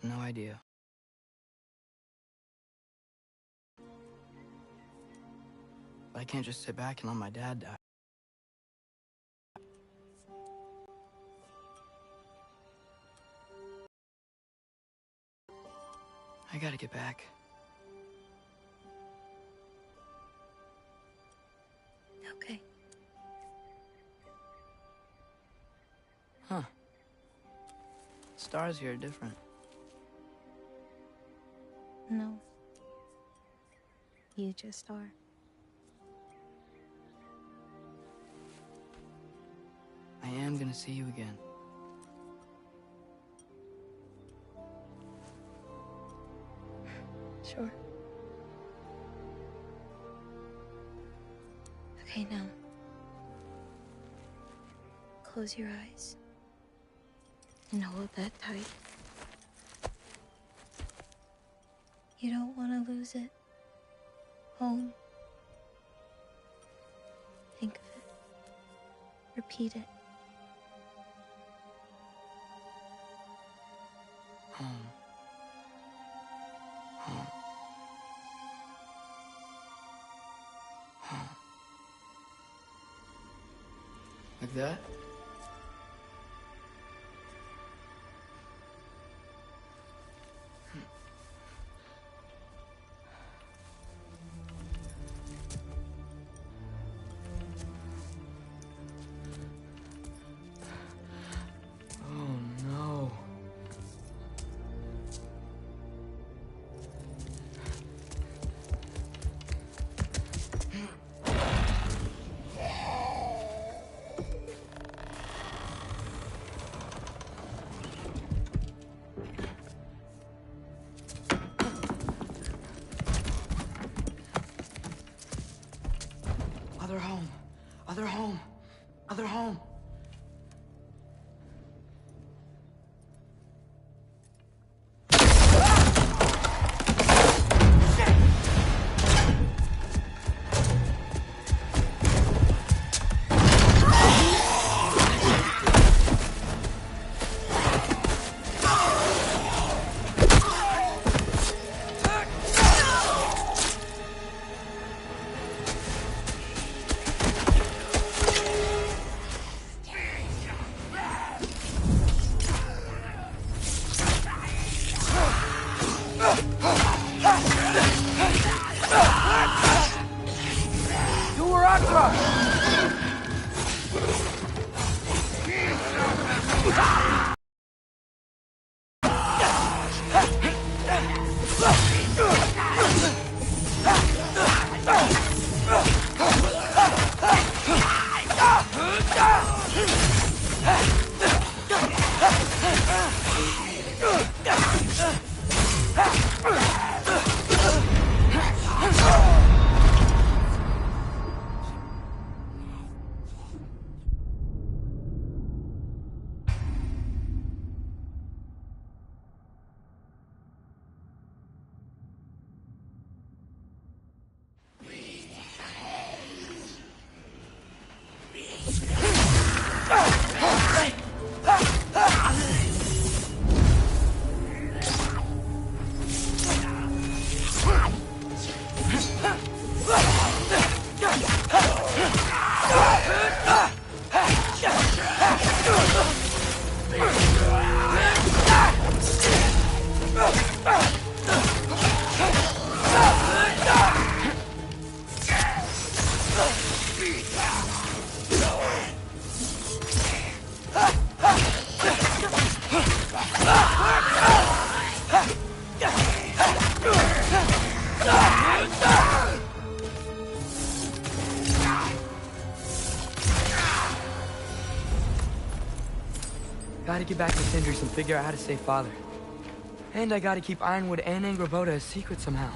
No idea. But I can't just sit back and let my dad die. I gotta get back. Okay. Huh. Stars here are different. No. You just are. I am gonna see you again. Sure. Okay, now. Close your eyes. And hold that tight. You don't want to lose it. Home. Think of it. Repeat it. Home. Home. Home. Like that? Other home. Other home. Other home. Gotta get back to Sindri's and figure out how to save Father. And I gotta keep Ironwood and Angrboda a secret somehow.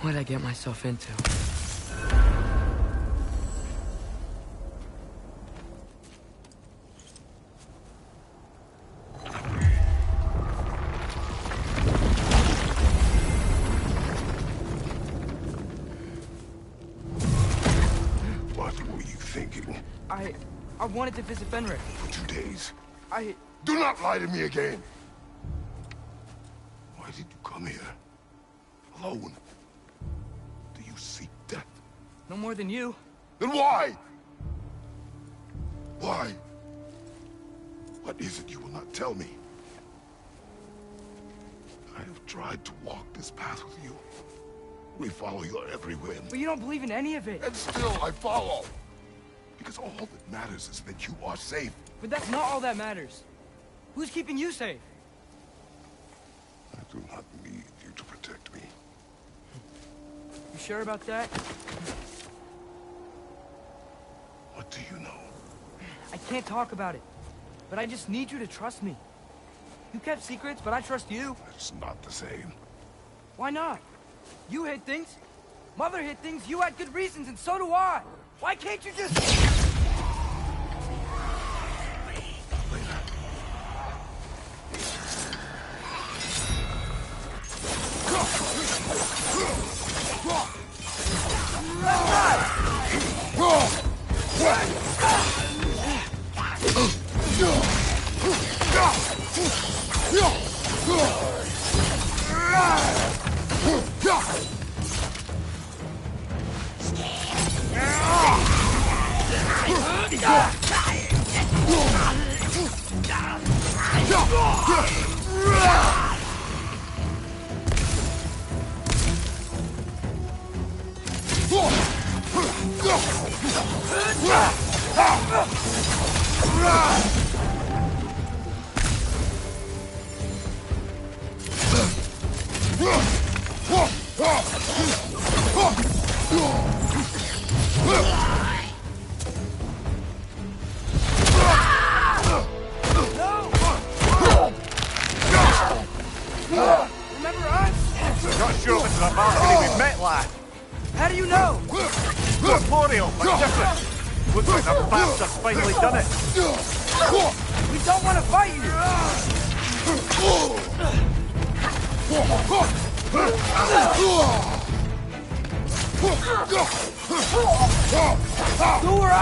What'd I get myself into? What were you thinking? I wanted to visit Fenrir. For 2 days. I... Do not lie to me again! Why did you come here? Alone? Do you seek death? No more than you. Then why? Why? What is it you will not tell me? I have tried to walk this path with you. We follow your every whim. But you don't believe in any of it. And still I follow. Because all that matters is that you are safe. But that's not all that matters. Who's keeping you safe? I do not need you to protect me. You sure about that? What do you know? I can't talk about it. But I just need you to trust me. You kept secrets, but I trust you. It's not the same. Why not? You hid things. Mother hid things. You had good reasons, and so do I. Why can't you just... Remember us? Not sure if it's the balcony we've met, lad. How do you know? Corporeal, but different. Looks like the bastard's finally done it. We don't want to fight you! Go where I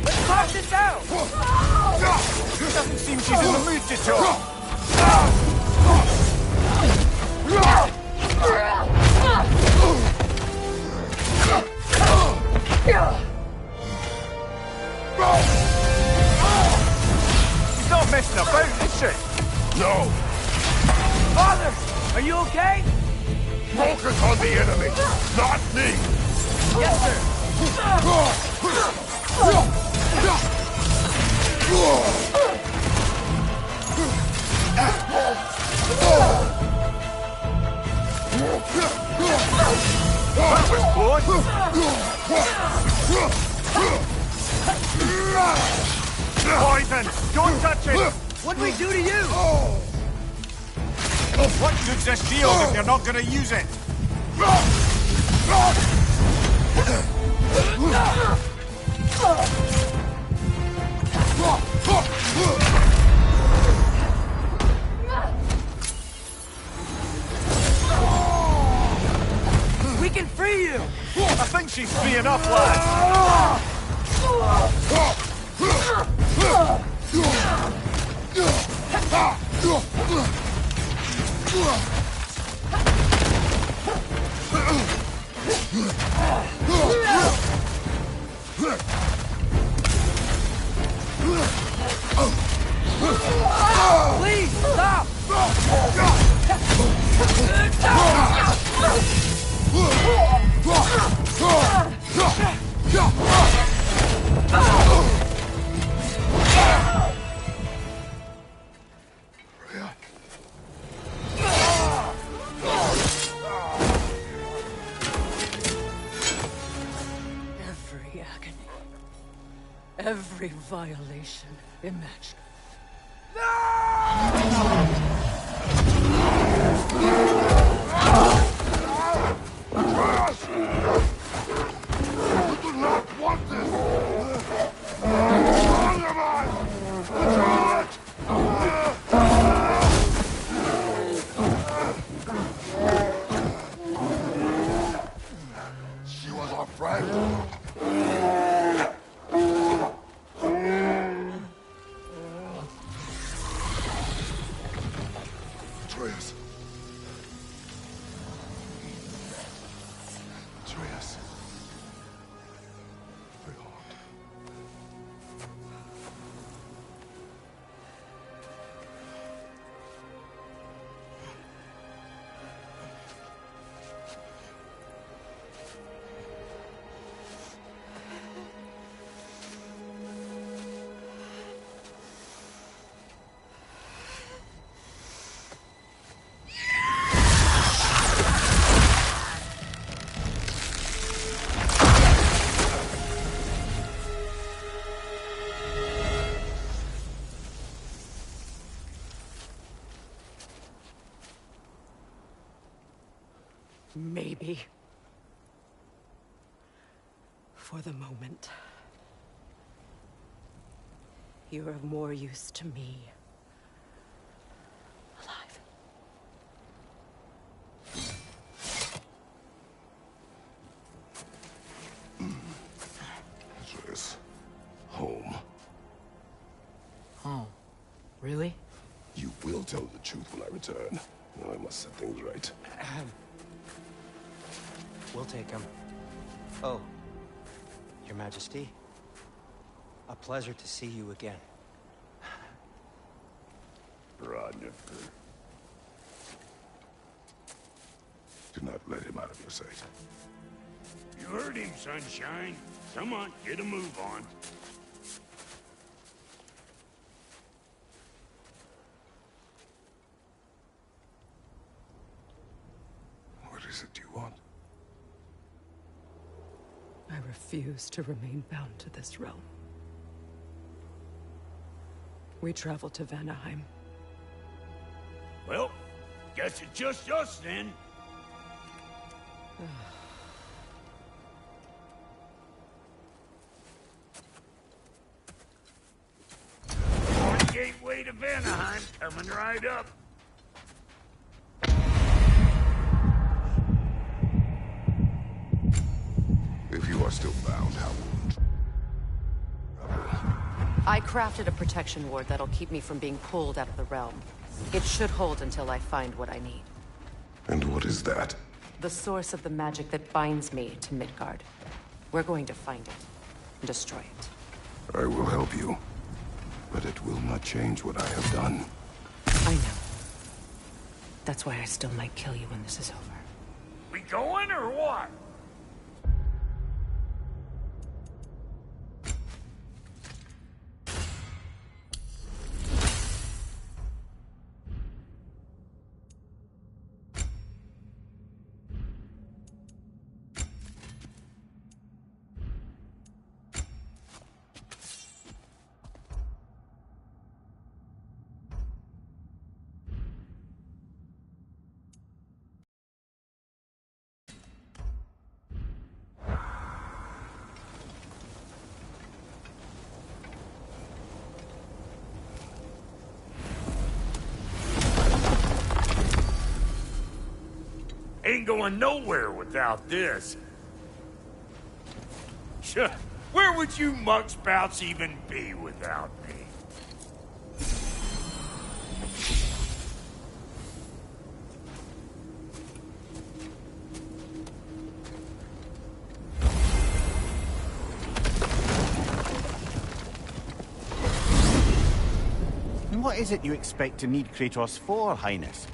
Let's talk this out! Doesn't seem she's in the mood to talk. She's not messing about, is she? No! Father, are you okay? Focus on the enemy, not me! Yes, sir. That was close. Poison! Don't touch it! What'd we do to you? What good's this shield if you're not gonna use it? We can free you! I think she's free enough, lad. Please, stop! Every agony, every violation imaginable. You do not want this! Thunderman! Control it! She was our friend. Maybe. For the moment. You're of more use to me. Alive. This home. Oh, really? You will tell the truth when I return. Now I must set things right. We'll take him. Oh, Your Majesty. A pleasure to see you again. Ragnarök. Do not let him out of your sight. You heard him, Sunshine. Come on, get a move on. What is it you want? I refuse to remain bound to this realm. We travel to Vanaheim. Well, guess it's just us then. Gateway to Vanaheim, coming right up. If you are still bound, how I crafted a protection ward that'll keep me from being pulled out of the realm. It should hold until I find what I need. And what is that? The source of the magic that binds me to Midgard. We're going to find it and destroy it. I will help you. But it will not change what I have done. I know. That's why I still might kill you when this is over. We going or what? Ain't going nowhere without this. Sure, where would you muckspouts even be without me? And what is it you expect to need Kratos for, Highness?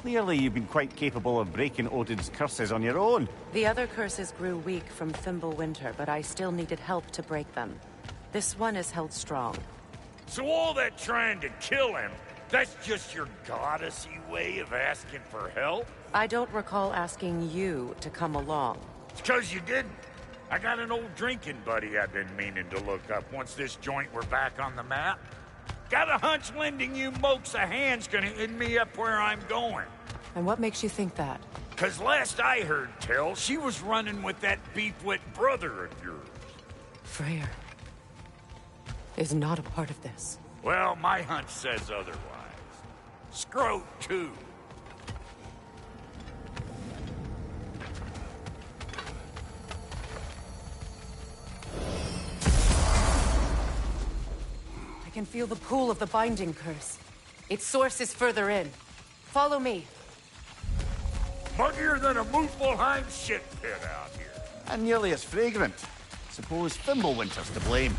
Clearly, you've been quite capable of breaking Odin's curses on your own. The other curses grew weak from Fimbulwinter, but I still needed help to break them. This one is held strong. So all that trying to kill him, that's just your goddessy way of asking for help? I don't recall asking you to come along. It's 'cause you didn't. I got an old drinking buddy I've been meaning to look up once this joint were back on the map. Got a hunch lending you mokes a hand's gonna end me up where I'm going. And what makes you think that? 'Cause last I heard tell, she was running with that beefwit brother of yours. Freyr is not a part of this. Well, my hunch says otherwise. Scrote, too. I can feel the pull of the binding curse. Its source is further in. Follow me. Muggier than a Muspelheim shit pit out here. And nearly as fragrant. Suppose Fimbulwinter's to blame.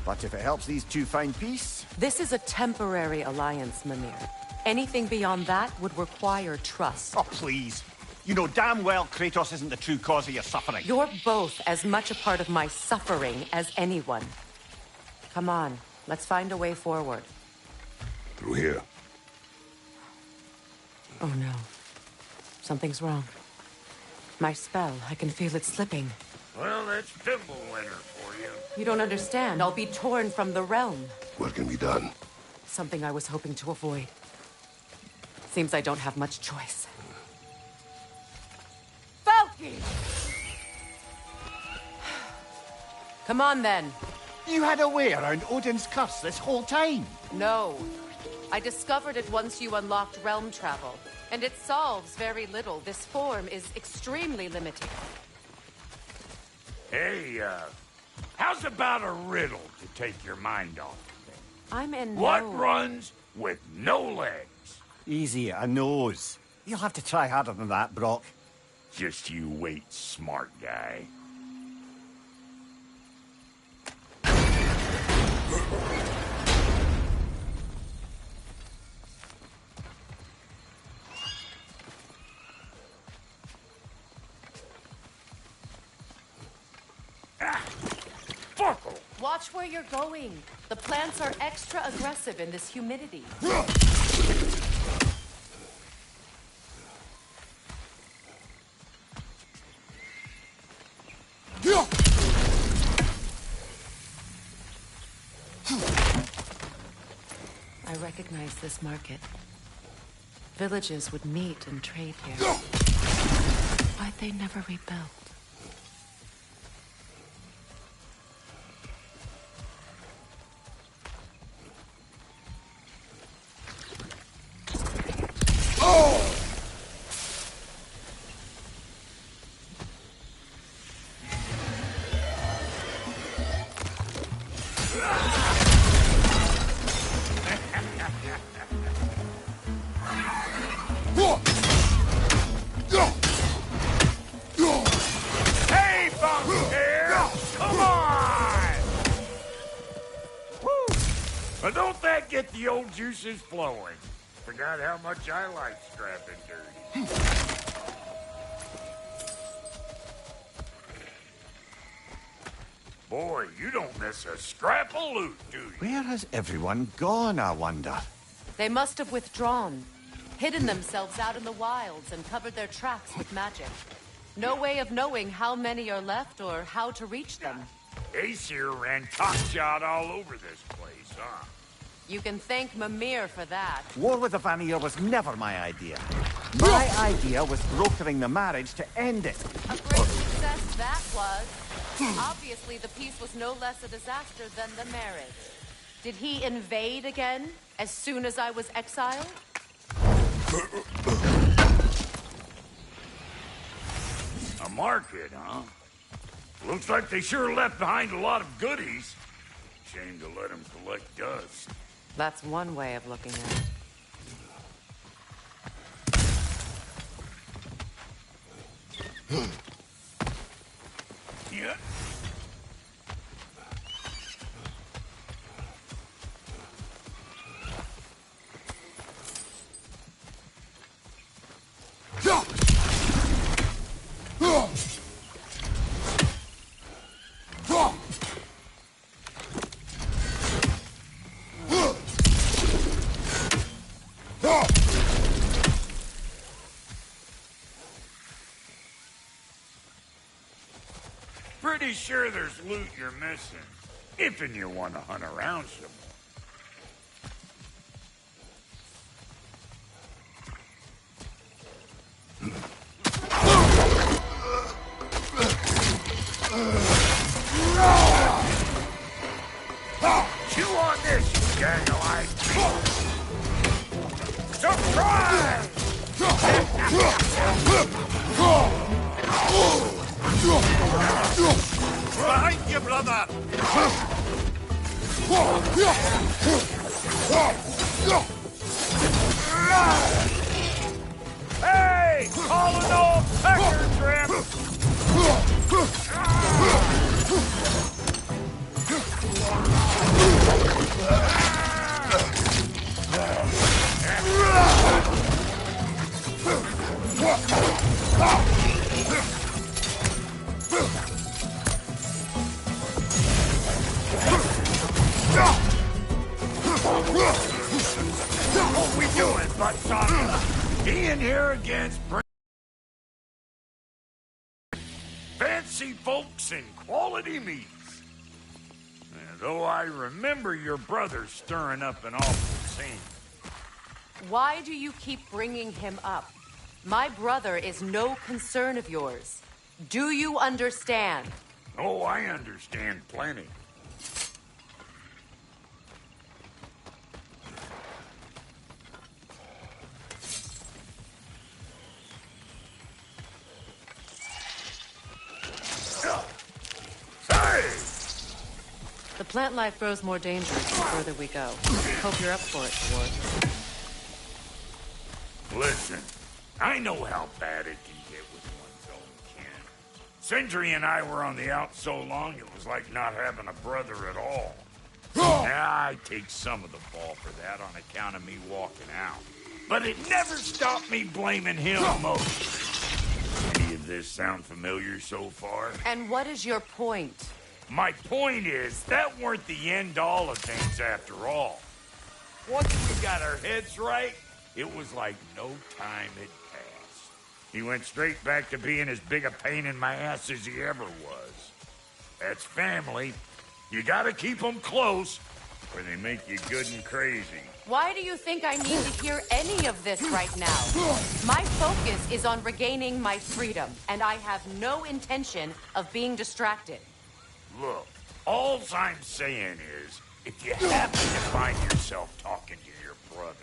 But if it helps these two find peace... This is a temporary alliance, Mimir. Anything beyond that would require trust. Oh, please. You know damn well Kratos isn't the true cause of your suffering. You're both as much a part of my suffering as anyone. Come on, let's find a way forward. Through here. Oh no. Something's wrong. My spell, I can feel it slipping. Well, that's Fimbulwinter for you. You don't understand. I'll be torn from the realm. What can be done? Something I was hoping to avoid. Seems I don't have much choice. Come on, then. You had a way around Odin's curse this whole time? No. I discovered it once you unlocked realm travel. And it solves very little. This form is extremely limiting. Hey, how's about a riddle to take your mind off of things? I'm in What no... runs with no legs? Easy, a nose. You'll have to try harder than that, Brock. Just you wait, smart guy. Watch where you're going. The plants are extra aggressive in this humidity. I recognize this market. Villages would meet and trade here. Why'd they never rebuild? Hey, Bunkhead! Come on! Woo! But don't that get the old juices flowing? Forgot how much I like scrapping dirty. Boy, you don't miss a scrap of loot, do you? Where has everyone gone, I wonder? They must have withdrawn, hidden themselves out in the wilds, and covered their tracks with magic. No way of knowing how many are left or how to reach them. Aesir ran cockshot all over this place, huh? You can thank Mimir for that. War with the Vanir was never my idea. My idea was brokering the marriage to end it. A great success that was. Obviously, the peace was no less a disaster than the marriage. Did he invade again, as soon as I was exiled? A market, huh? Looks like they sure left behind a lot of goodies. Shame to let them collect dust. That's one way of looking at it. Yeah. Pretty sure there's loot you're missing, if and you want to hunt around some more. Chew on this, you gaggle-eyed beast! Surprise! Behind you, brother! Hey! Call an old pecker trip! What we doing, buttsock? Being here against fancy folks and quality meats. Though I remember your brother stirring up an awful scene. Why do you keep bringing him up? My brother is no concern of yours. Do you understand? Oh, I understand plenty. The plant life grows more dangerous the further we go. Hope you're up for it, Ward. Listen, I know how bad it can get with one's own kin. Sindri and I were on the out so long, it was like not having a brother at all. I take some of the fall for that on account of me walking out. But it never stopped me blaming him most. Any of this sound familiar so far? And what is your point? My point is, that weren't the end-all of things after all. Once we got our heads right, it was like no time had passed. He went straight back to being as big a pain in my ass as he ever was. That's family. You gotta keep them close, or they make you good and crazy. Why do you think I need to hear any of this right now? My focus is on regaining my freedom, and I have no intention of being distracted. Look, all I'm saying is, if you happen to find yourself talking to your brother,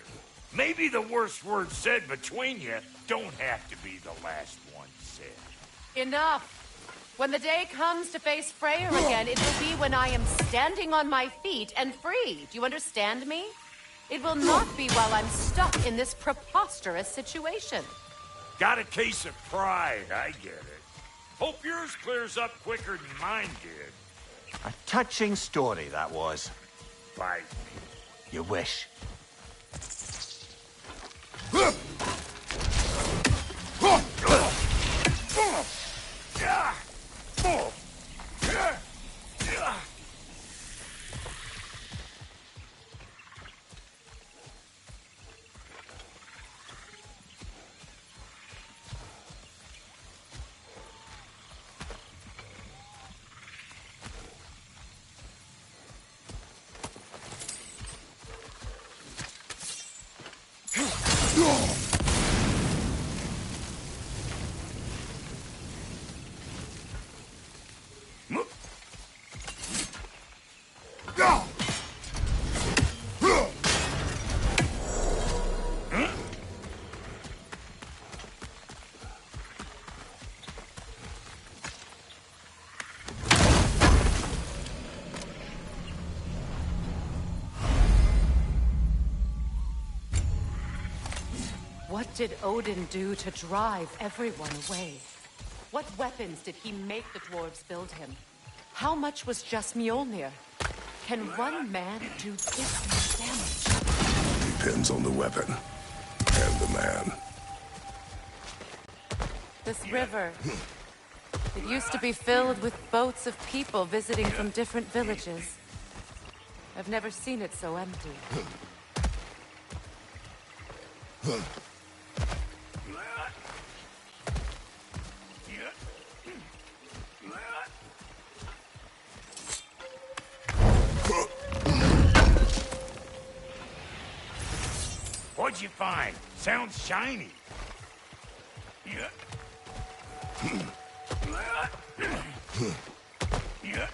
maybe the worst words said between you don't have to be the last one said. Enough! When the day comes to face Freyr again, it will be when I am standing on my feet and free. Do you understand me? It will not be while I'm stuck in this preposterous situation. Got a case of pride, I get it. Hope yours clears up quicker than mine did. A touching story, that was. Bite me. You wish. What did Odin do to drive everyone away? What weapons did he make the dwarves build him? How much was just Mjolnir? Can one man do this much damage? Depends on the weapon and the man. This river, it used to be filled with boats of people visiting from different villages. I've never seen it so empty. What'd you find? Sounds shiny. Yeah. Yeah.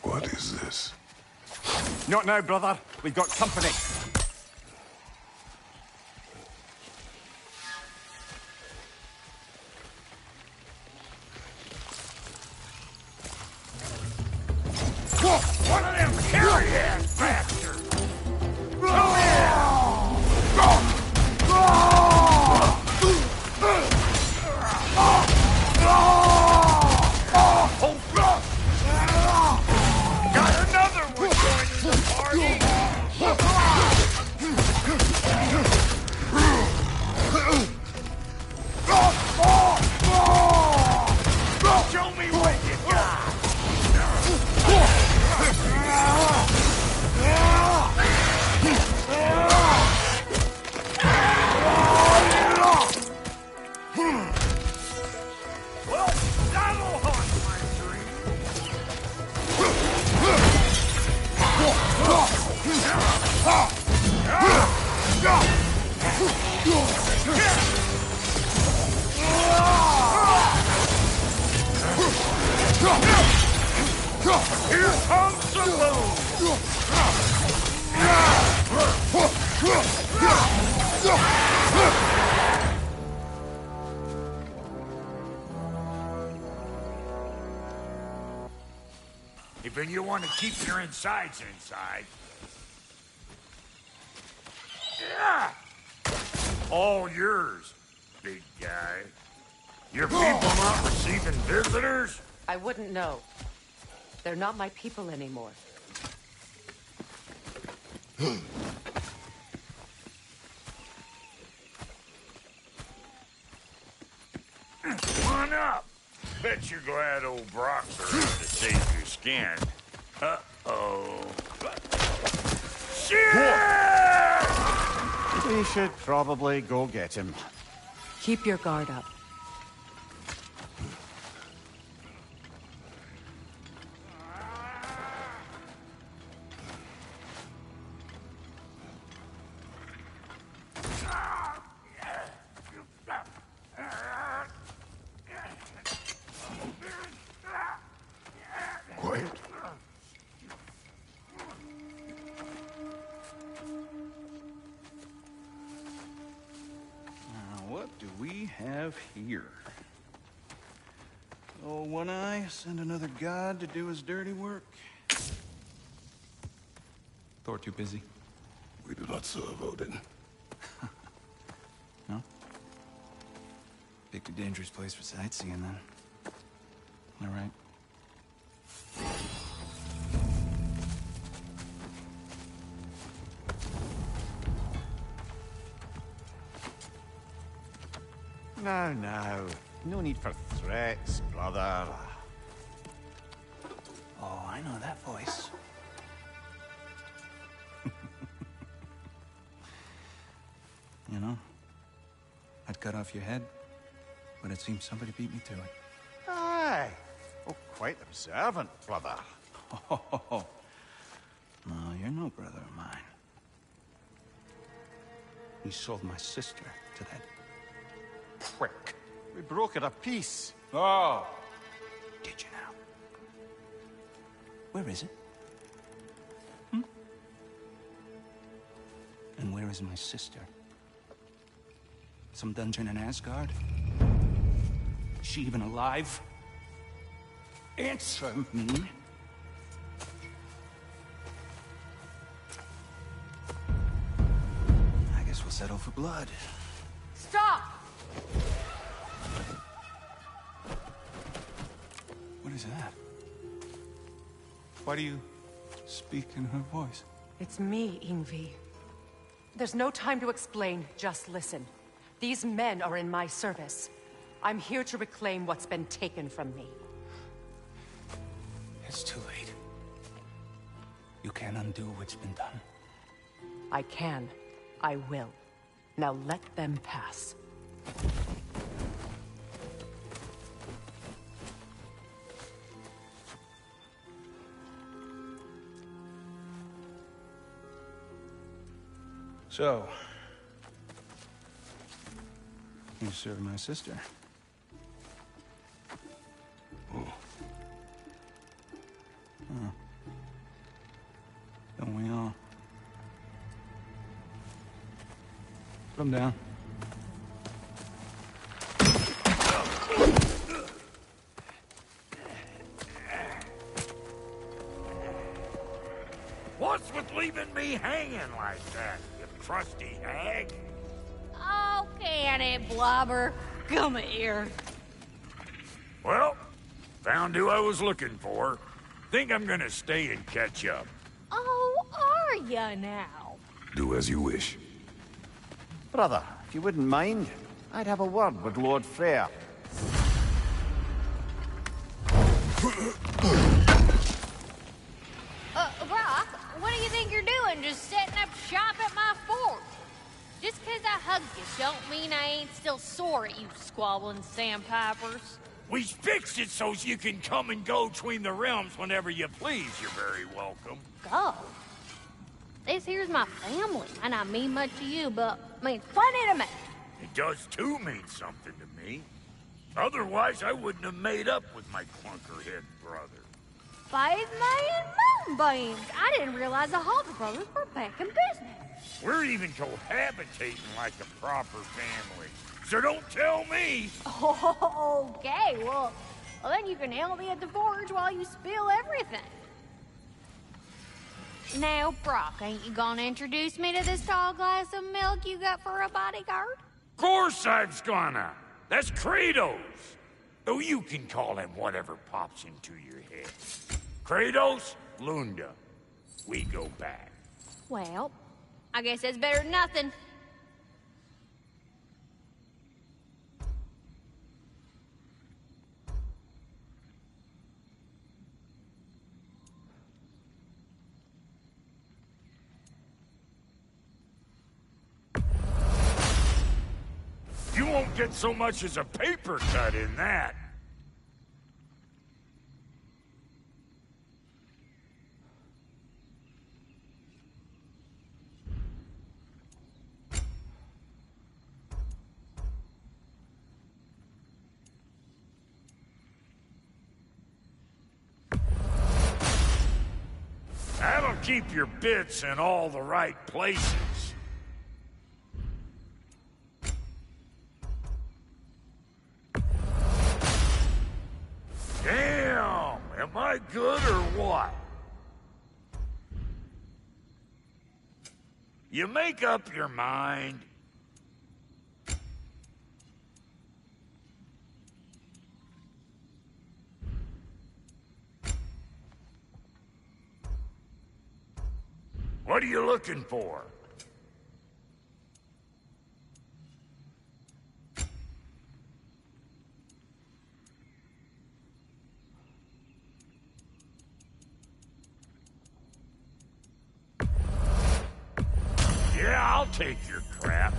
What is this? Not now, brother. We've got company. One of them carry-ass bastards! Come here! Got another one joining the party! Here comes the moon! Even you want to keep your insides inside. Yeah! All yours, big guy. Your people not receiving visitors? I wouldn't know. They're not my people anymore. Come on up. Bet you're glad old Brock's around to save your skin. Uh-oh. Shit! We should probably go get him. Keep your guard up. Quiet. What do we have here? Oh, One Eye, send another god to do his dirty work. Thor too busy. We do not serve Odin. No? Picked a dangerous place for sightseeing, then. All right. Now. No need for threats, brother. Oh, I know that voice. You know, I'd cut off your head, but it seems somebody beat me to it. Aye. Oh, quite observant, brother. Oh, no, you're no brother of mine. You sold my sister to that prick. We broke it a piece. Oh! Did you now? Where is it? And where is my sister? Some dungeon in Asgard? Is she even alive? Answer me. I guess we'll settle for blood. Stop! What is that? Why do you speak in her voice? It's me, Ingvi. There's no time to explain, just listen. These men are in my service. I'm here to reclaim what's been taken from me. It's too late. You can't undo what's been done. I can. I will. Now let them pass. So, you served my sister. Oh. Huh. Don't we all? Put him down. What's with leaving me hanging like that, you crusty hag? Oh, can it, Blobber? Come here. Well, found who I was looking for. Think I'm gonna stay and catch up. Oh, are ya now? Do as you wish. Brother, if you wouldn't mind, I'd have a word with Lord Freyr. Brock, what do you think you're doing? Just setting up shop at my fort? Just 'cause I hugged you don't mean I ain't still sore at you squabbling sandpipers. We fixed it so you can come and go between the realms whenever you please. You're very welcome. Go. This here's my family. Might not mean much to you, but means plenty to me. It does too mean something to me. Otherwise, I wouldn't have made up with my clunkerhead brother. 5 million moonbeams! I didn't realize the Halter brothers were back in business. We're even cohabitating like a proper family. So don't tell me! Okay, well, then you can help me at the forge while you spill everything. Now, Brock, ain't you gonna introduce me to this tall glass of milk you got for a bodyguard? Of course I was gonna! That's Kratos! Though you can call him whatever pops into your head. Kratos, Lunda. We go back. Well, I guess that's better than nothing. You won't get so much as a paper cut in that. That'll keep your bits in all the right places. Damn! Am I good or what? You make up your mind. What are you looking for? Yeah, I'll take your crap.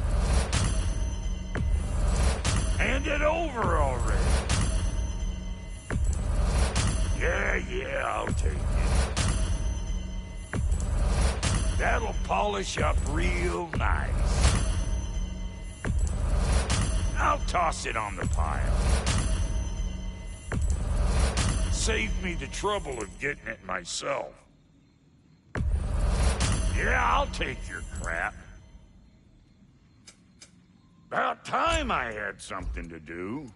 Hand it over already. Yeah, I'll take it. That'll polish up real nice. I'll toss it on the pile. Save me the trouble of getting it myself. Yeah, I'll take your crap. About time I had something to do.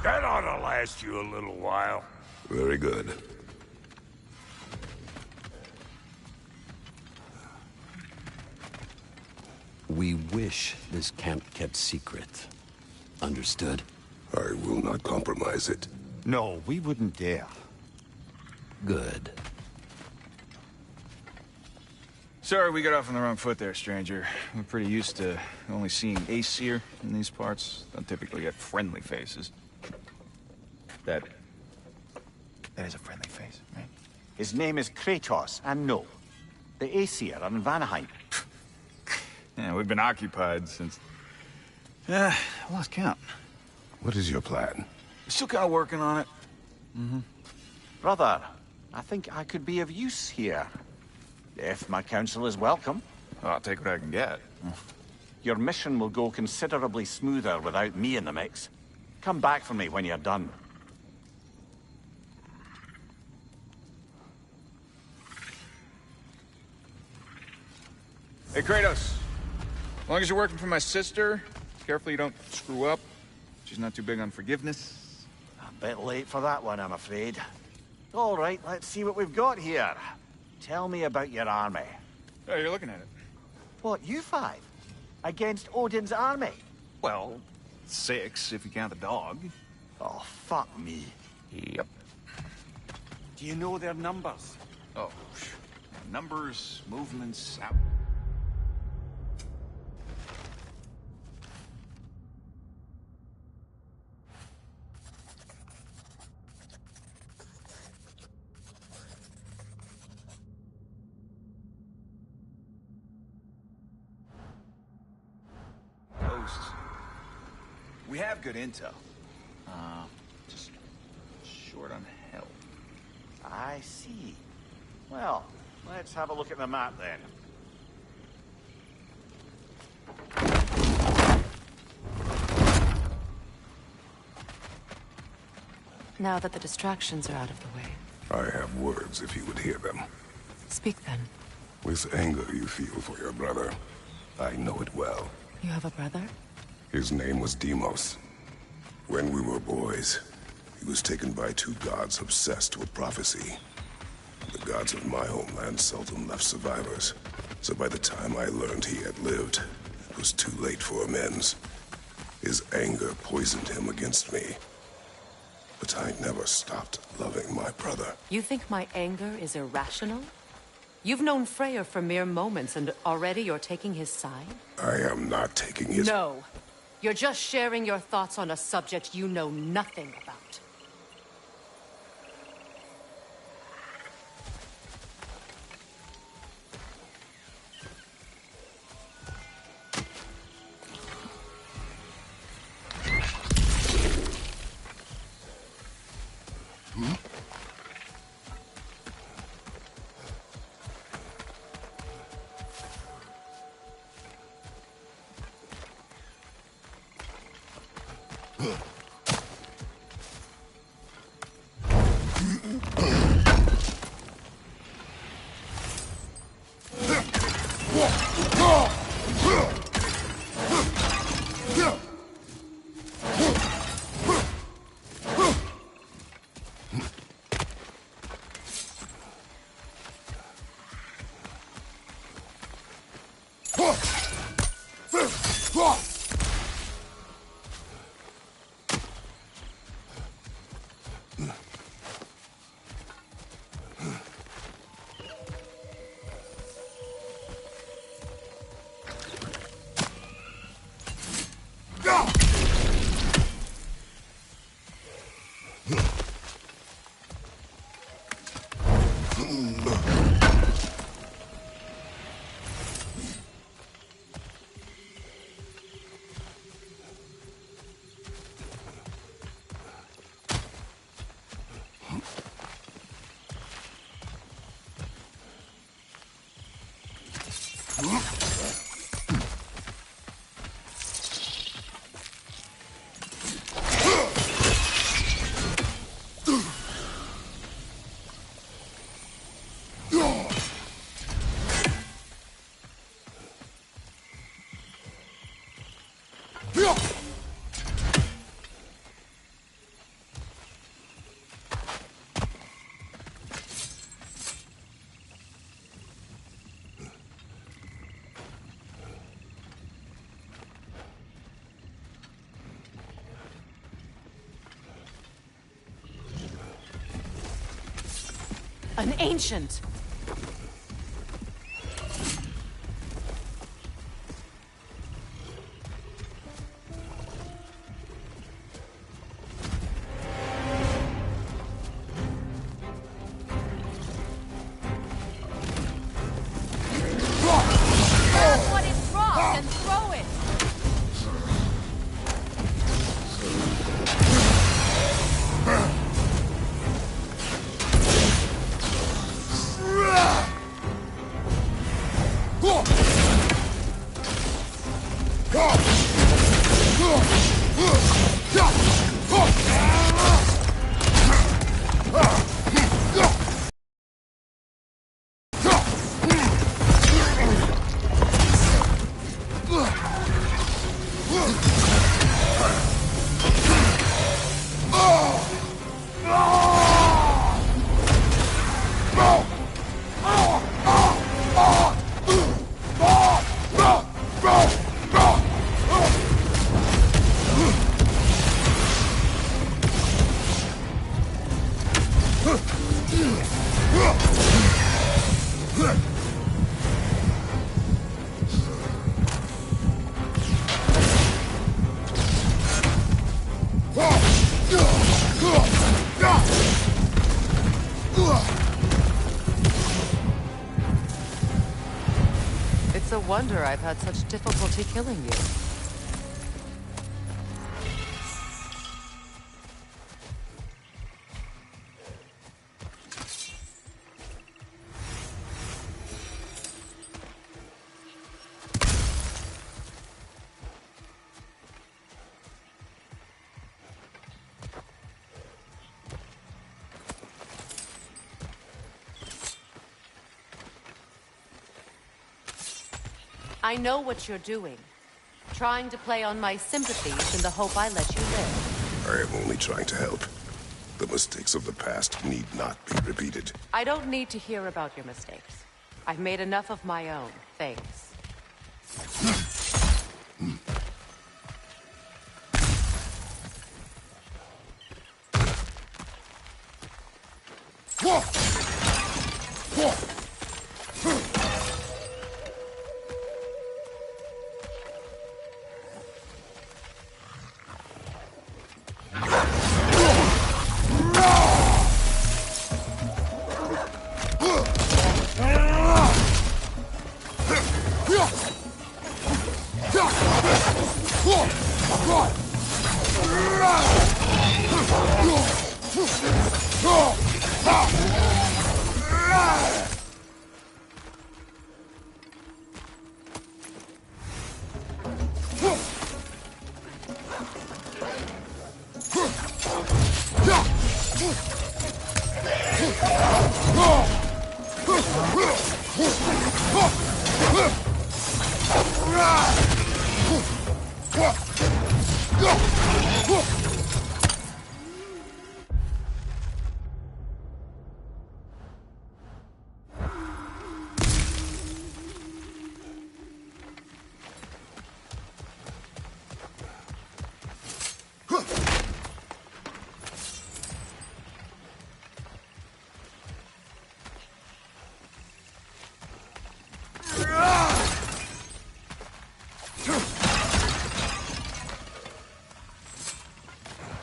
That ought to last you a little while. Very good. We wish this camp kept secret. Understood? I will not compromise it. No, we wouldn't dare. Good. Sorry we got off on the wrong foot there, stranger. We're pretty used to only seeing Aesir in these parts. Don't typically get friendly faces. That is a friendly face, right? His name is Kratos, and no. The Aesir are in Vanaheim. Yeah, we've been occupied since... I lost count. What is your plan? Still kind of working on it. Brother, I think I could be of use here. If my counsel is welcome. I'll take what I can get. Your mission will go considerably smoother without me in the mix. Come back for me when you're done. Hey, Kratos. As long as you're working for my sister, careful you don't screw up. She's not too big on forgiveness. A bit late for that one, I'm afraid. All right, let's see what we've got here. Tell me about your army. Oh, you're looking at it. What, you five? Against Odin's army? Well, 6 if you count the dog. Oh, fuck me. Yep. Do you know their numbers? Oh, numbers, movements, out. We have good intel. Just short on help. I see. Well, let's have a look at the map then. Now that the distractions are out of the way. I have words if you would hear them. Speak then. With anger you feel for your brother, I know it well. You have a brother? His name was Deimos. When we were boys, he was taken by two gods obsessed with prophecy. The gods of my homeland seldom left survivors, so by the time I learned he had lived, it was too late for amends. His anger poisoned him against me. But I never stopped loving my brother. You think my anger is irrational? You've known Freyr for mere moments, and already you're taking his side? I am not taking his... No. You're just sharing your thoughts on a subject you know nothing about. An ancient! Grab what is dropped and throw it! It's a wonder I've had such difficulty killing you. I know what you're doing. Trying to play on my sympathies in the hope I let you live. I am only trying to help. The mistakes of the past need not be repeated. I don't need to hear about your mistakes. I've made enough of my own, thanks.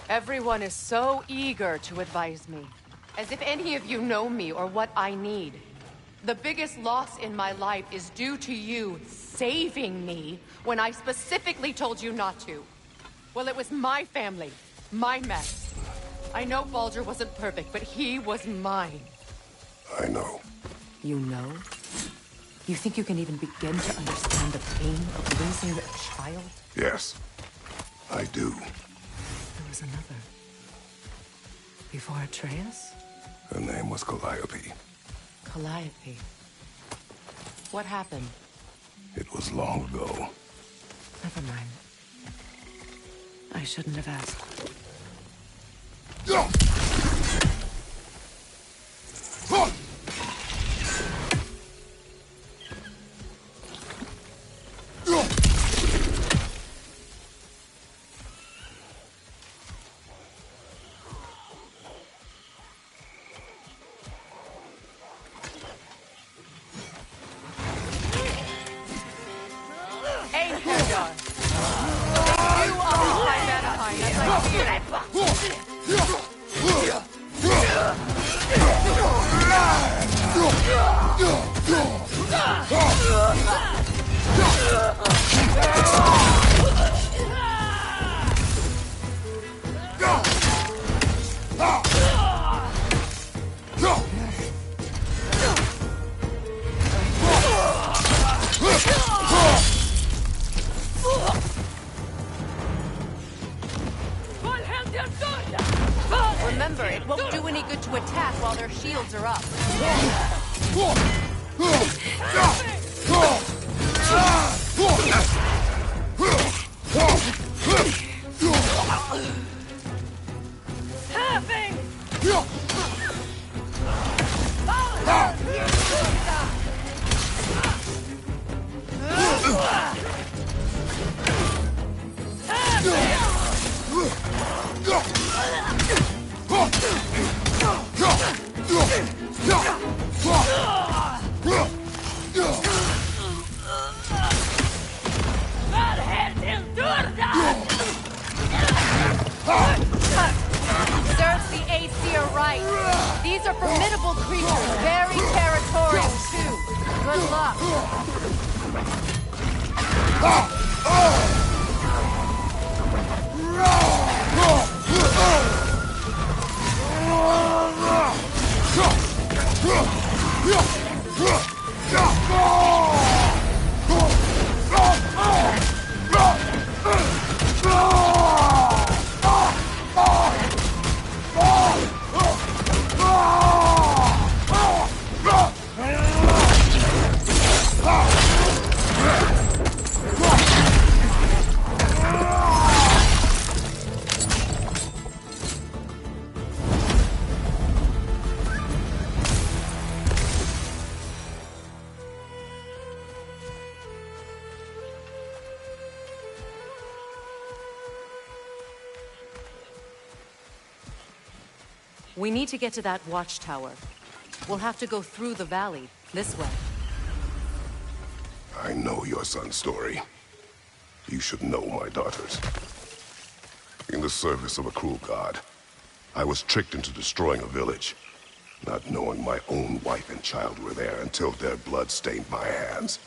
Everyone is so eager to advise me, as if any of you know me or what I need. The biggest loss in my life is due to you saving me when I specifically told you not to. Well, it was my family, my mess. I know Baldur wasn't perfect, but he was mine. I know. You know? You think you can even begin to understand the pain of losing a child? Yes, I do. There was another. Before Atreus? Her name was Calliope. Calliope. What happened? It was long ago. Never mind. I shouldn't have asked. Remember, it won't do any good to attack while their shields are up. Serves the Aesir right. These are formidable creatures, very territorial too. Good luck. We need to get to that watchtower. We'll have to go through the valley, this way. I know your son's story. You should know my daughter's. In the service of a cruel god, I was tricked into destroying a village, not knowing my own wife and child were there until their blood stained my hands.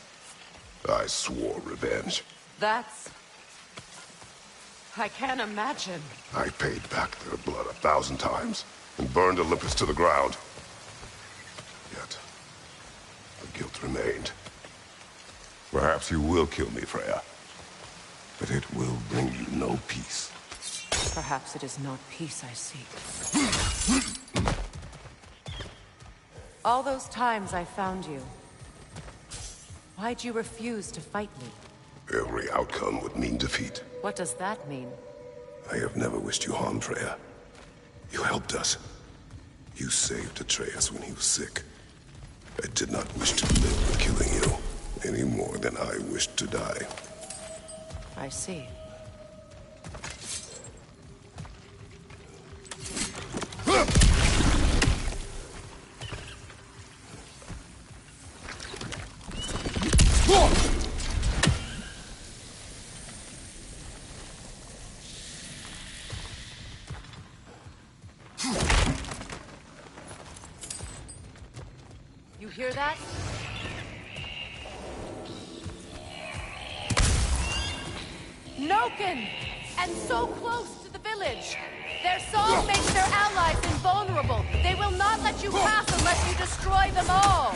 I swore revenge. I can't imagine. I paid back their blood 1,000 times and burned Olympus to the ground. Yet, the guilt remained. Perhaps you will kill me, Freya, but it will bring you no peace. Perhaps it is not peace I seek. All those times I found you, why'd you refuse to fight me? Every outcome would mean defeat. What does that mean? I have never wished you harm, Freya. You helped us. You saved Atreus when he was sick. I did not wish to live by killing you, any more than I wished to die. I see. You hear that? Noken! And so close to the village! Their song makes their allies invulnerable! They will not let you pass unless you destroy them all!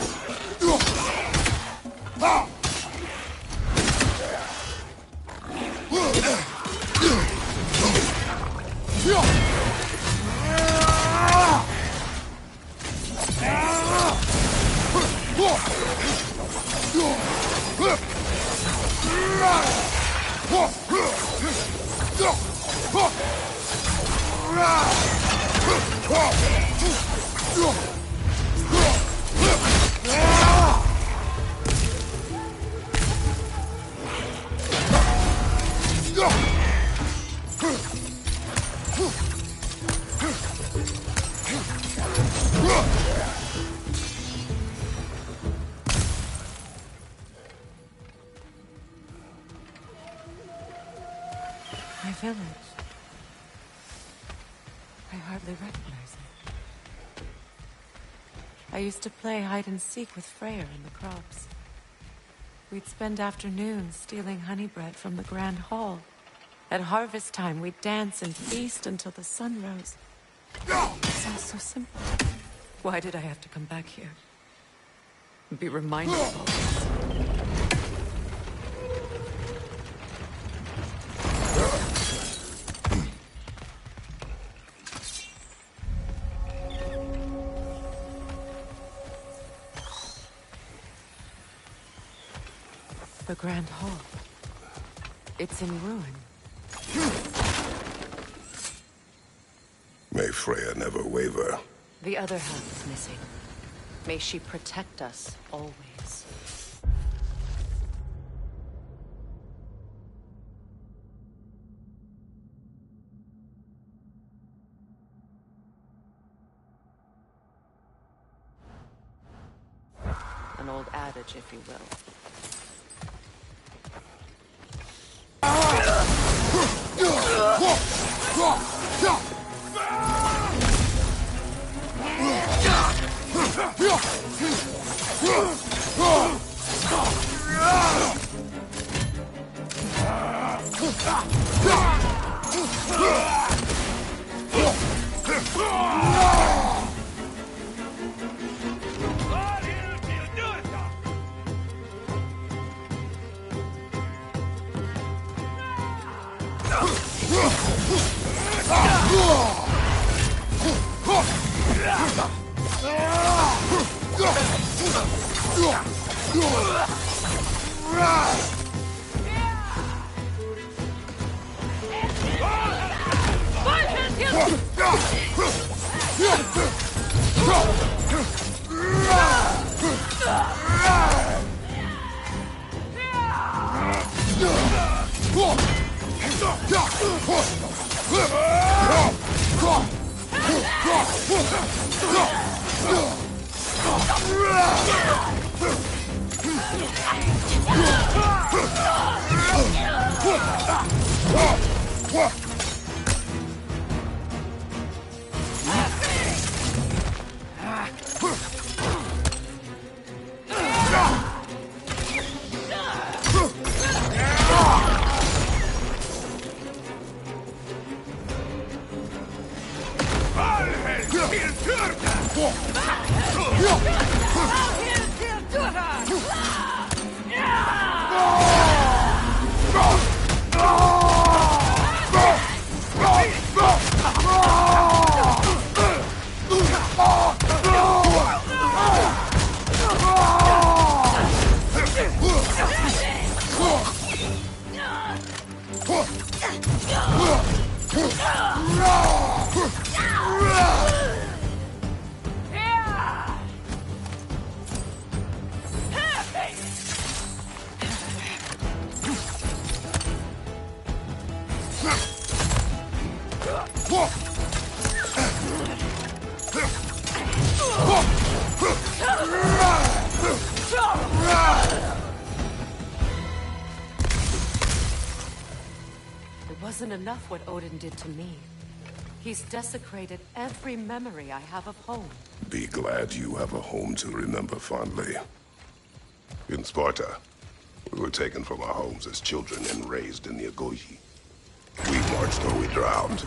My village. I hardly recognize it. I used to play hide and seek with Freyr in the crops. We'd spend afternoons stealing honey bread from the Grand Hall. At harvest time, we'd dance and feast until the sun rose. It sounds so simple. Why did I have to come back here? Be reminded of all this. The Grand Hall. It's in ruin. May Freya never waver. The other half is missing. May she protect us always. An old adage, if you will. It wasn't enough what Odin did to me. He's desecrated every memory I have of home. Be glad you have a home to remember fondly. In Sparta, we were taken from our homes as children and raised in the Agogi. We marched or we drowned,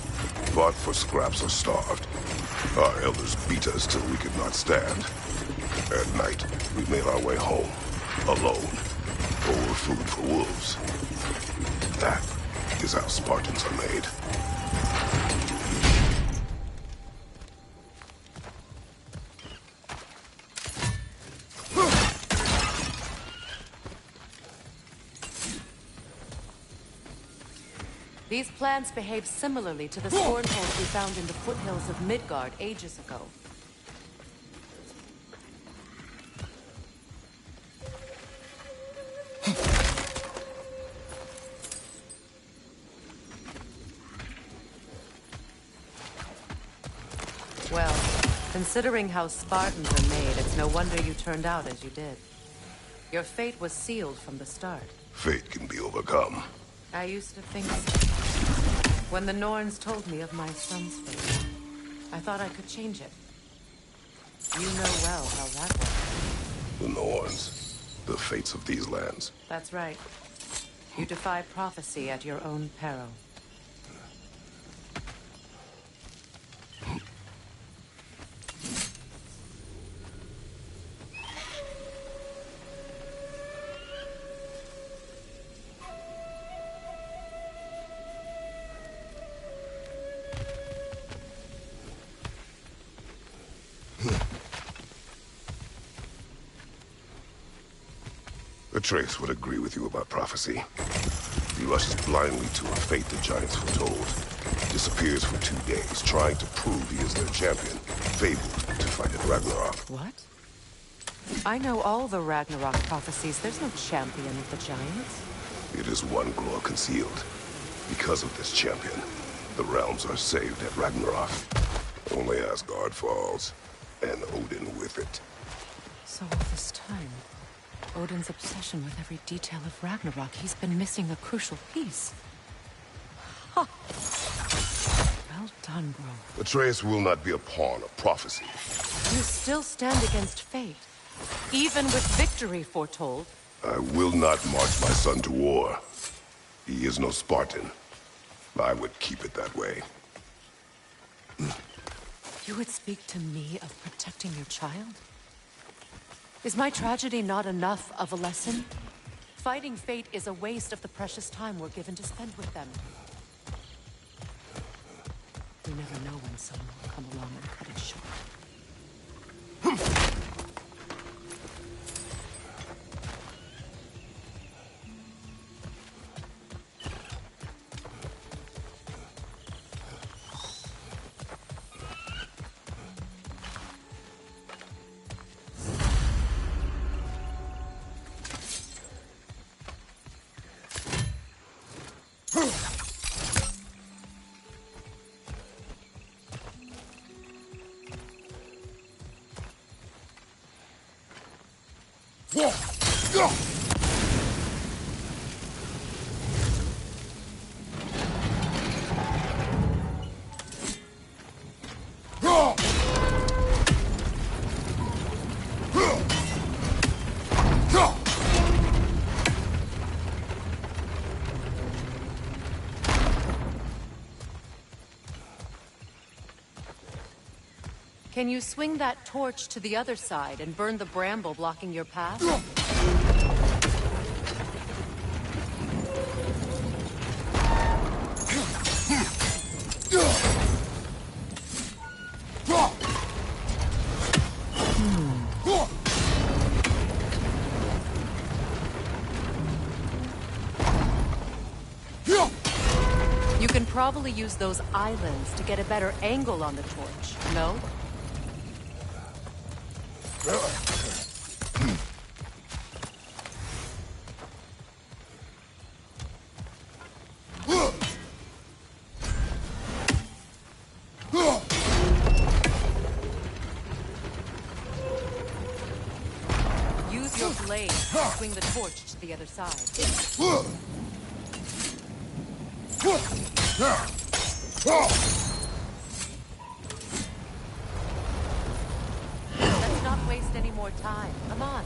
fought for scraps or starved. Our elders beat us till we could not stand. At night, we made our way home, alone, or were food for wolves. That is how Spartans are made. These plants behave similarly to the scorn holes we found in the foothills of Midgard ages ago. Well, considering how Spartans are made, it's no wonder you turned out as you did. Your fate was sealed from the start. Fate can be overcome. I used to think so. When the Norns told me of my son's fate, I thought I could change it. You know well how that works. The Norns, the fates of these lands. That's right. You defy prophecy at your own peril. Atreus would agree with you about prophecy. He rushes blindly to a fate the giants foretold. Disappears for 2 days, trying to prove he is their champion. Fabled to fight at Ragnarok. What? I know all the Ragnarok prophecies. There's no champion of the giants. It is one glow concealed. Because of this champion, the realms are saved at Ragnarok. Only Asgard falls, and Odin with it. So all this time, Odin's obsession with every detail of Ragnarok, he's been missing a crucial piece. Ha! Well done, bro. Atreus will not be a pawn of prophecy. You still stand against fate, even with victory foretold. I will not march my son to war. He is no Spartan. I would keep it that way. You would speak to me of protecting your child? Is my tragedy not enough of a lesson? Fighting fate is a waste of the precious time we're given to spend with them. You never know when someone will come along and cut it short. Can you swing that torch to the other side and burn the bramble blocking your path? You can probably use those islands to get a better angle on the torch, no? Use your blade to swing the torch to the other side. Let's not waste any more time. Come on.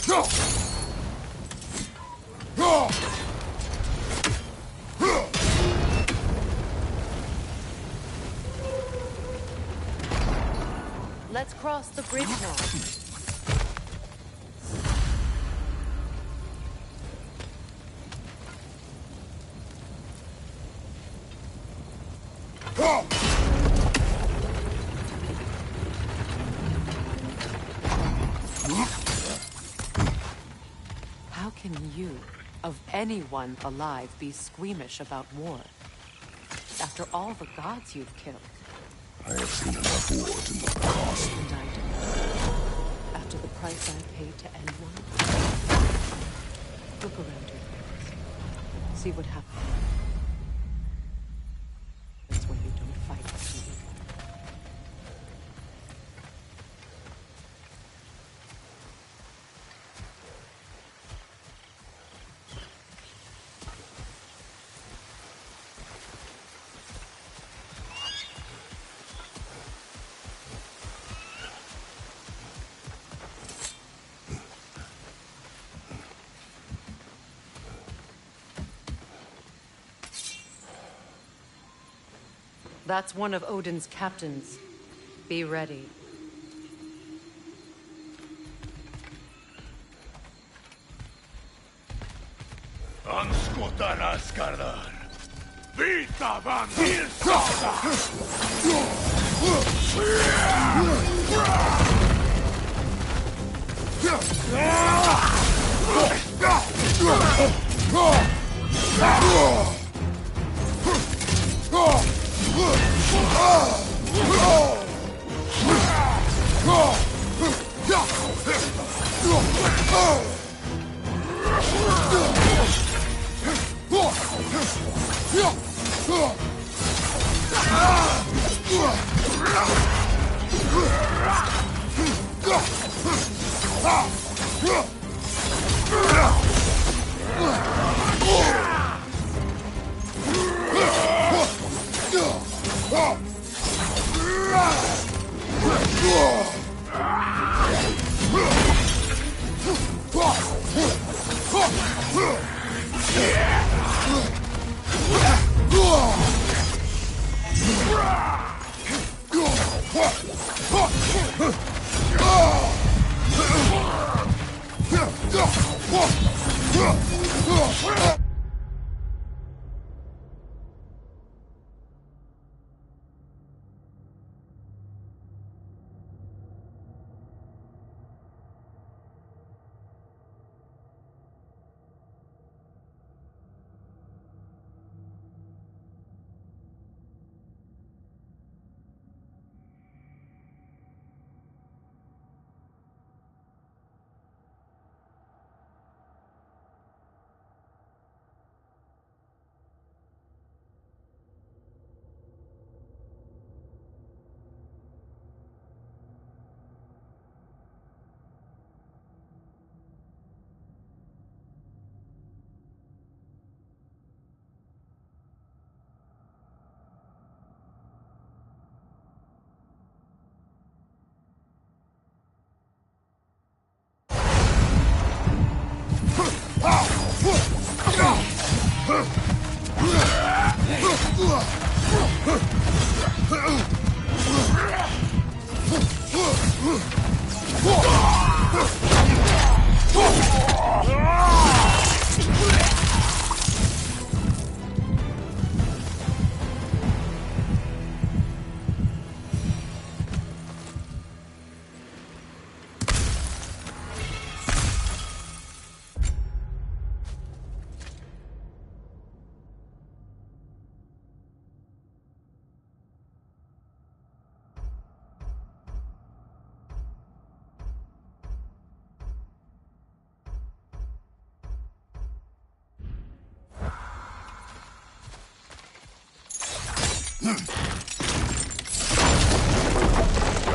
Let's cross the bridge now. How can you, of anyone alive, be squeamish about war? After all the gods you've killed. I have seen enough war to know the cost. And I do. After the price I paid to end one. Look around you. See what happens. That's when you don't fight with me. That's one of Odin's captains. Be ready. Anskutan askarlar. Vita van Hirsada!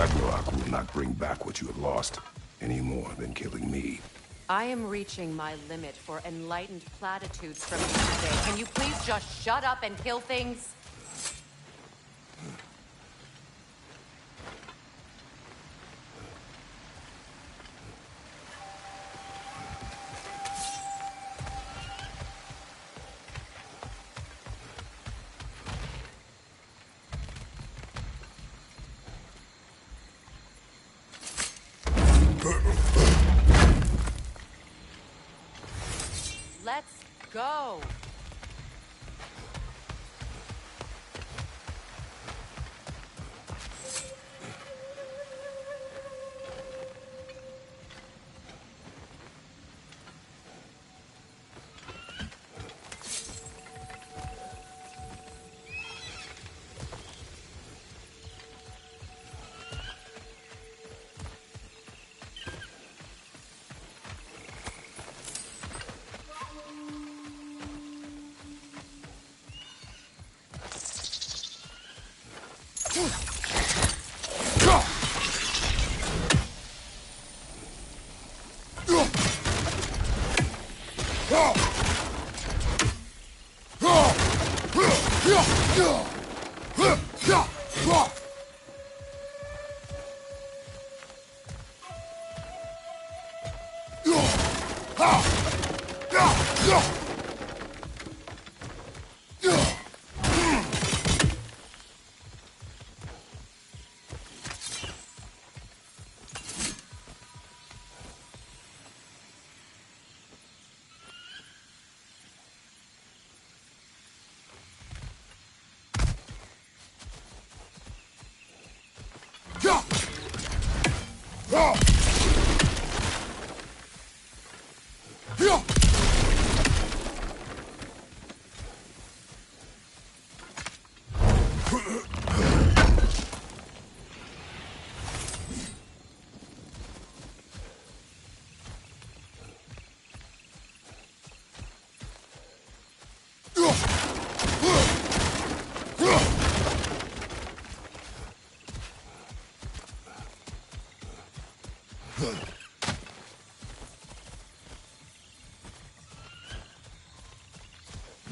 Ragnarök will not bring back what you have lost, any more than killing me. I am reaching my limit for enlightened platitudes from you today. Can you please just shut up and kill things? go.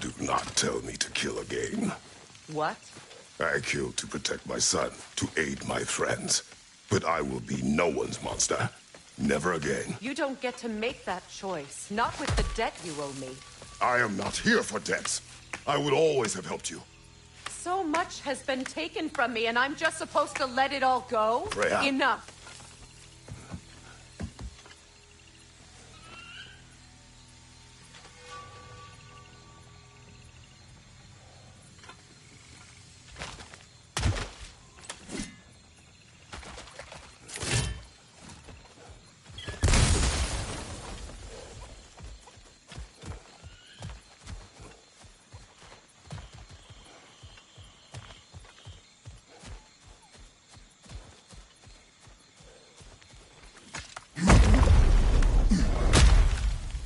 Do not tell me to kill again. What? I killed to protect my son, to aid my friends. But I will be no one's monster. Never again. You don't get to make that choice. Not with the debt you owe me. I am not here for debts. I would always have helped you. So much has been taken from me, and I'm just supposed to let it all go? Freya. Enough.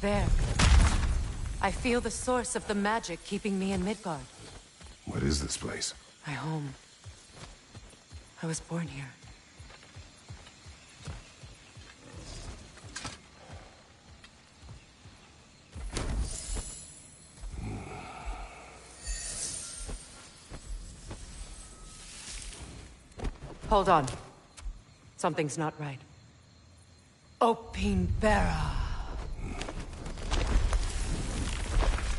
There. I feel the source of the magic keeping me in Midgard. What is this place? My home. I was born here. Hold on. Something's not right. Opin Bera.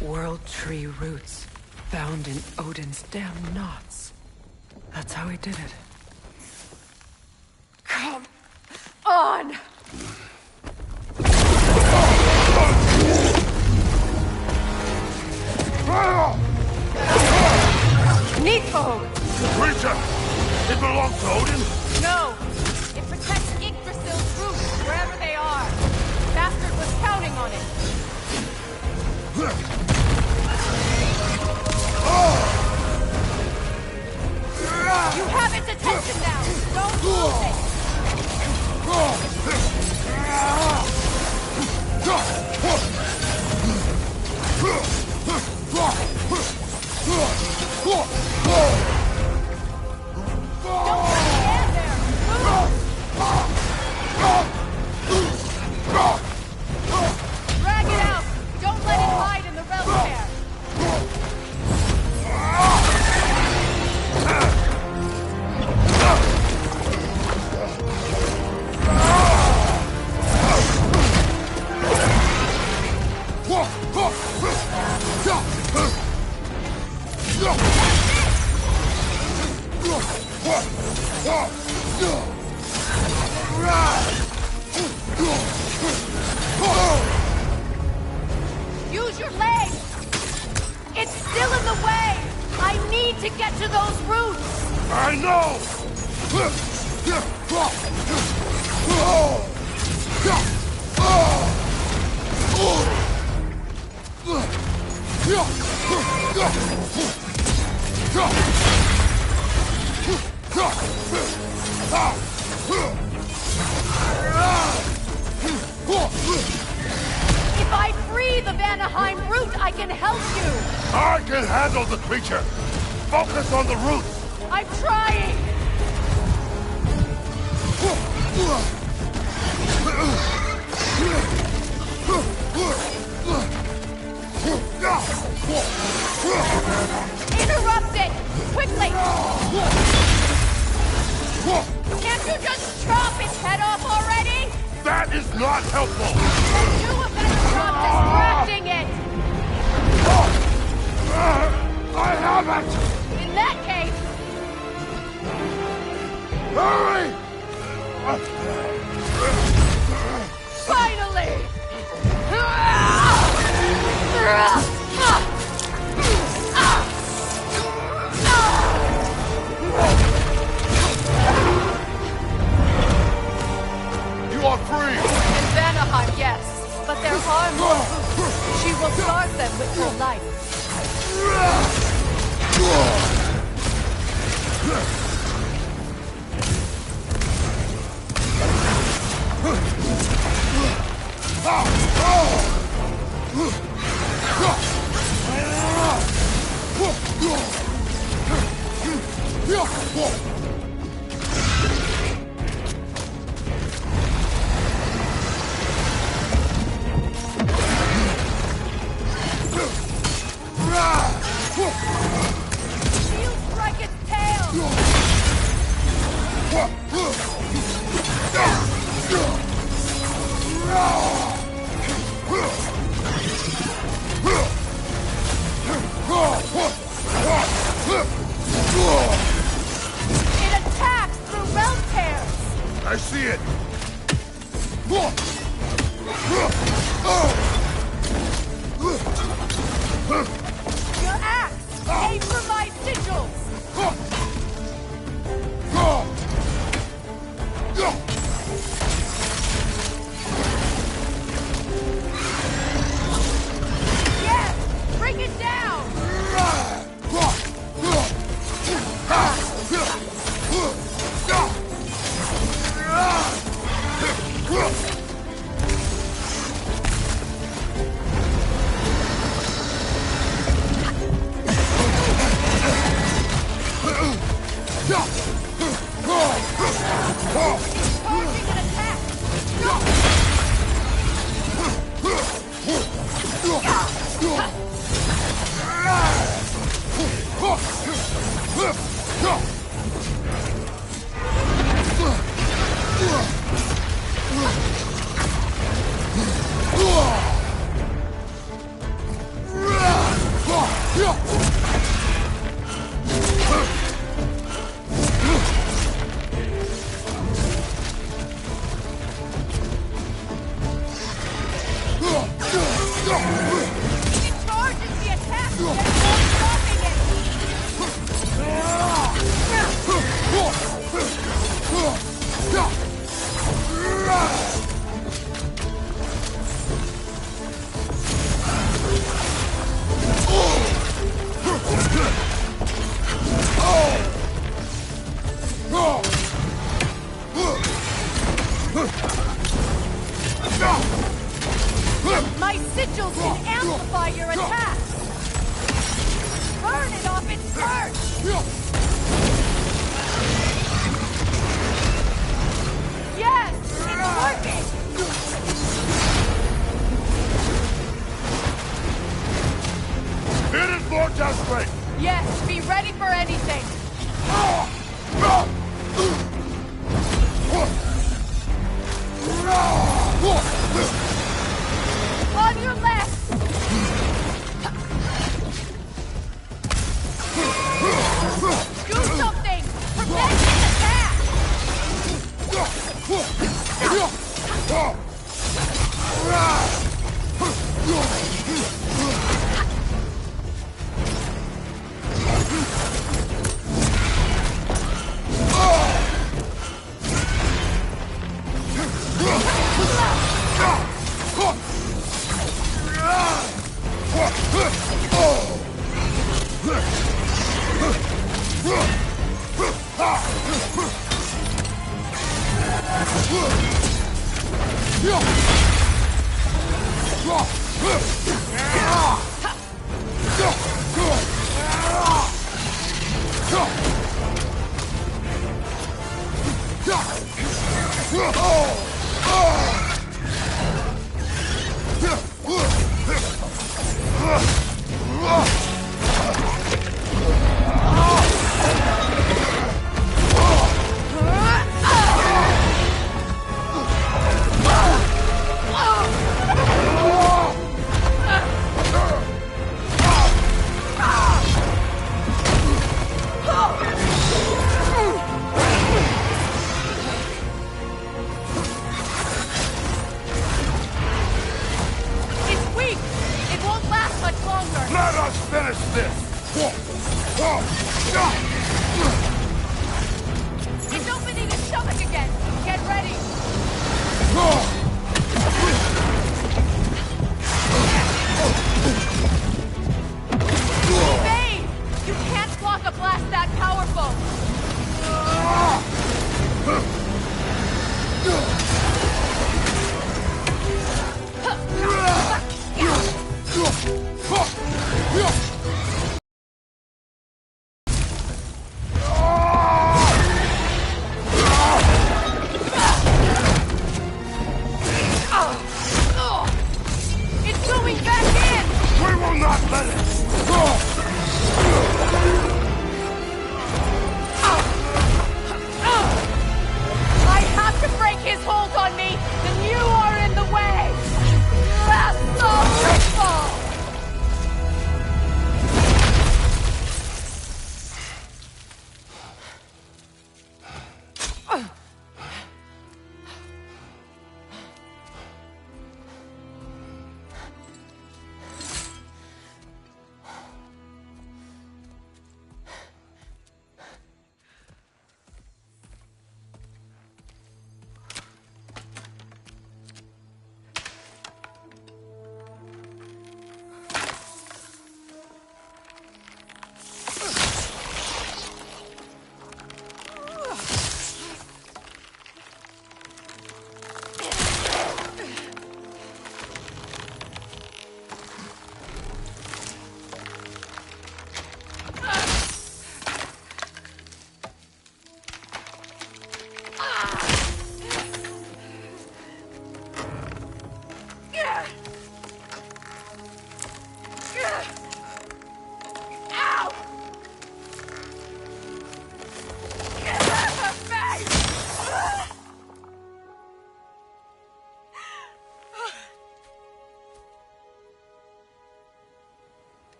World tree roots found in Odin's damn knots. That's how he did it. Come on! Nico! Creature! It belongs to Odin? No! It protects Yggdrasil's roots, wherever they are. Bastard was counting on it. You have its attention now! Don't lose it! Don't stand there! Move! Drag it out! Don't let it hide in the realm there! You Use your legs! It's still in the way! I need to get to those roots! I know! If I free the Vanaheim root, I can help you! I can handle the creature! Focus on the roots! I'm trying! Interrupt it! Quickly! Can't you just chop its head off already? That is not helpful! Do a better job distracting it! I haven't! In that case... Hurry! Finally! You are free! In Vanaheim, yes. But there are more. She will guard them with her life. You strike its tail! It attacks through realm tears! I see it! Your axe! Aim for my sigils! Yes! Bring it down! Launching an attack! It charges the attack, yet not stopping it!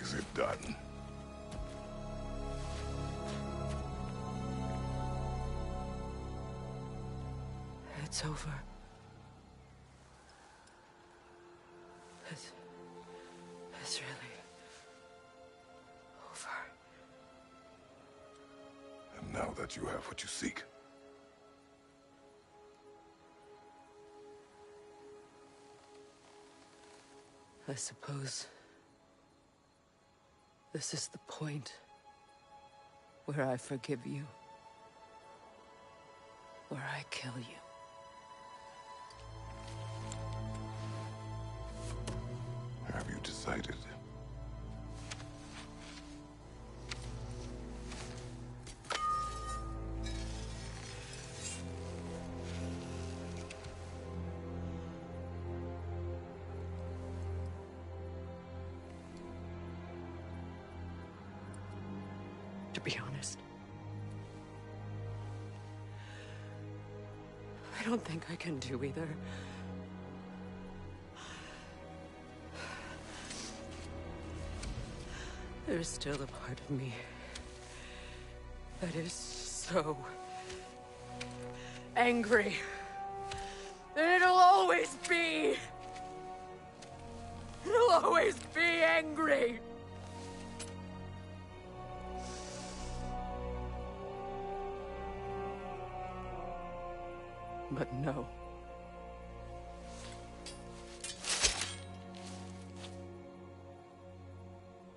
Is it done? It's over. It's really over. And now that you have what you seek, I suppose this is the point where I forgive you, where I kill you. have you decided? To be honest, I don't think I can do either. There's still a part of me that is so angry. And it'll always be. It'll always be angry. But no.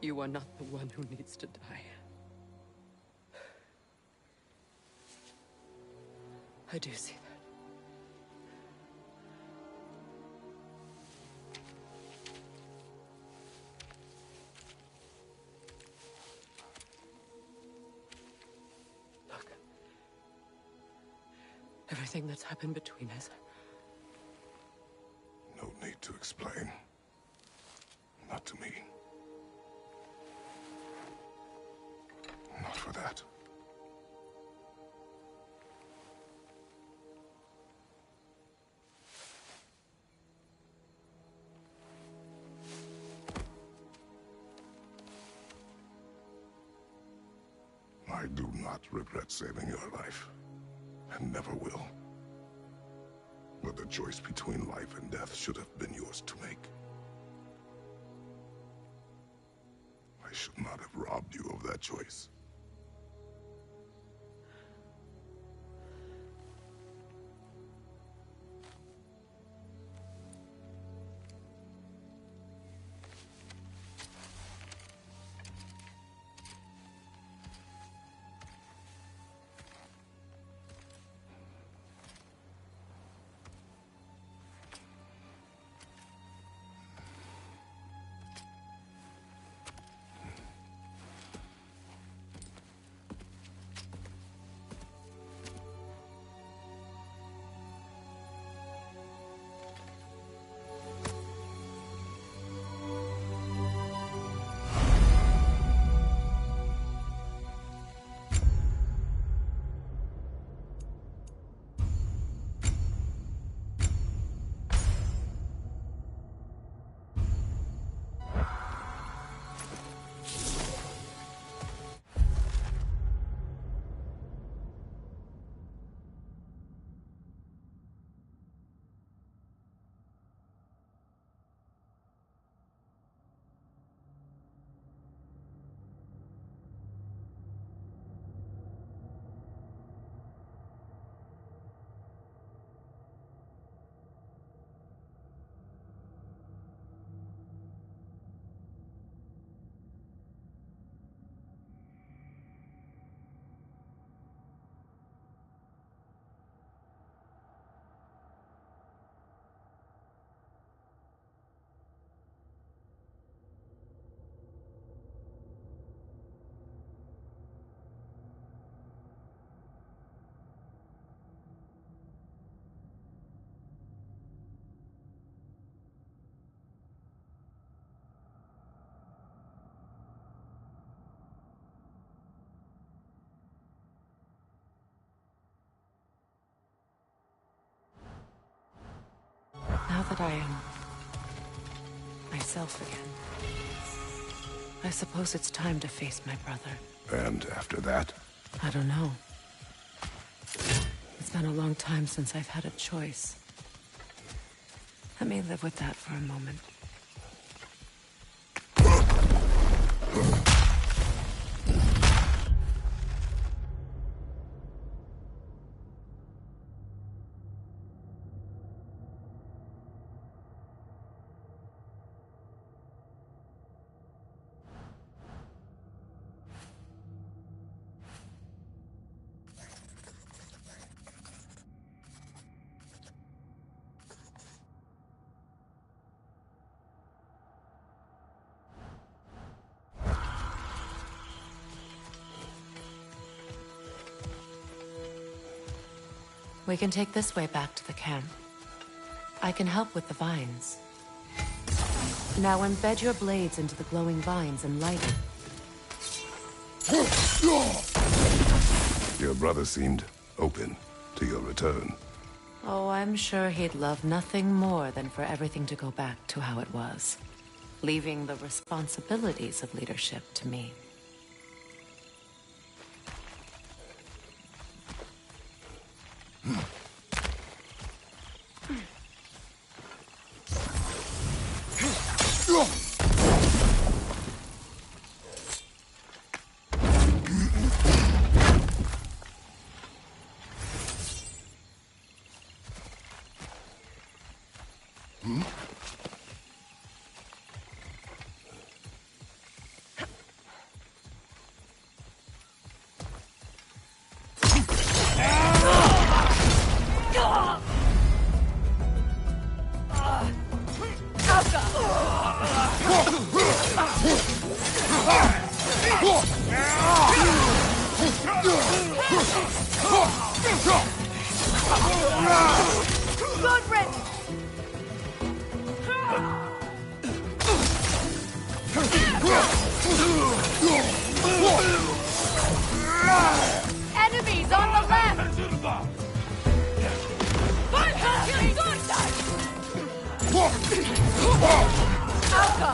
You are not the one who needs to die. I do see that. Look. Everything that's happened between us. No need to explain. Not to me. Not for that. I do not regret saving your life, and never will. But the choice between life and death should have been yours to make. I should not have robbed you of that choice. Now that I am myself again, I suppose it's time to face my brother. And after that? I don't know. It's been a long time since I've had a choice. Let me live with that for a moment. We can take this way back to the camp. I can help with the vines. Now embed your blades into the glowing vines and light it. Your brother seemed open to your return. Oh, I'm sure he'd love nothing more than for everything to go back to how it was. leaving the responsibilities of leadership to me. Good riddance! Enemies on the left! Alka!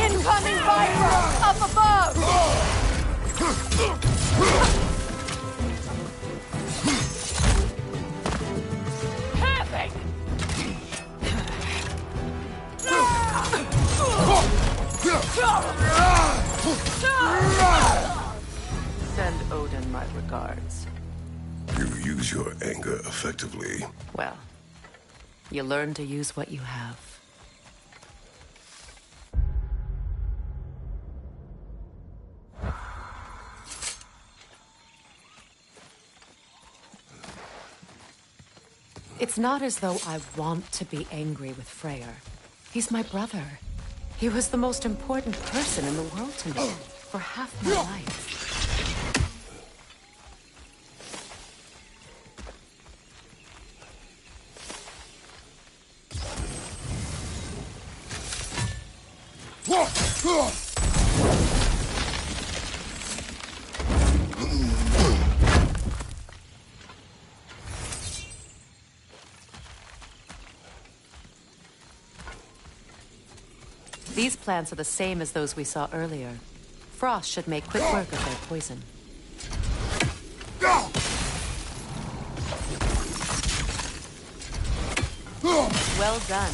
Incoming Viper! Up above! Perfect! Send Odin my regards. You use your anger effectively. Well, you learn to use what you have. It's not as though I want to be angry with Freyr. He's my brother. He was the most important person in the world to me for half my life. These plants are the same as those we saw earlier. Frost should make quick work of their poison. Well done.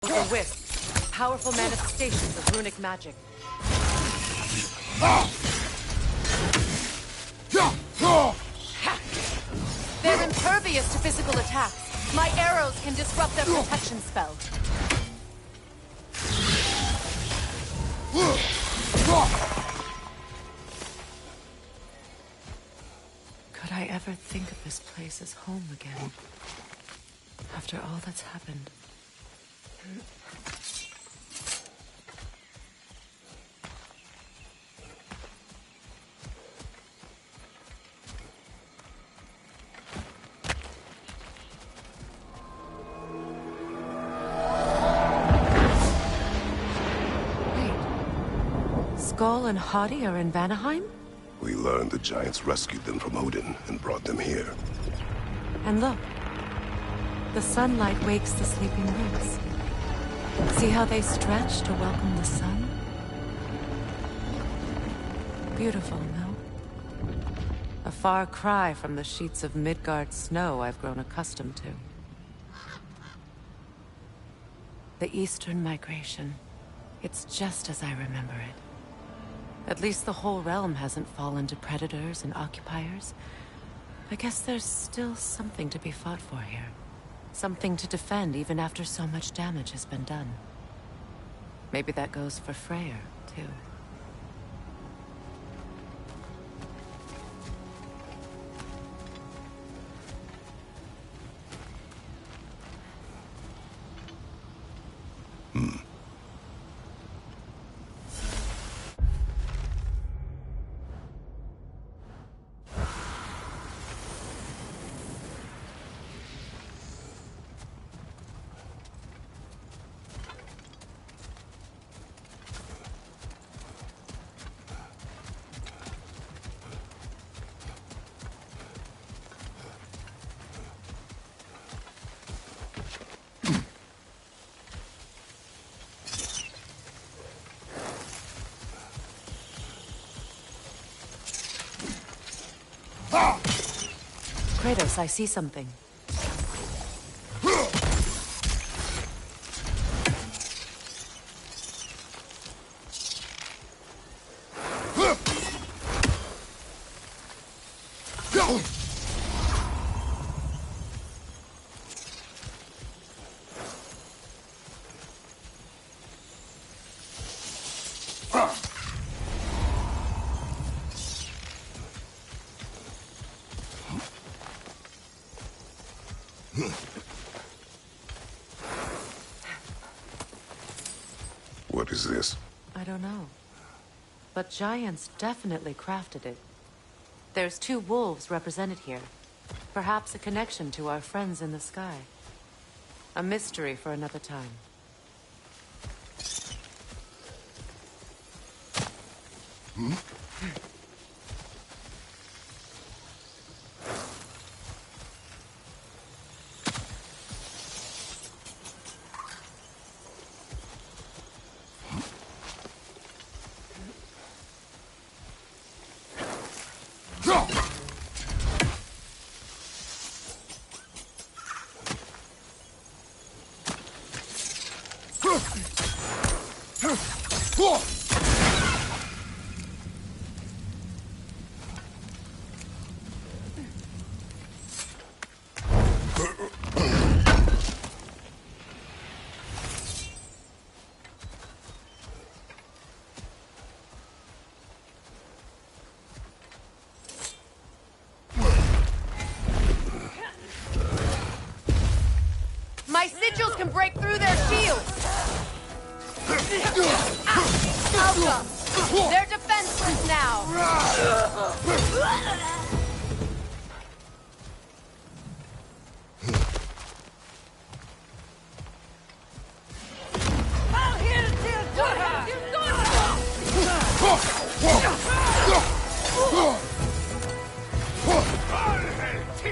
The Wisp. Powerful manifestations of runic magic. They're impervious to physical attacks. My arrows can disrupt their protection spell. Could I ever think of this place as home again? After all that's happened. Skull and Hadi are in Vanaheim? We learned the giants rescued them from Odin and brought them here. And look. The sunlight wakes the sleeping roots. See how they stretch to welcome the sun? Beautiful, no? A far cry from the sheets of Midgard snow I've grown accustomed to. The Eastern migration. It's just as I remember it. At least the whole realm hasn't fallen to predators and occupiers. I guess there's still something to be fought for here. Something to defend even after so much damage has been done. Maybe that goes for Freyr, too. Kratos, I see something. What is this? I don't know. But giants definitely crafted it. There's 2 wolves represented here. Perhaps a connection to our friends in the sky. A mystery for another time. My sigils can break through their shields! Alka! They're defenseless now!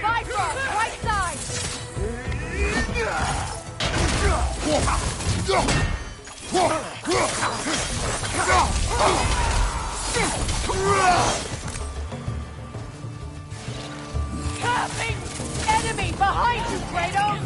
Bifrost, right side! Enemy behind you, Kratos!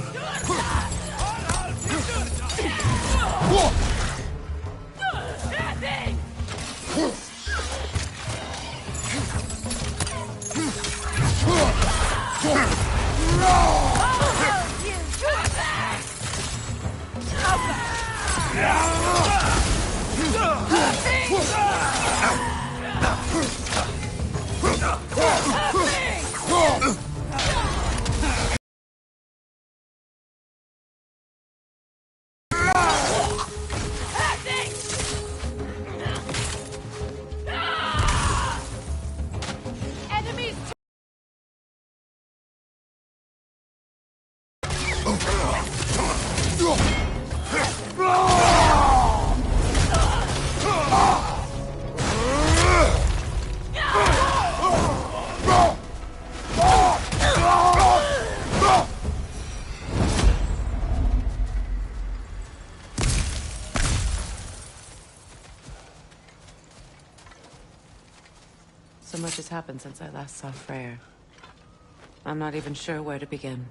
So much has happened since I last saw Freyr. I'm not even sure where to begin.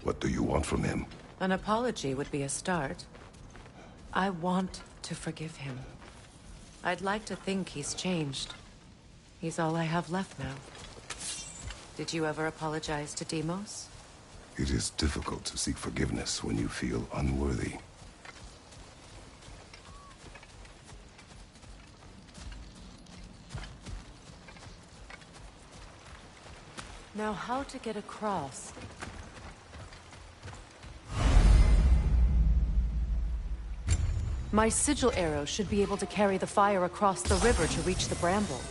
What do you want from him? An apology would be a start. I want to forgive him. I'd like to think he's changed. He's all I have left now. Did you ever apologize to Deimos? It is difficult to seek forgiveness when you feel unworthy. Now, how to get across? My sigil arrow should be able to carry the fire across the river to reach the bramble.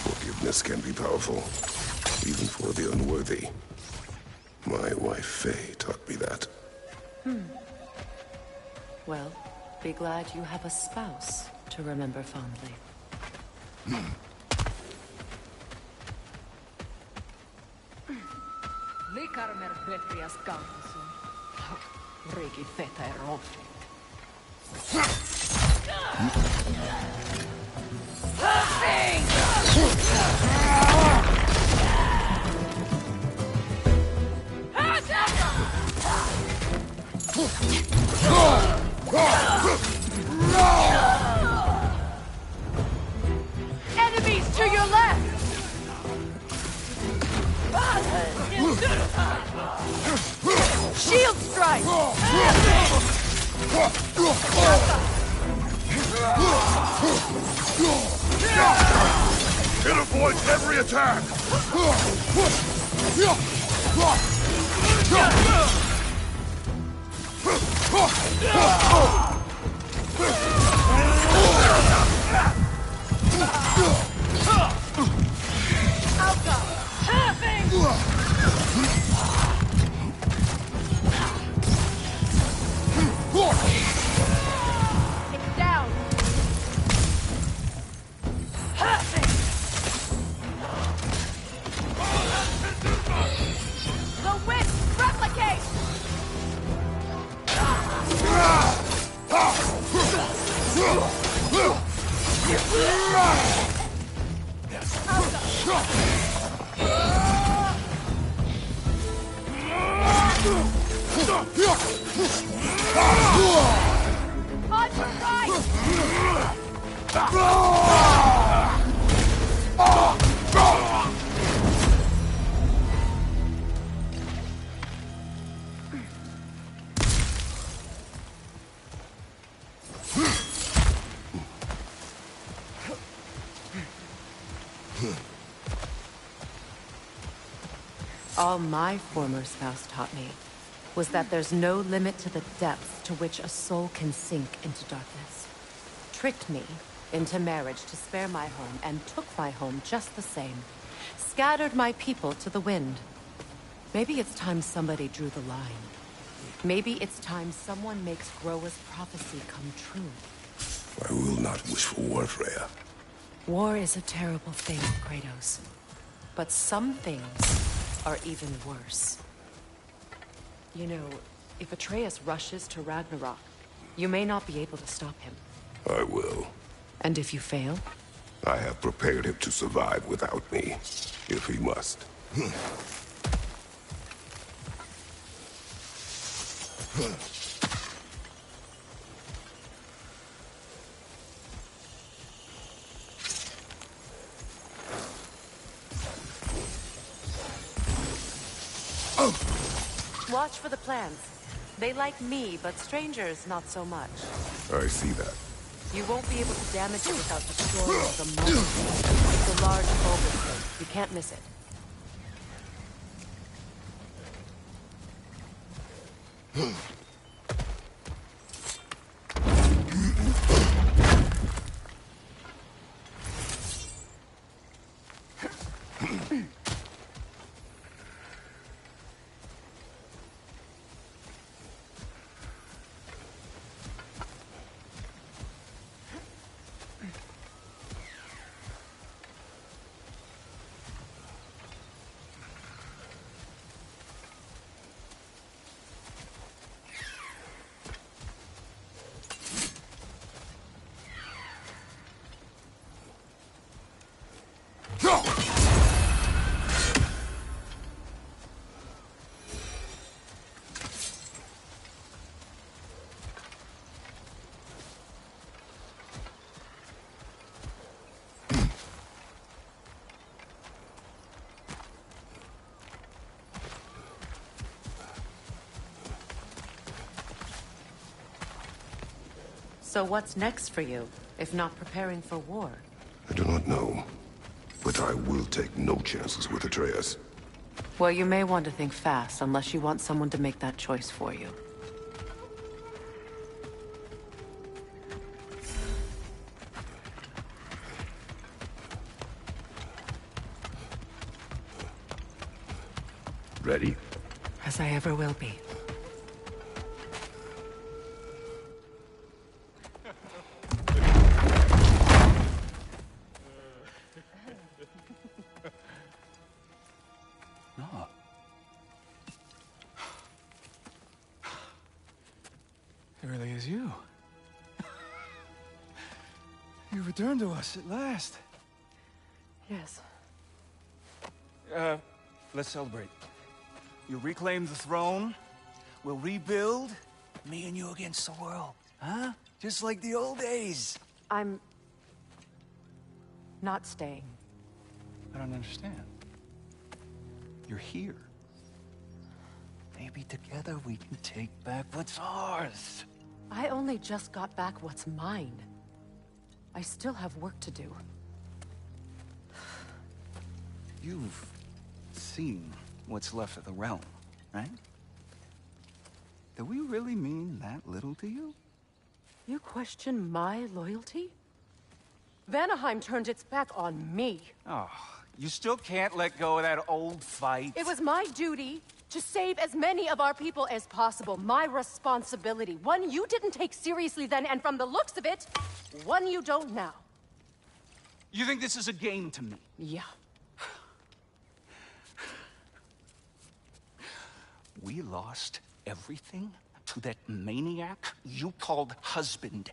Forgiveness can be powerful, even for the unworthy. My wife, Faye, taught me that. Well, be glad you have a spouse to remember fondly. Enemies to your left! Shield strike! It avoids every attack! It's down! The wind! Replicate! On your right! All my former spouse taught me was that there's no limit to the depth to which a soul can sink into darkness. Tricked me into marriage to spare my home and took my home just the same. Scattered my people to the wind. Maybe it's time somebody drew the line. Maybe it's time someone makes Groa's prophecy come true. I will not wish for war, Freya. War is a terrible thing, Kratos. But some things are even worse. You know, if Atreus rushes to Ragnarok, you may not be able to stop him. I will. And if you fail? I have prepared him to survive without me, if he must. watch for the plants. They like me, but strangers not so much. I see that. You won't be able to damage it without destroying the mold. It's a large bulbous thing. You can't miss it. So what's next for you, if not preparing for war? I do not know, but I will take no chances with Atreus. Well, you may want to think fast, unless you want someone to make that choice for you. Ready? As I ever will be. No. It really is you. You returned to us at last. Yes. Let's celebrate. You reclaim the throne, we'll rebuild, me and you against the world. Huh? Just like the old days. I'm... not staying. I don't understand. You're here. Maybe together we can take back what's ours. I only just got back what's mine. I still have work to do. You've seen what's left of the realm, right? Do we really mean that little to you? You question my loyalty? Vanaheim turned its back on me. Oh, you still can't let go of that old fight? It was my duty to save as many of our people as possible. My responsibility. One you didn't take seriously then, and from the looks of it, one you don't now. You think this is a game to me? Yeah. We lost everything to that maniac you called husband.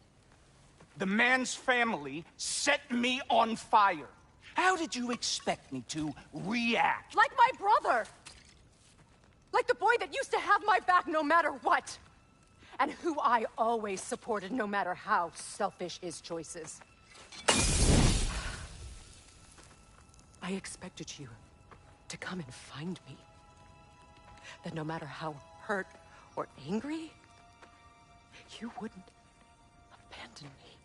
The man's family set me on fire. How did you expect me to react? Like my brother! Like the boy that used to have my back no matter what! And who I always supported no matter how selfish his choices. I expected you to come and find me. That no matter how hurt or angry, you wouldn't abandon me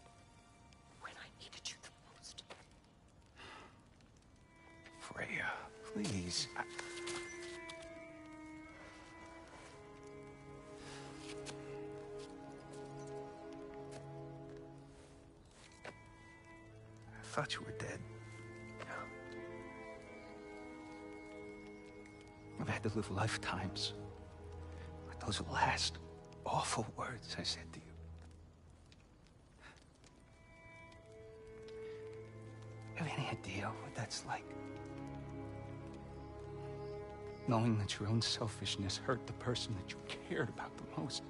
when I needed you the most. Freya, please. I thought you were dead. I've had to live lifetimes with those last awful words I said to you. Have any idea what that's like? Knowing that your own selfishness hurt the person that you cared about the most.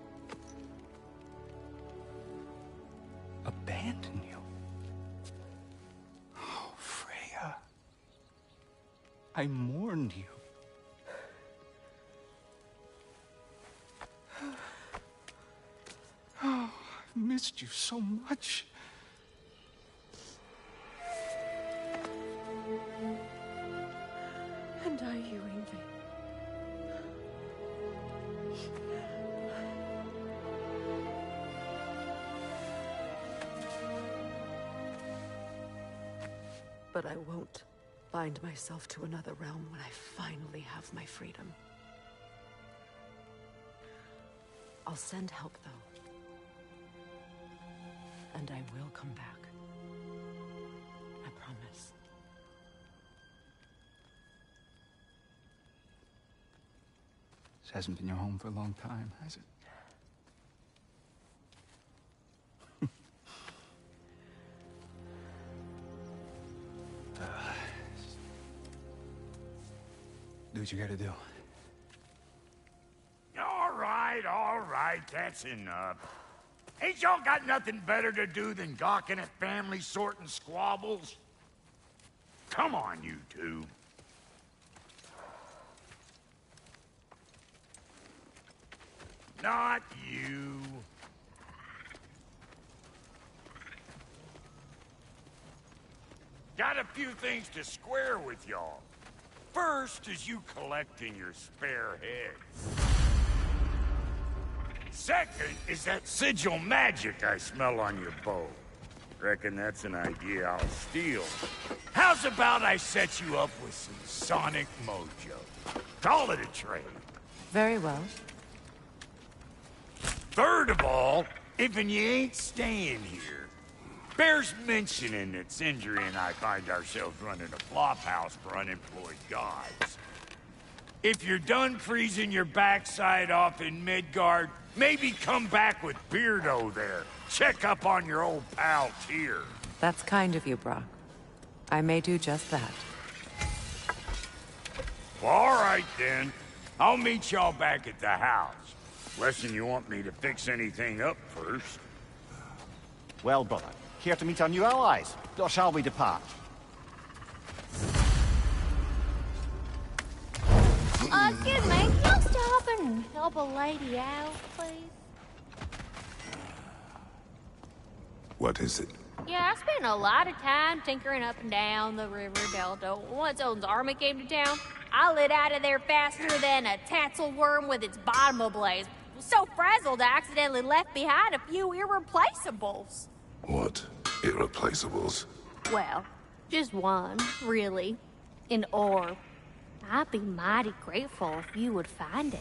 Abandon you. Oh, Freya. I mourned you. Oh, I've missed you so much. And I you, Ingvi. But I won't bind myself to another realm when I finally have my freedom. I'll send help, though. And I will come back. I promise. This hasn't been your home for a long time, has it? Do what you gotta do. All right, that's enough. Ain't y'all got nothing better to do than gawking at family sorting squabbles? Come on, you two. Not you. Got a few things to square with y'all. First is you collecting your spare heads. Second is that sigil magic I smell on your bow. Reckon that's an idea I'll steal. How's about I set you up with some sonic mojo? Call it a trade. Very well. Third of all, if you ain't staying here, bears mentioning that Sindri and I find ourselves running a flophouse for unemployed gods. If you're done freezing your backside off in Midgard, maybe come back with Beardo there. Check up on your old pal Tyr. That's kind of you, Brock. I may do just that. All right, then. I'll meet y'all back at the house. Less'n you want me to fix anything up first. Well, brother, care to meet our new allies? Or shall we depart? Excuse me, can you stop and help a lady out, please? What is it? Yeah, I spent a lot of time tinkering up and down the river delta. Once Odin's army came to town, I lit out of there faster than a tassel worm with its bottom ablaze. Was so frazzled I accidentally left behind a few irreplaceables. What? Irreplaceables? Well, just one, really. An orb. I'd be mighty grateful if you would find it.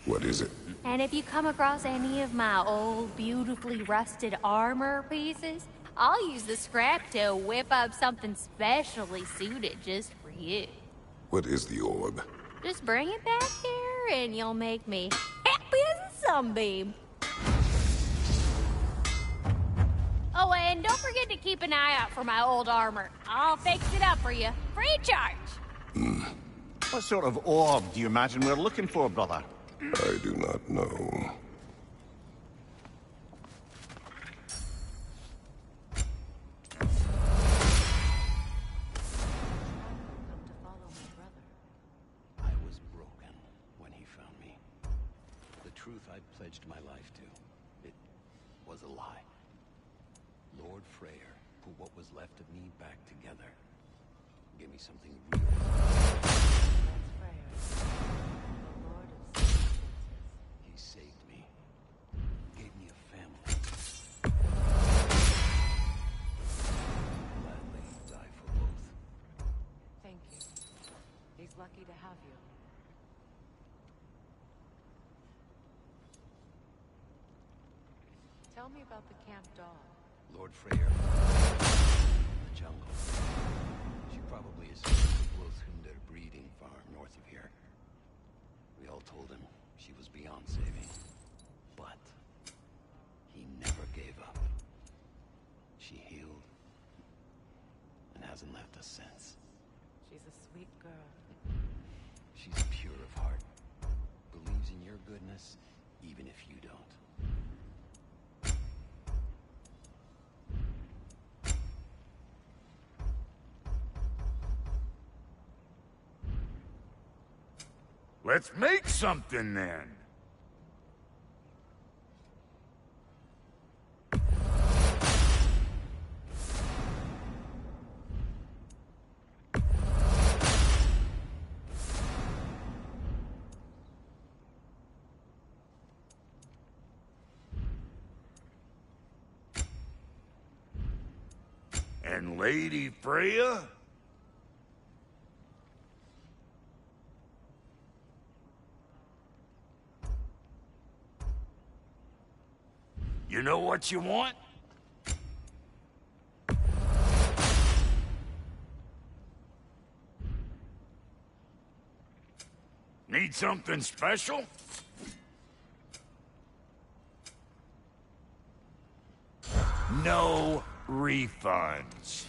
What is it? And if you come across any of my old, beautifully rusted armor pieces, I'll use the scrap to whip up something specially suited just for you. What is the orb? Just bring it back here and you'll make me happy as a sunbeam. Oh, and don't forget to keep an eye out for my old armor. I'll fix it up for you, free of charge. What sort of orb do you imagine we're looking for, brother? I do not know. I was broken when he found me. The truth I'd pledged my life to, it was a lie. Lord Freyr put what was left of me back together. Gave me something real. He saved me. Gave me a family. Gladly die for both. Thank you. He's lucky to have you. Tell me about the camp dog. Lord Freyr. The jungle. She probably is Blothhunder breeding farm north of here. We all told him she was beyond saving. But he never gave up. She healed and hasn't left us since. She's a sweet girl. She's pure of heart. Believes in your goodness, even if you don't. Let's make something then. And Lady Freya? You know what you want? Need something special? No refunds.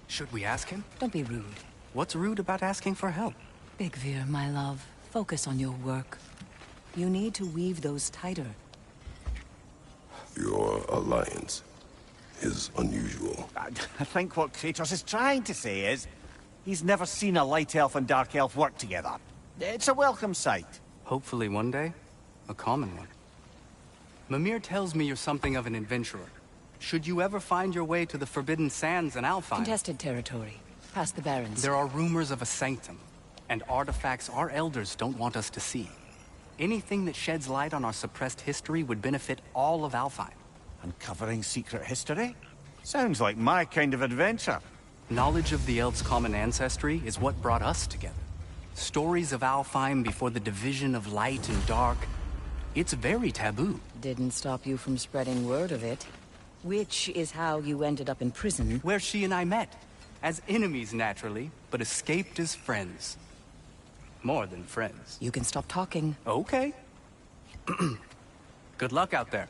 Should we ask him? Don't be rude. What's rude about asking for help? Big Veer, my love, focus on your work. You need to weave those tighter. Your alliance is unusual. I think what Kratos is trying to say is, he's never seen a light elf and dark elf work together. It's a welcome sight. Hopefully one day, a common one. Mimir tells me you're something of an adventurer. Should you ever find your way to the Forbidden Sands in Alfheim... Contested territory. Past the Barrens. There are rumors of a sanctum, and artifacts our elders don't want us to see. Anything that sheds light on our suppressed history would benefit all of Alfheim. Uncovering secret history? Sounds like my kind of adventure. Knowledge of the elves' common ancestry is what brought us together. Stories of Alfheim before the division of light and dark. It's very taboo. Didn't stop you from spreading word of it. Which is how you ended up in prison. Where she and I met. As enemies, naturally, but escaped as friends. More than friends. You can stop talking. Okay. Good luck out there.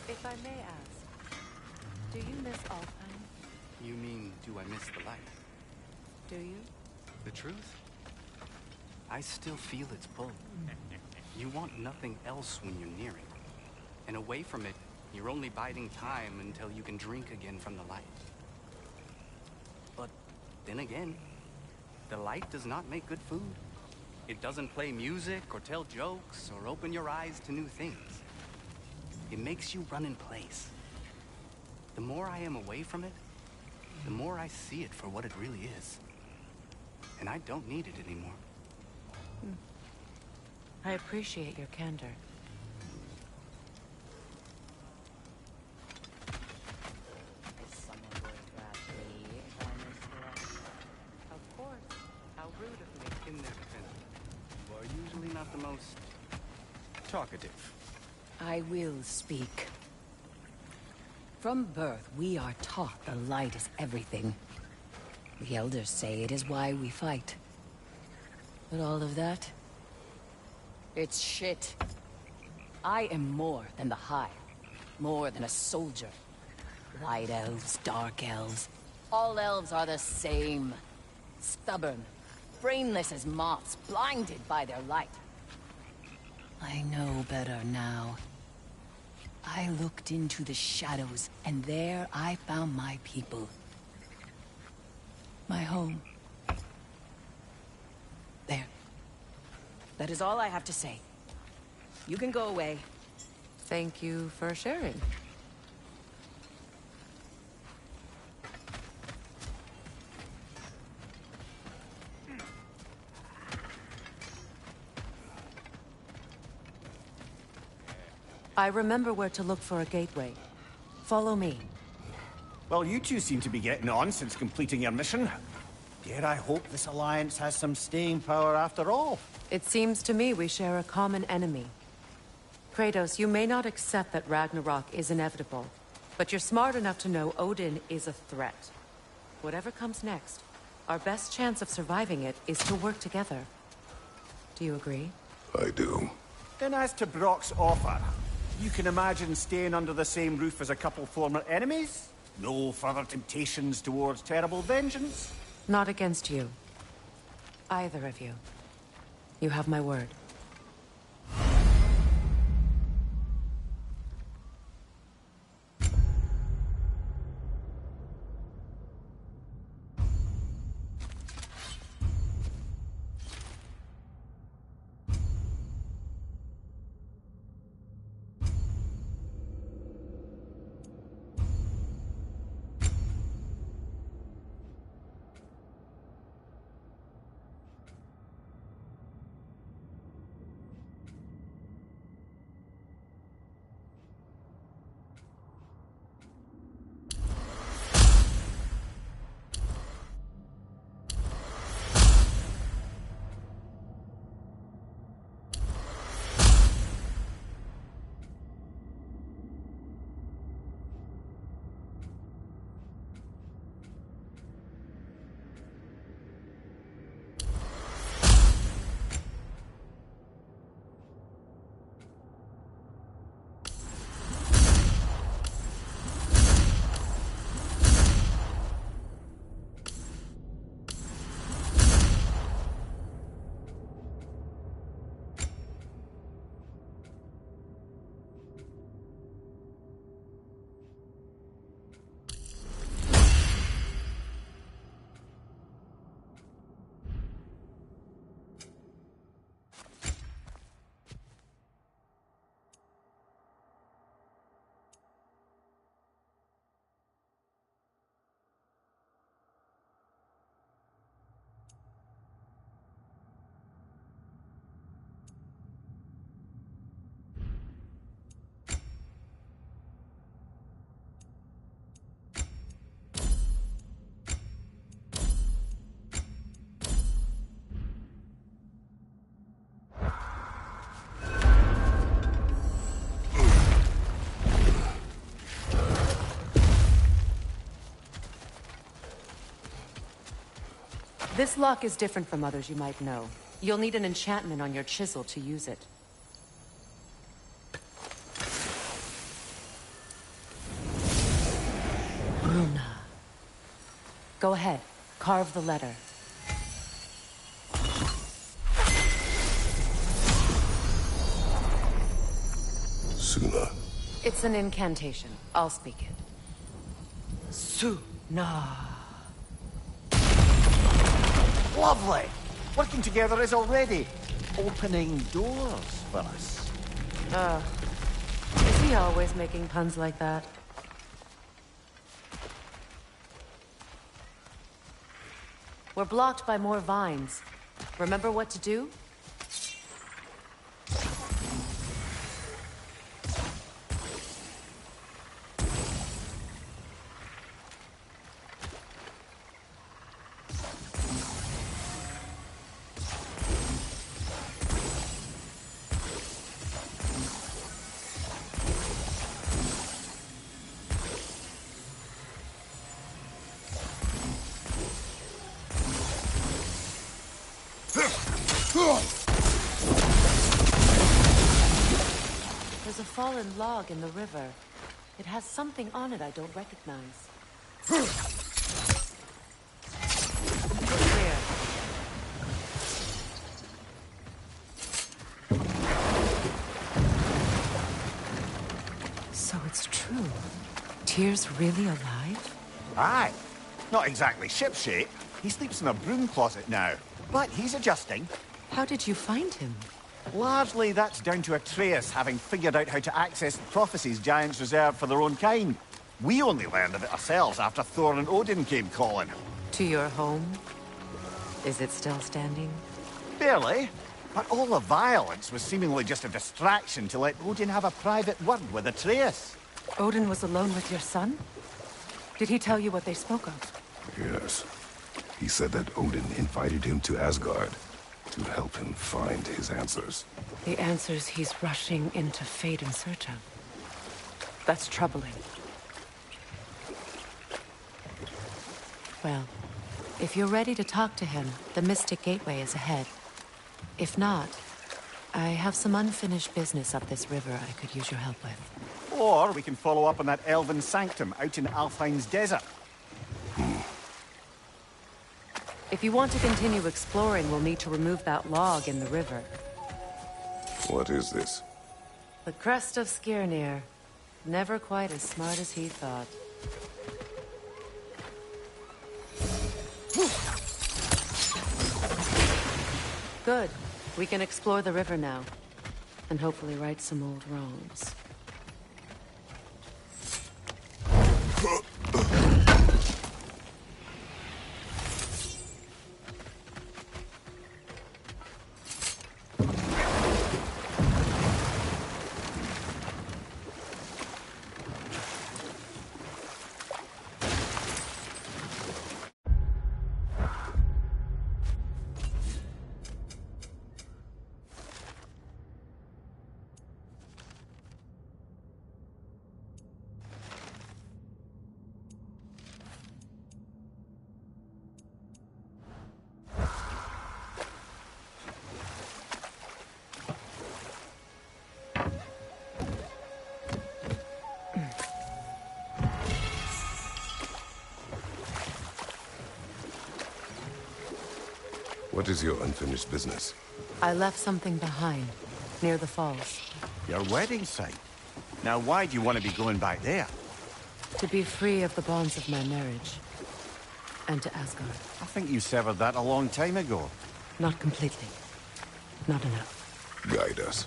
If I may ask, do you miss Alfheim? You mean, do I miss the light? Do you? The truth? I still feel its pull. You want nothing else when you're near it. And away from it, you're only biding time until you can drink again from the light. But then again, the light does not make good food. It doesn't play music or tell jokes or open your eyes to new things. It makes you run in place. The more I am away from it, the more I see it for what it really is. And I don't need it anymore. I appreciate your candor. Of course. How rude of me. In their defense, you are usually not the most talkative. I will speak. From birth, we are taught the light is everything. The elders say it is why we fight. But all of that... it's shit. I am more than the Hive. More than a soldier. Light elves, dark elves. All elves are the same. Stubborn. Brainless as moths, blinded by their light. I know better now. I looked into the shadows, and there I found my people. My home. There. That is all I have to say. You can go away. Thank you for sharing. I remember where to look for a gateway. Follow me. Well, you two seem to be getting on since completing your mission. Dare I hope this alliance has some staying power after all? It seems to me we share a common enemy. Kratos, you may not accept that Ragnarok is inevitable, but you're smart enough to know Odin is a threat. Whatever comes next, our best chance of surviving it is to work together. Do you agree? I do. Then as to Brock's offer, you can imagine staying under the same roof as a couple former enemies? No further temptations towards terrible vengeance? Not against you. Either of you. You have my word. This lock is different from others you might know. You'll need an enchantment on your chisel to use it. Bruna. Go ahead. Carve the letter. Suna. It's an incantation. I'll speak it. Suna. Lovely! Working together is already opening doors for us. Is he always making puns like that? We're blocked by more vines. Remember what to do? There's a fallen log in the river. It has something on it I don't recognize. Here. So it's true. Tyr's really alive? Aye. Not exactly shipshape. He sleeps in a broom closet now. But he's adjusting. How did you find him? Largely, that's down to Atreus having figured out how to access the prophecies giants reserved for their own kind. We only learned of it ourselves after Thor and Odin came calling. To your home? Is it still standing? Barely. But all the violence was seemingly just a distraction to let Odin have a private word with Atreus. Odin was alone with your son? Did he tell you what they spoke of? Yes. He said that Odin invited him to Asgard to help him find his answers. The answers he's rushing into fate in search of. That's troubling. Well, if you're ready to talk to him, the Mystic Gateway is ahead. If not, I have some unfinished business up this river I could use your help with. Or we can follow up on that elven sanctum out in Alfheim's desert. If you want to continue exploring, we'll need to remove that log in the river. What is this? The crest of Skirnir. Never quite as smart as he thought. Good. We can explore the river now. And hopefully right some old wrongs. What is your unfinished business? I left something behind, near the falls. Your wedding site. Now why do you want to be going back there? To be free of the bonds of my marriage. And to Asgard. I think you severed that a long time ago. Not completely. Not enough. Guide us.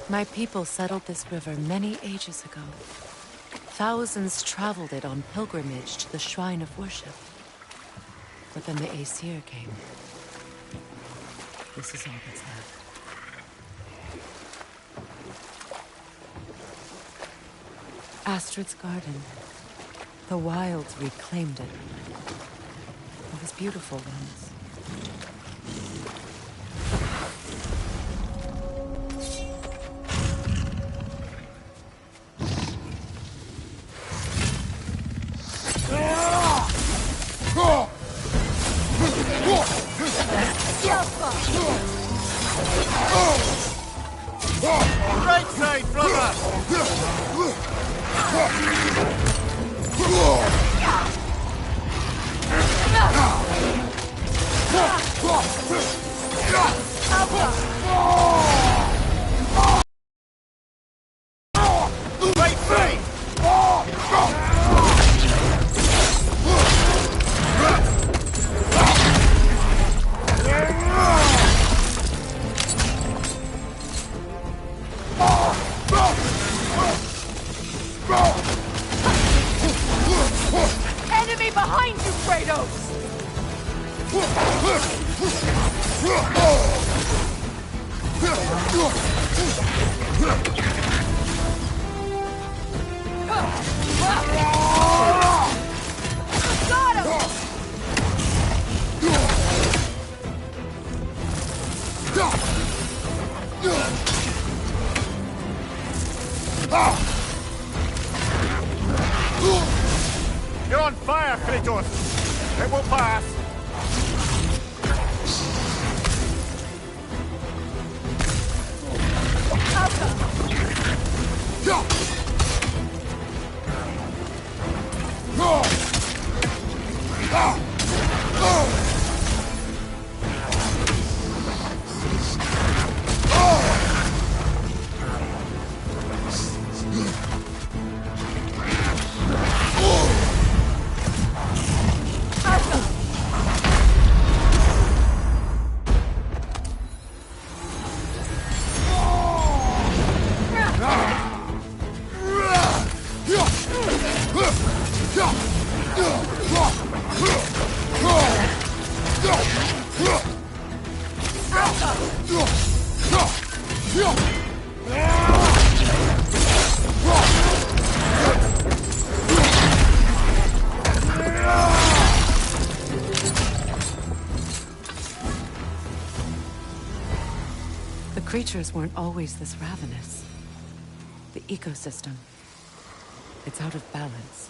My people settled this river many ages ago. Thousands traveled it on pilgrimage to the shrine of worship. But then the Aesir came. This is all that's left. Astrid's garden. The wilds reclaimed it. It was beautiful once. Right side, brother! Right side! Enemy behind you, Kratos! Got him! You're on fire, Kratos! It will pass! The creatures weren't always this ravenous. The ecosystem, it's out of balance.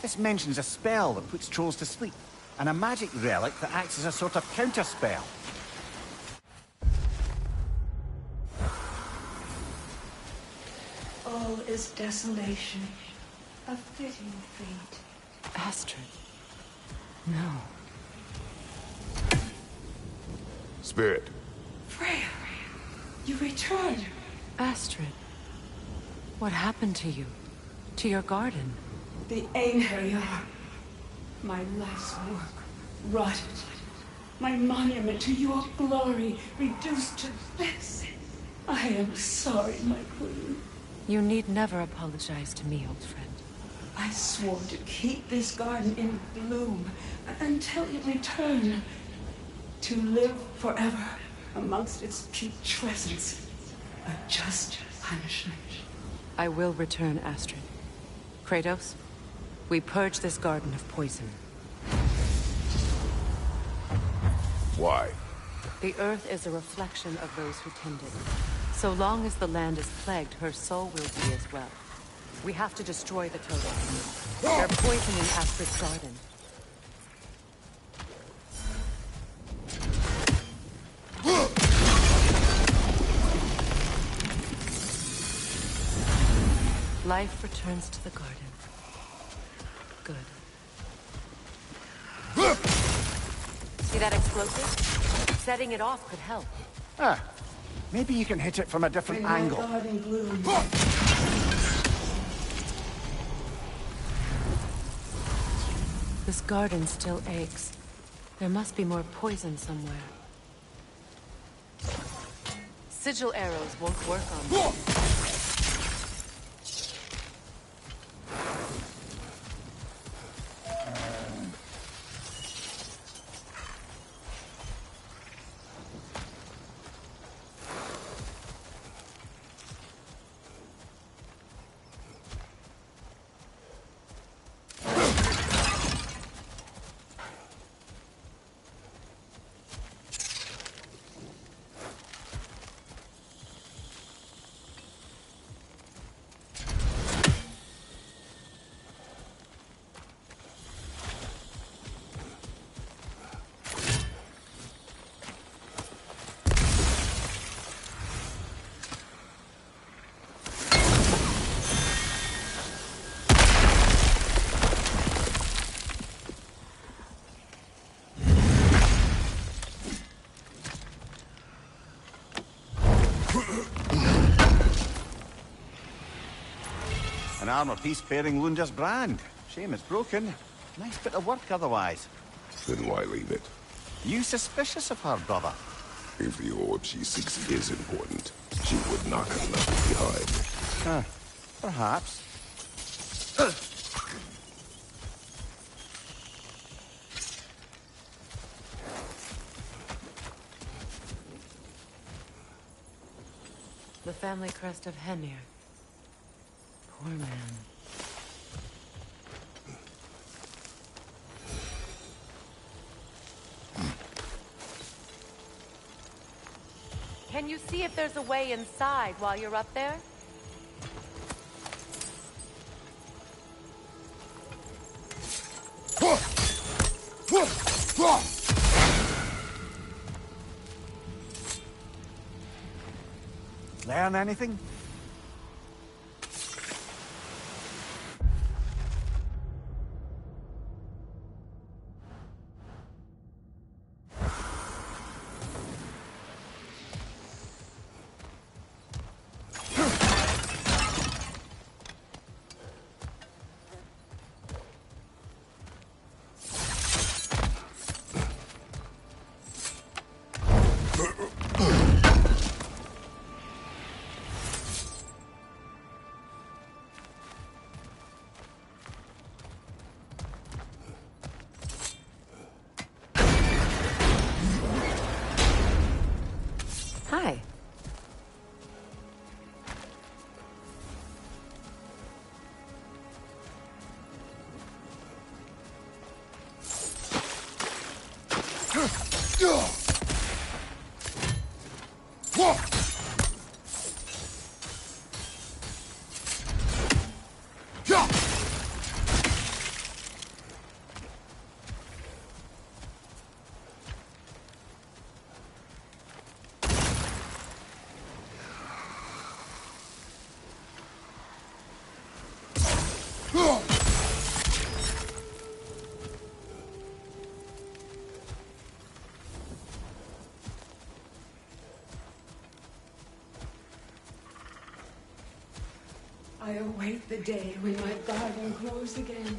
This mentions a spell that puts trolls to sleep, and a magic relic that acts as a sort of counterspell. All is desolation, a fitting fate. Astrid. No. Spirit. Freya, you returned. Astrid. What happened to you? To your garden? The Einherjar. My life's work rotted. My monument to your glory reduced to this. I am sorry, my queen. You need never apologize to me, old friend. I swore to keep this garden in bloom until you return. To live forever amongst its putrescence. A just punishment. I will return, Astrid. Kratos, we purge this garden of poison. Why? The earth is a reflection of those who tend it. So long as the land is plagued, her soul will be as well. We have to destroy the totem. They're poisoning Astrid's garden. Life returns to the garden. Good. See that explosive? Setting it off could help. Ah, maybe you can hit it from a different angle. My garden blooms. This garden still aches. There must be more poison somewhere. Sigil arrows won't work on them. An armor piece bearing Lunda's brand. Shame it's broken. Nice bit of work otherwise. Then why leave it? You suspicious of her, brother? If the orb she seeks is important, she would not have left it behind. Huh. Perhaps. The family crest of Henir. Poor man. Can you see if there's a way inside while you're up there? Learn anything? I await the day when my garden grows again.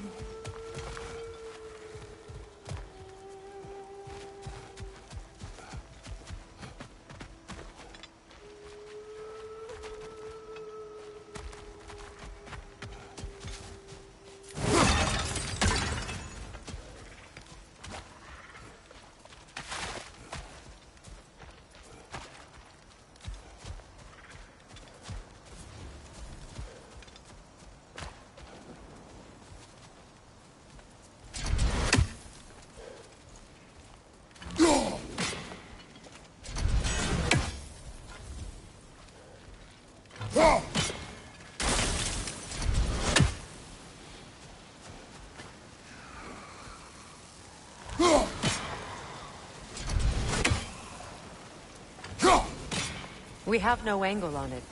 We have no angle on it.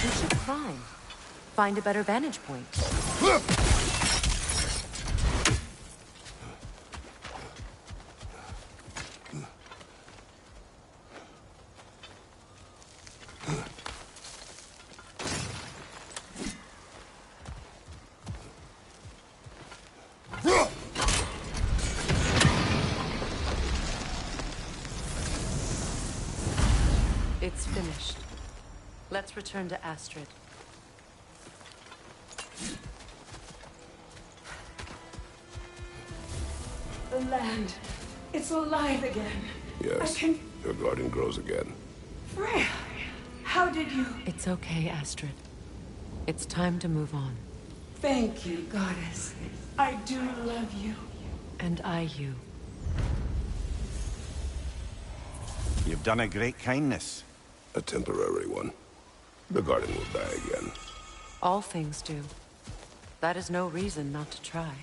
We should climb. Find a better vantage point. It's finished. Let's return to Astrid. The land, it's alive again. Yes, your garden grows again. Freya, how did you... It's okay, Astrid. It's time to move on. Thank you, goddess. I do love you. And I you. You've done a great kindness. A temporary one. The garden will die again. All things do. That is no reason not to try.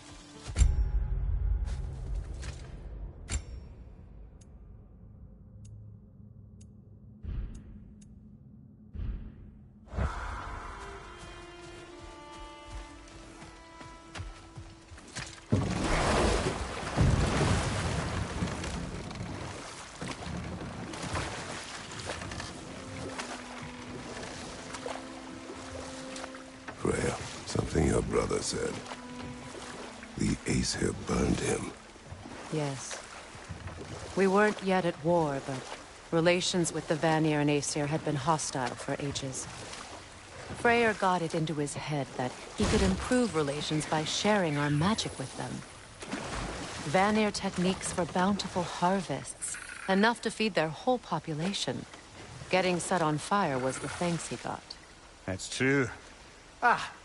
Freya, something your brother said. The Aesir burned him. Yes. We weren't yet at war, but relations with the Vanir and Aesir had been hostile for ages. Freyr got it into his head that he could improve relations by sharing our magic with them. Vanir techniques for bountiful harvests, enough to feed their whole population. Getting set on fire was the thanks he got. That's true.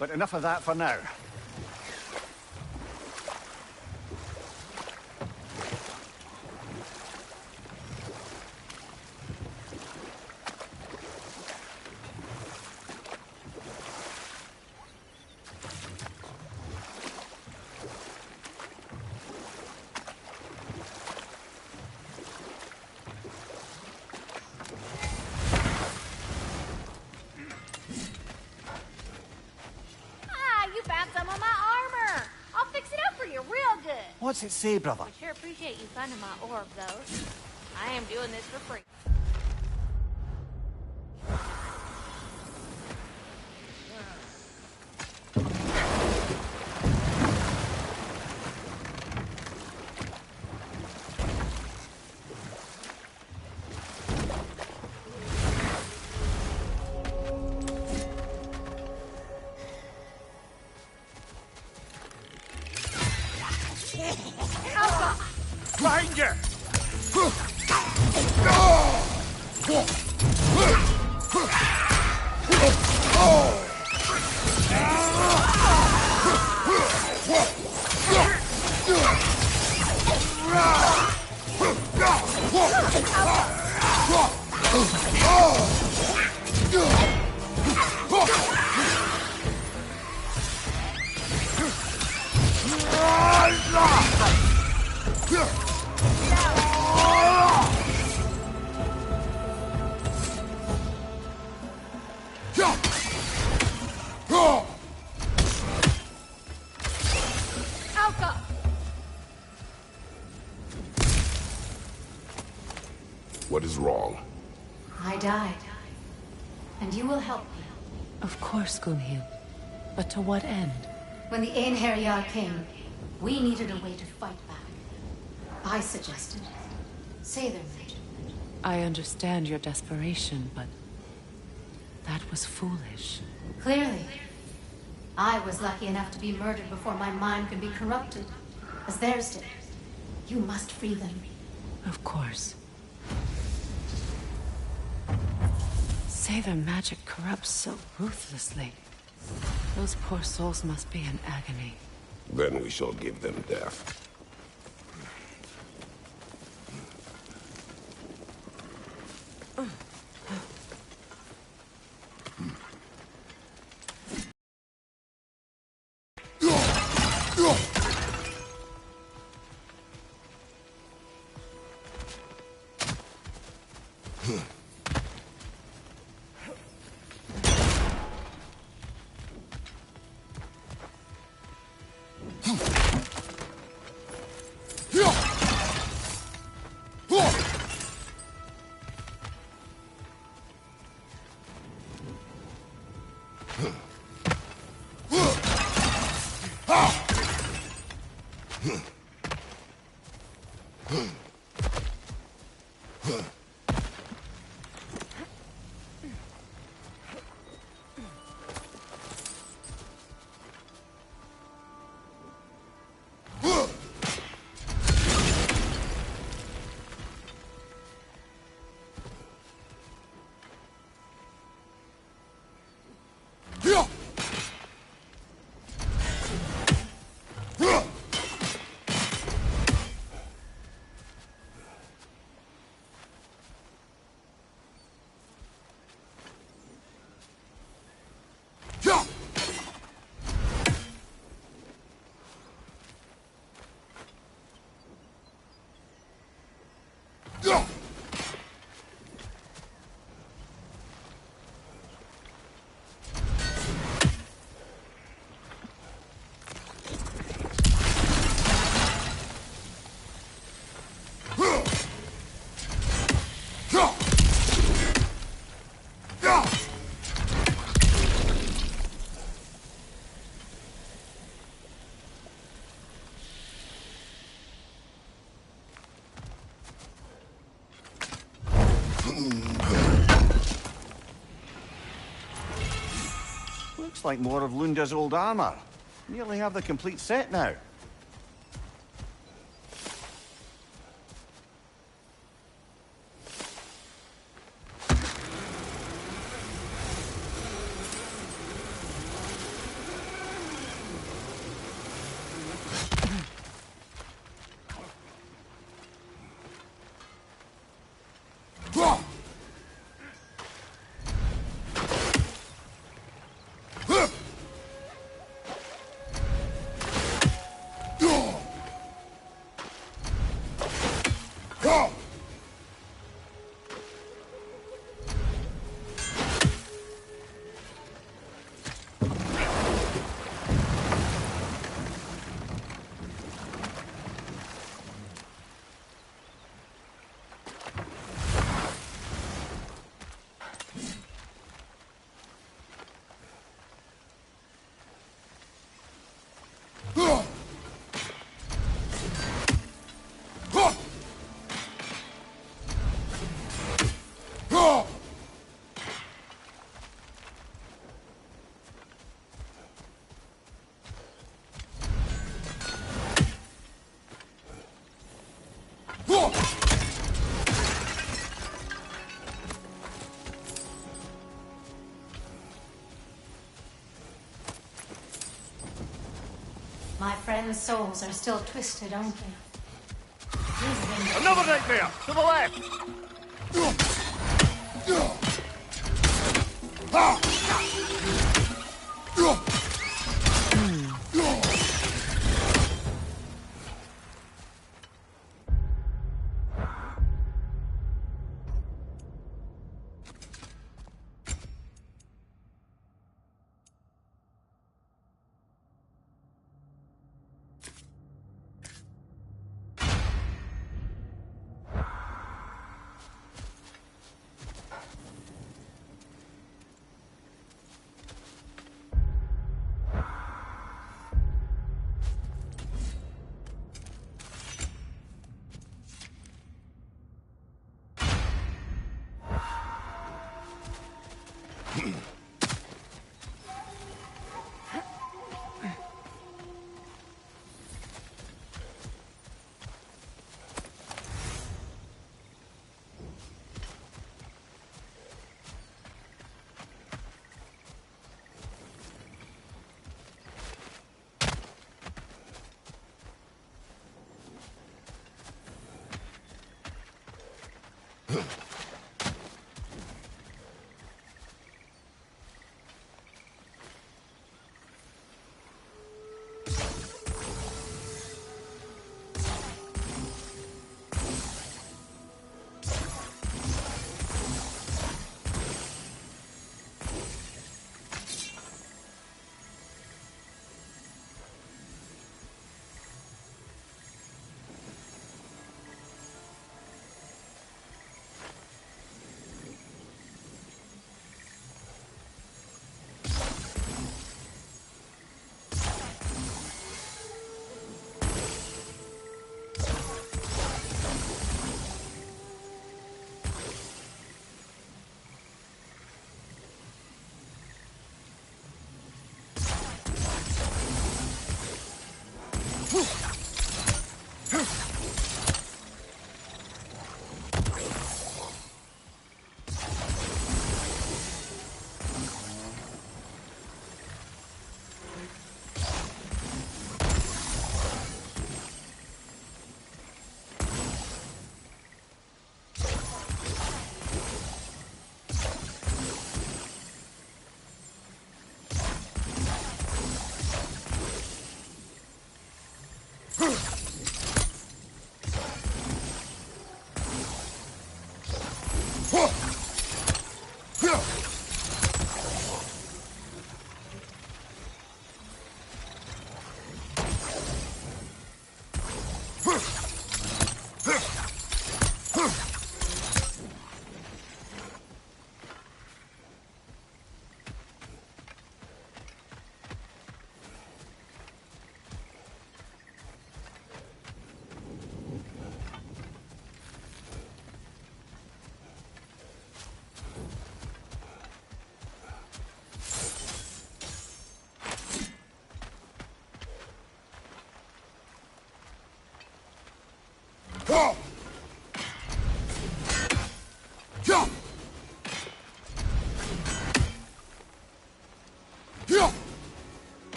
But enough of that for now. What's it say, brother? I sure appreciate you finding my orb, though. I am doing this for free. Ranger! What is wrong? I died. And you will help me. Of course, Gunhild. But to what end? When the Einherjar came, we needed a way to fight back. I suggested Sather magic. I understand your desperation, but that was foolish. Clearly. I was lucky enough to be murdered before my mind could be corrupted, as theirs did. You must free them. Of course. Sather magic corrupts so ruthlessly. Those poor souls must be in agony. Then we shall give them death. Looks like more of Lunda's old armor. Nearly have the complete set now. My friends' souls are still twisted, aren't they? Another nightmare! To the left!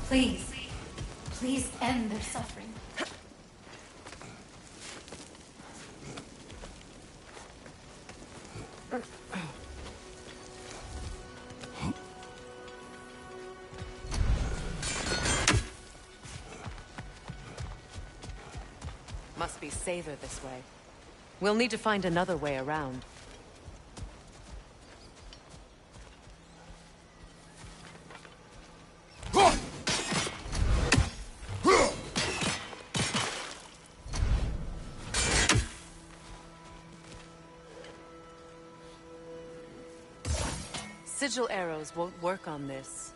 Please, please end their suffering. Must be safer this way. We'll need to find another way around. Sigil arrows won't work on this.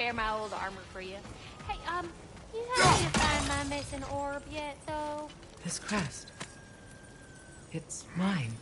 repair my old armor for you. Hey, you haven't to find my missing orb yet, though? This crest. It's mine.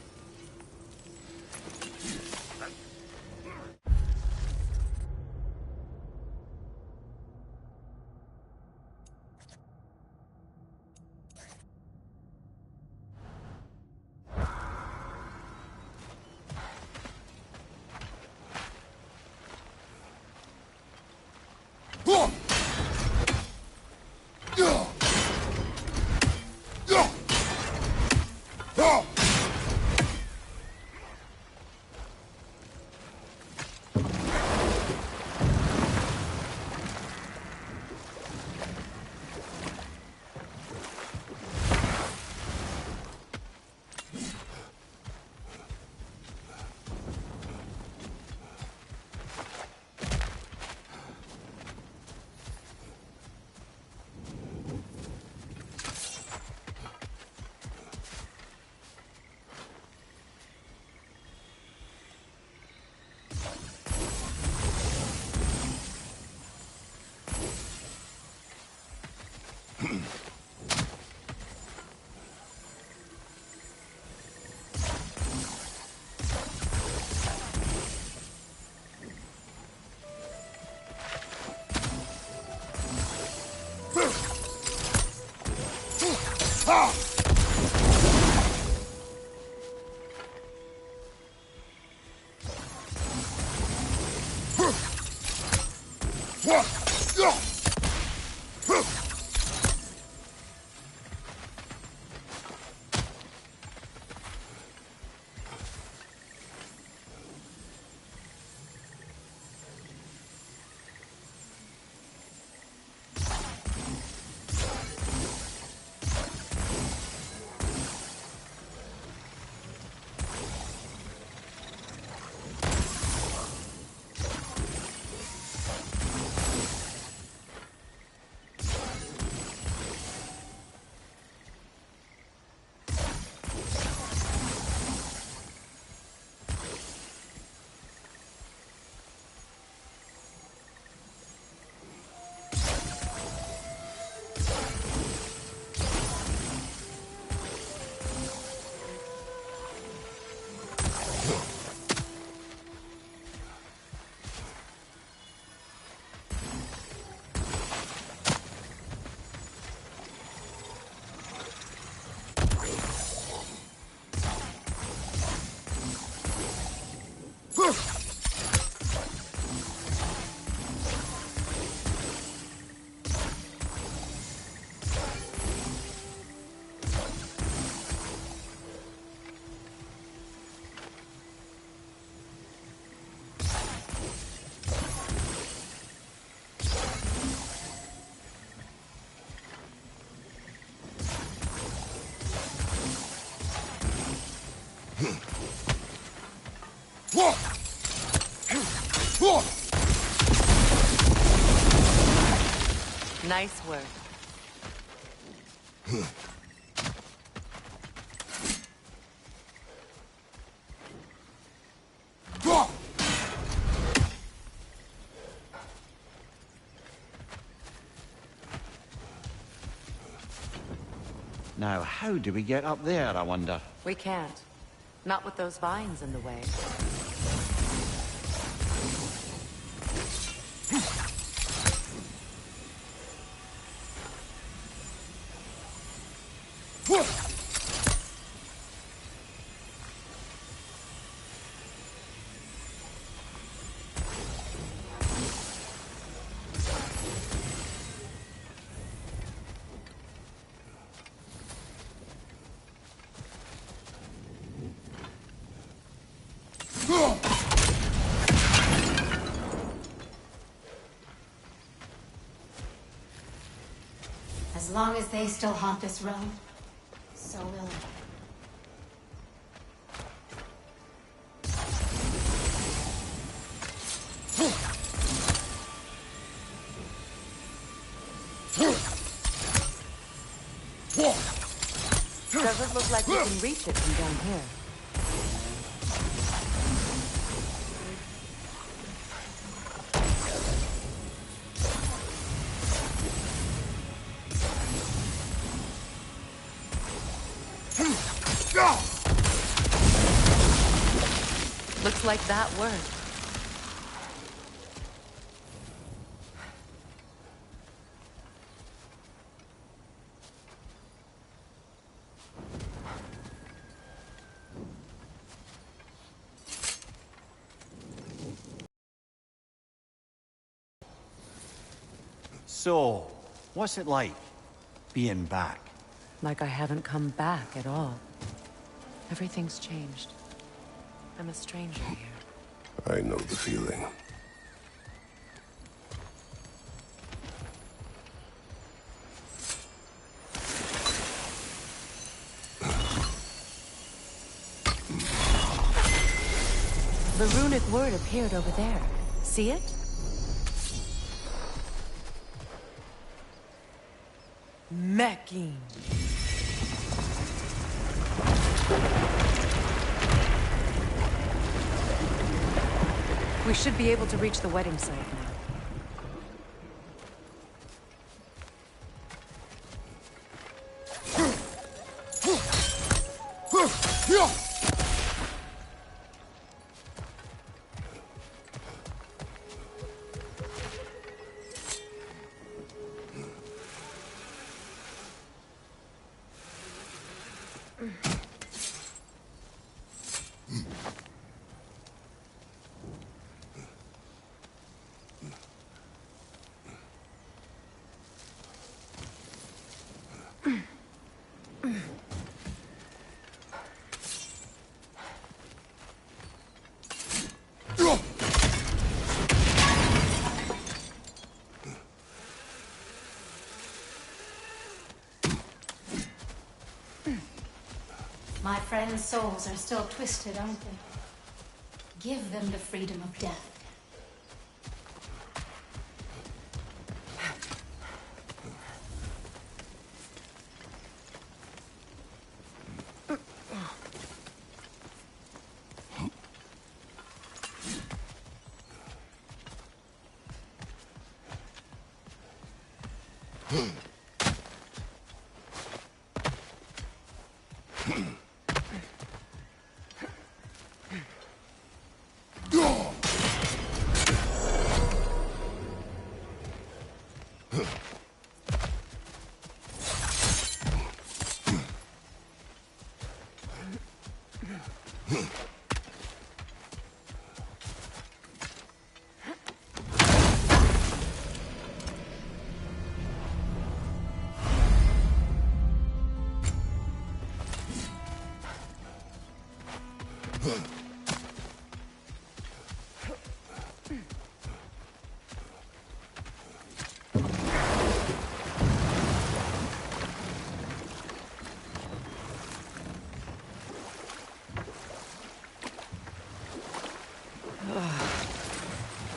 Nice work. Now, how do we get up there, I wonder? We can't. Not with those vines in the way. As long as they still haunt this realm, so will I. Doesn't look like we can reach it from down here. Looks like that worked. So, what's it like, being back? Like I haven't come back at all. Everything's changed. I'm a stranger here. I know the feeling. The runic word appeared over there. See it? Mecking. We should be able to reach the wedding site now. My friends' souls are still twisted, aren't they? Give them the freedom of death.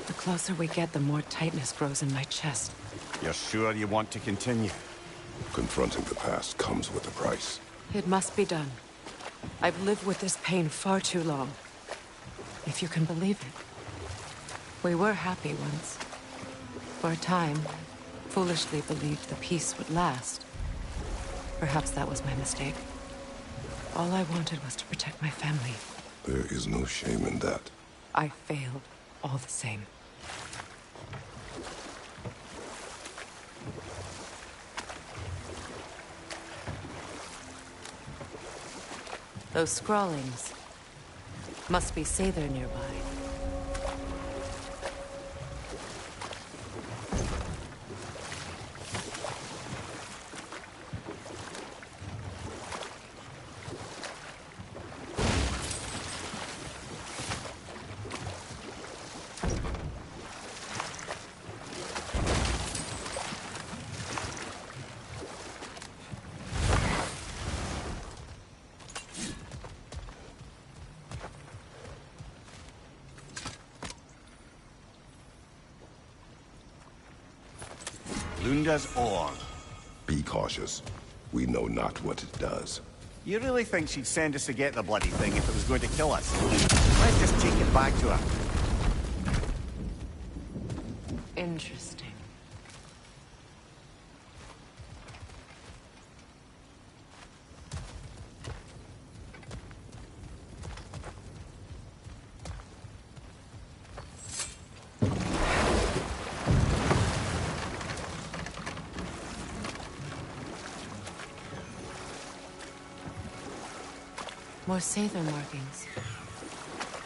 The closer we get, the more tightness grows in my chest. You're sure you want to continue? Confronting the past comes with a price. It must be done. I've lived with this pain far too long. If you can believe it. We were happy once. For a time, foolishly believed the peace would last. Perhaps that was my mistake. All I wanted was to protect my family. There is no shame in that. I failed, all the same. Those scrawlings must be Sather nearby. Lunda's ore. Be cautious. We know not what it does. You really think she'd send us to get the bloody thing if it was going to kill us? Let's just take it back to her. Interesting. More Sather markings.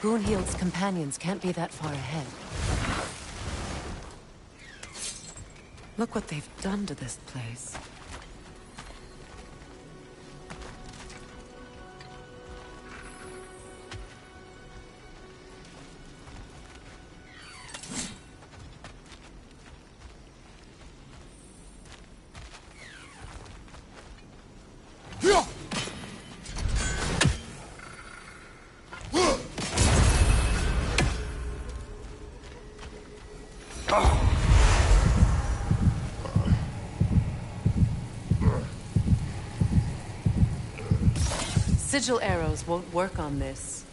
Gunhild's companions can't be that far ahead. Look what they've done to this place. Sigil arrows won't work on this.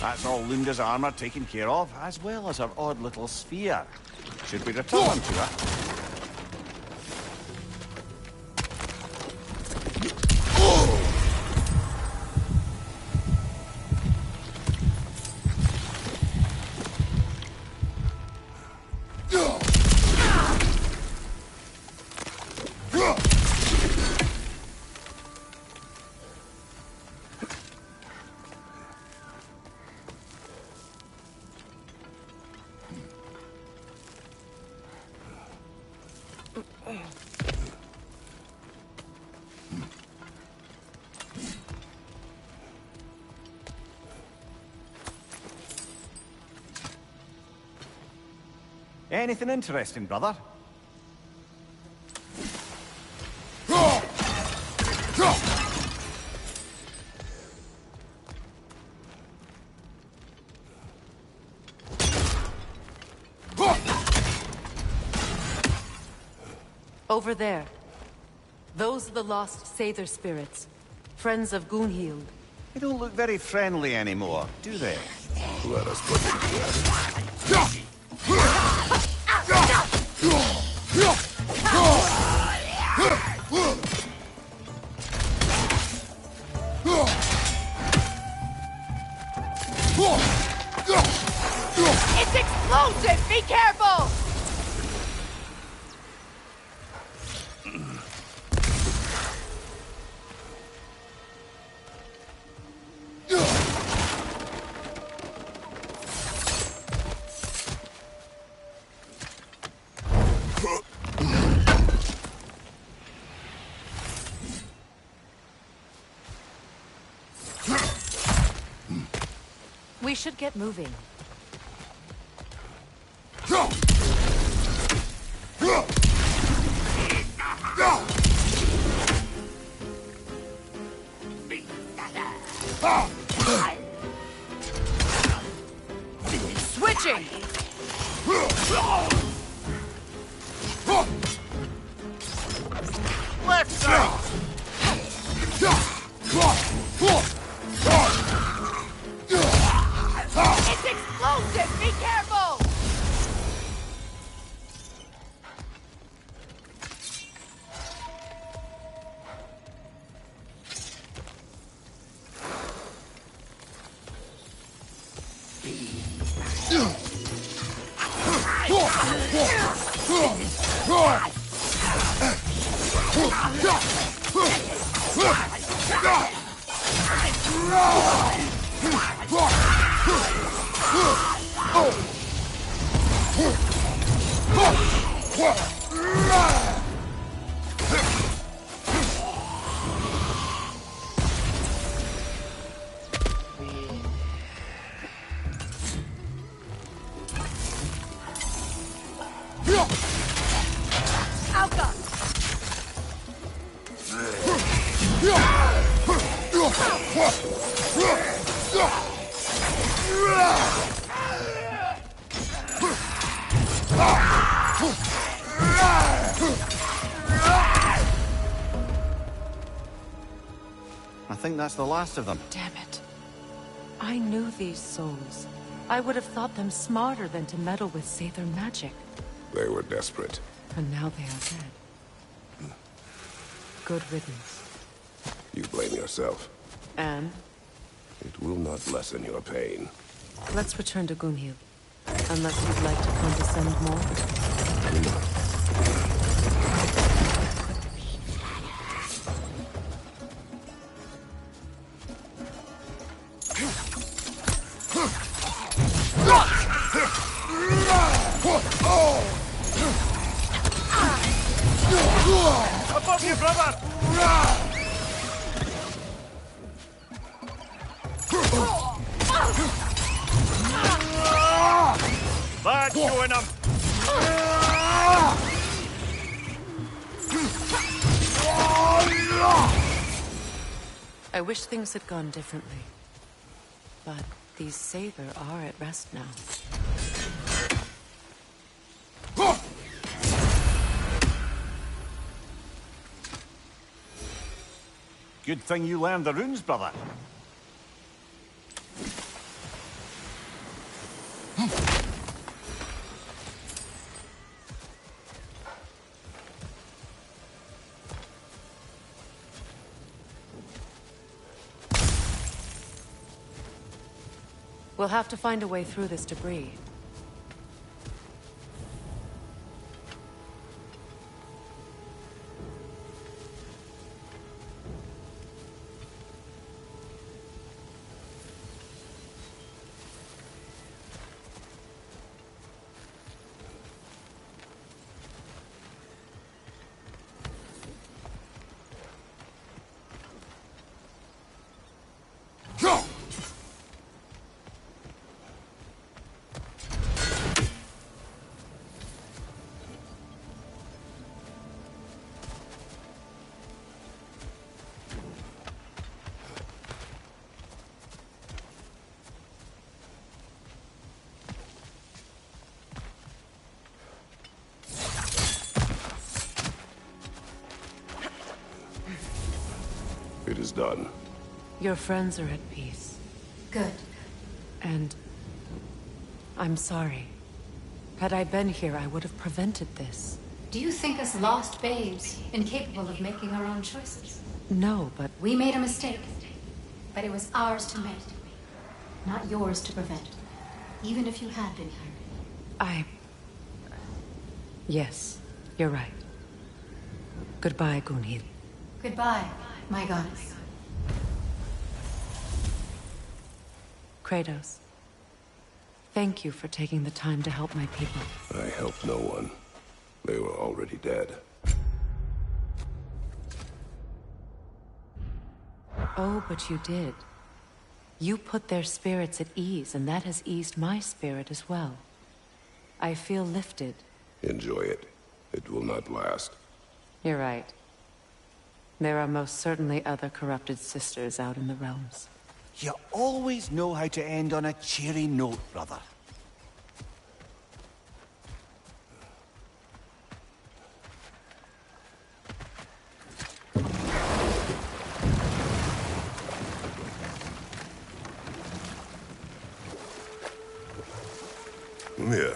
That's all Lunda's armor taken care of, as well as her odd little sphere. Should we return to her? Anything interesting, brother? Over there. Those are the lost Sather spirits. Friends of Gunhild. They don't look very friendly anymore, do they? Let us put them to rest. It's explosive! Be careful! We should get moving. Switching! Left side! It's explosive! Be careful! I think that's the last of them. Damn it. I knew these souls. I would have thought them smarter than to meddle with Sather magic. They were desperate. And now they are dead. Good riddance. You blame yourself. And? It will not lessen your pain. Let's return to Gunhild. Unless you'd like to condescend more. Above you, brother! That's showing him! I wish things had gone differently. But these Sather are at rest now. Good thing you learned the runes, brother. We'll have to find a way through this debris. It is done. Your friends are at peace. Good. And I'm sorry. Had I been here, I would have prevented this. Do you think us lost babes, incapable of making our own choices? No, but... We made a mistake, but it was ours to make, not yours to prevent, even if you had been here. Yes, you're right. Goodbye, Gunhild. Goodbye, my goddess. Kratos. Thank you for taking the time to help my people. I helped no one. They were already dead. Oh, but you did. You put their spirits at ease, and that has eased my spirit as well. I feel lifted. Enjoy it. It will not last. You're right. There are most certainly other corrupted sisters out in the realms. You always know how to end on a cheery note, brother. Mia,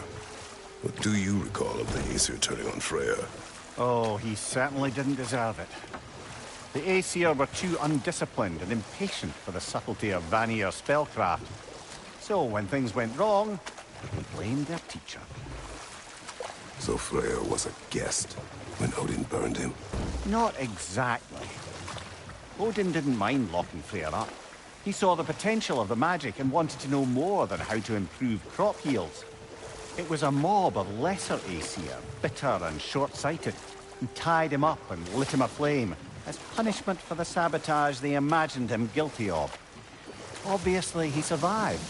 what do you recall of the Aesir turning on Freya? Oh, he certainly didn't deserve it. The Aesir were too undisciplined and impatient for the subtlety of Vanir spellcraft. So when things went wrong, they blamed their teacher. So Freya was a guest when Odin burned him? Not exactly. Odin didn't mind locking Freya up. He saw the potential of the magic and wanted to know more than how to improve crop yields. It was a mob of lesser Aesir, bitter and short-sighted, who tied him up and lit him aflame as punishment for the sabotage they imagined him guilty of. Obviously, he survived.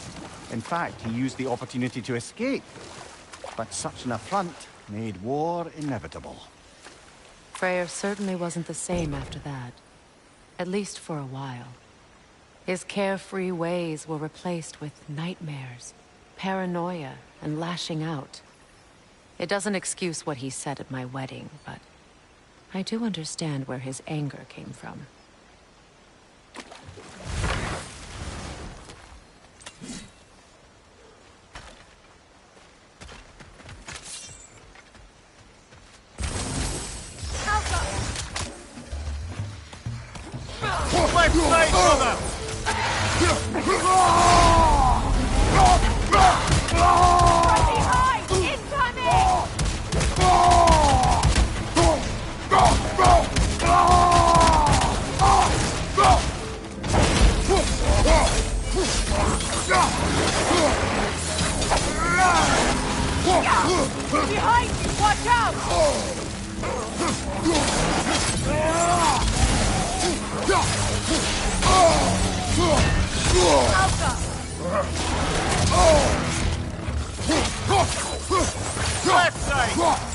In fact, he used the opportunity to escape. But such an affront made war inevitable. Freyr certainly wasn't the same after that. At least for a while. His carefree ways were replaced with nightmares, paranoia, and lashing out. It doesn't excuse what he said at my wedding, but I do understand where his anger came from. Behind you! Watch out! Alpha! Left side!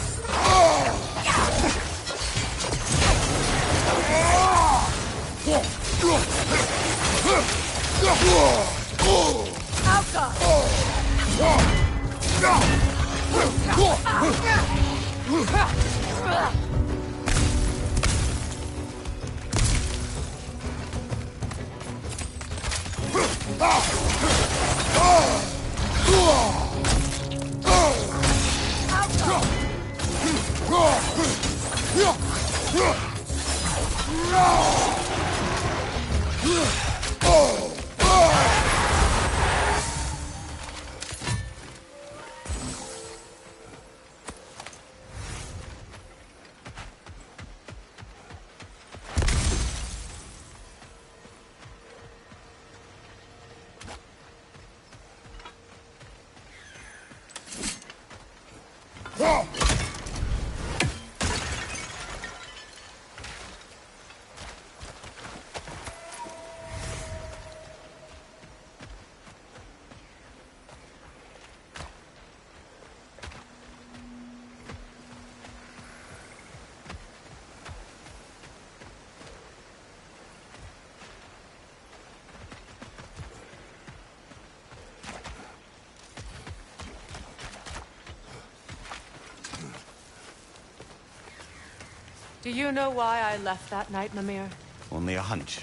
Do you know why I left that night, Mimir? Only a hunch.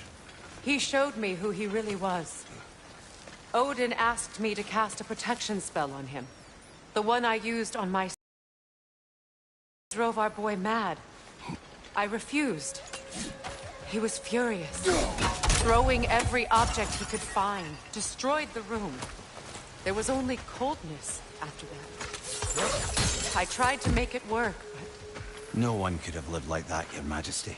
He showed me who he really was. Odin asked me to cast a protection spell on him. The one I used on my... drove our boy mad. I refused. He was furious. Throwing every object he could find. Destroyed the room. There was only coldness after that. I tried to make it work, but... No one could have lived like that, Your Majesty.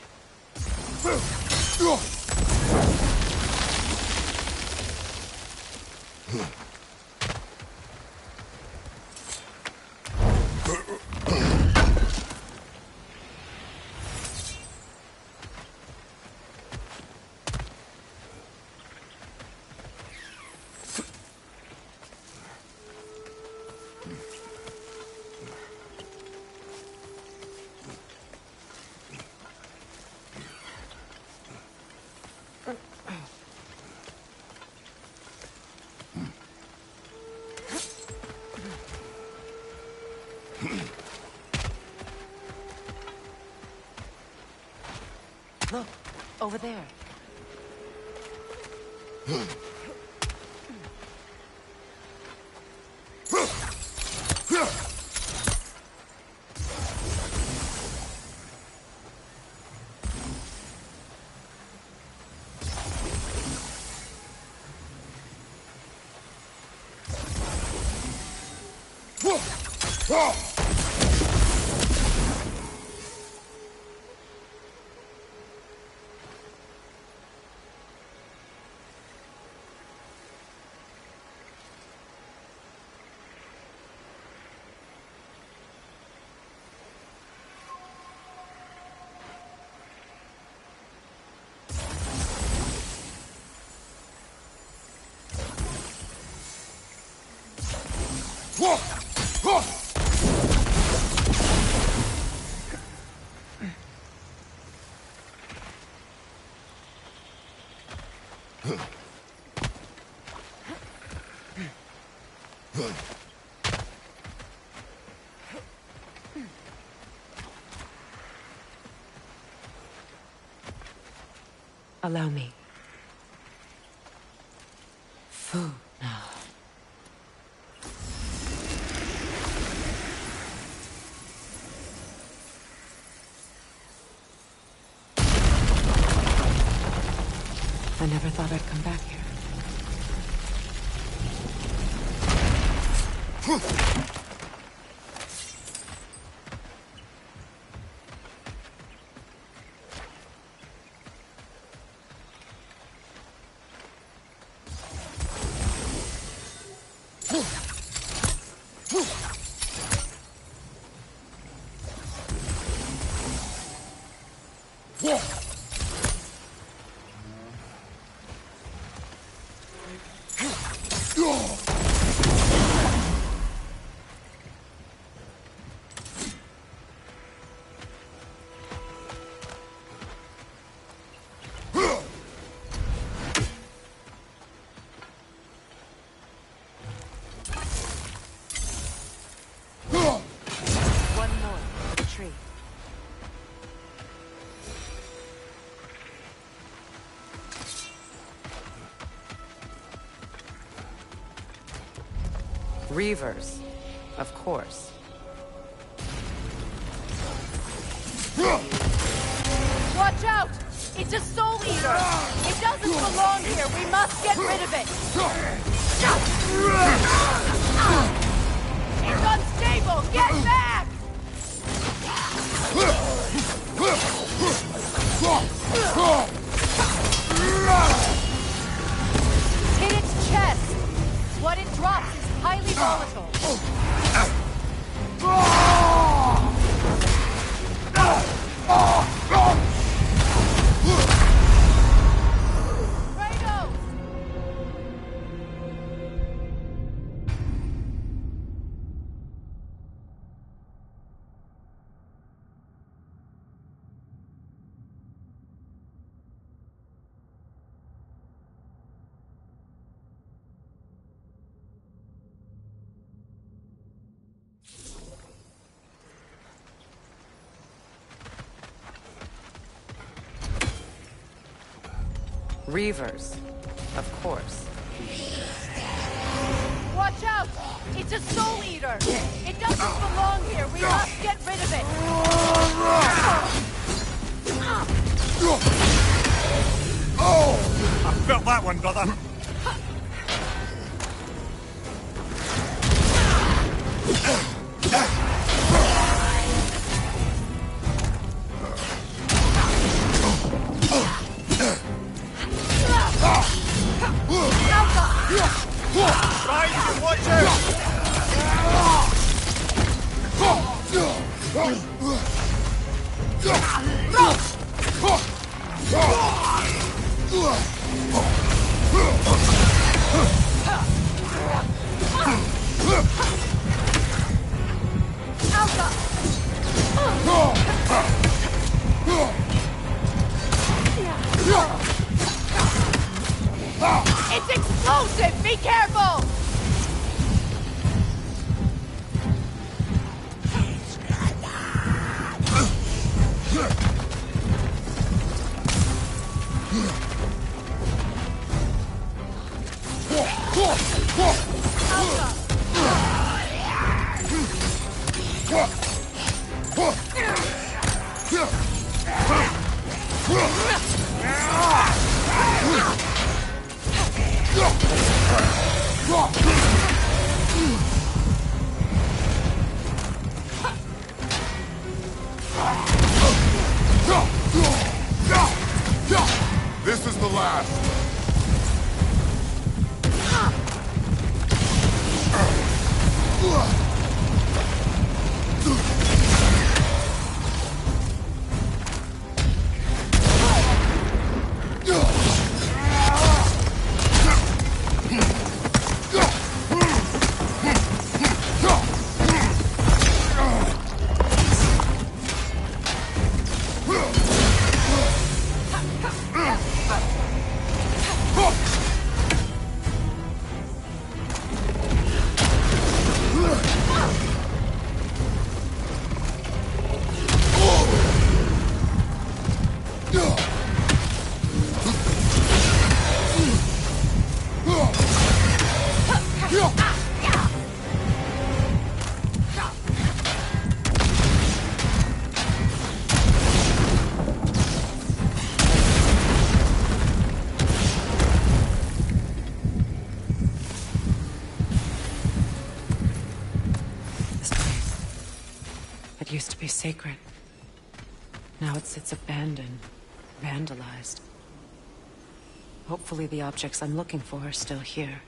Look, over there. Allow me. Food now. I never thought I'd come back here. Reavers, of course. Watch out! It's a soul eater! It doesn't belong here! We must get rid of it! It's unstable! Get back! Hit its chest! What it drops is highly volatile. Reavers, of course. Watch out! It's a soul eater! It doesn't belong here! We must get rid of it! I felt that one, brother. Right, watch out! It's explosive! Be careful! This is the last. Used to be sacred. Now it sits abandoned, vandalized. Hopefully the objects I'm looking for are still here.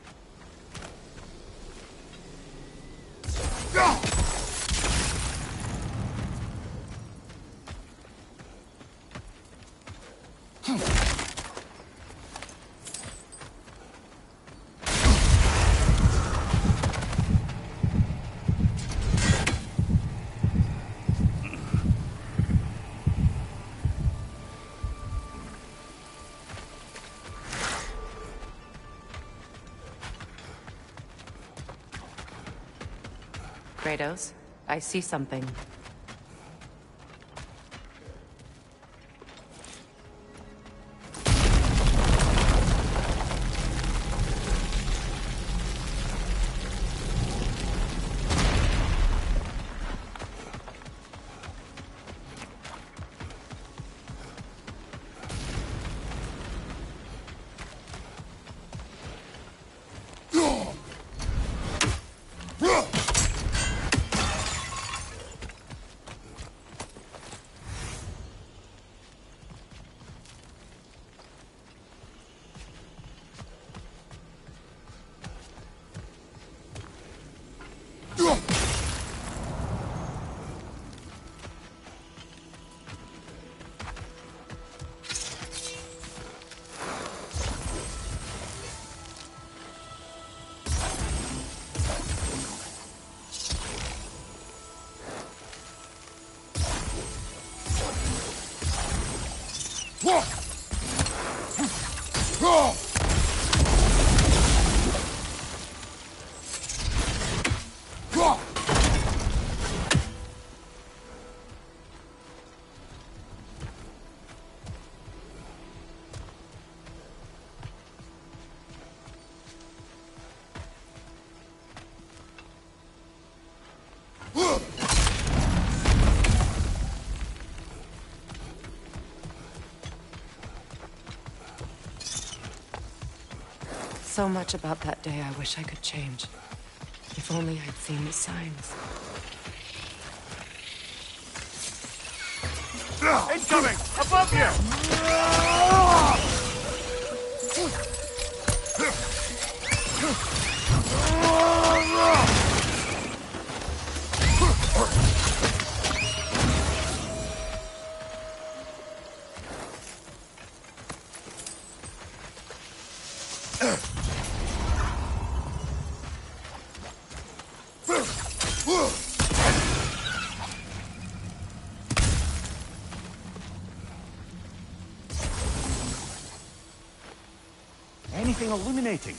Kratos, I see something. So much about that day I wish I could change. If only I'd seen the signs. Incoming! Above Anything illuminating?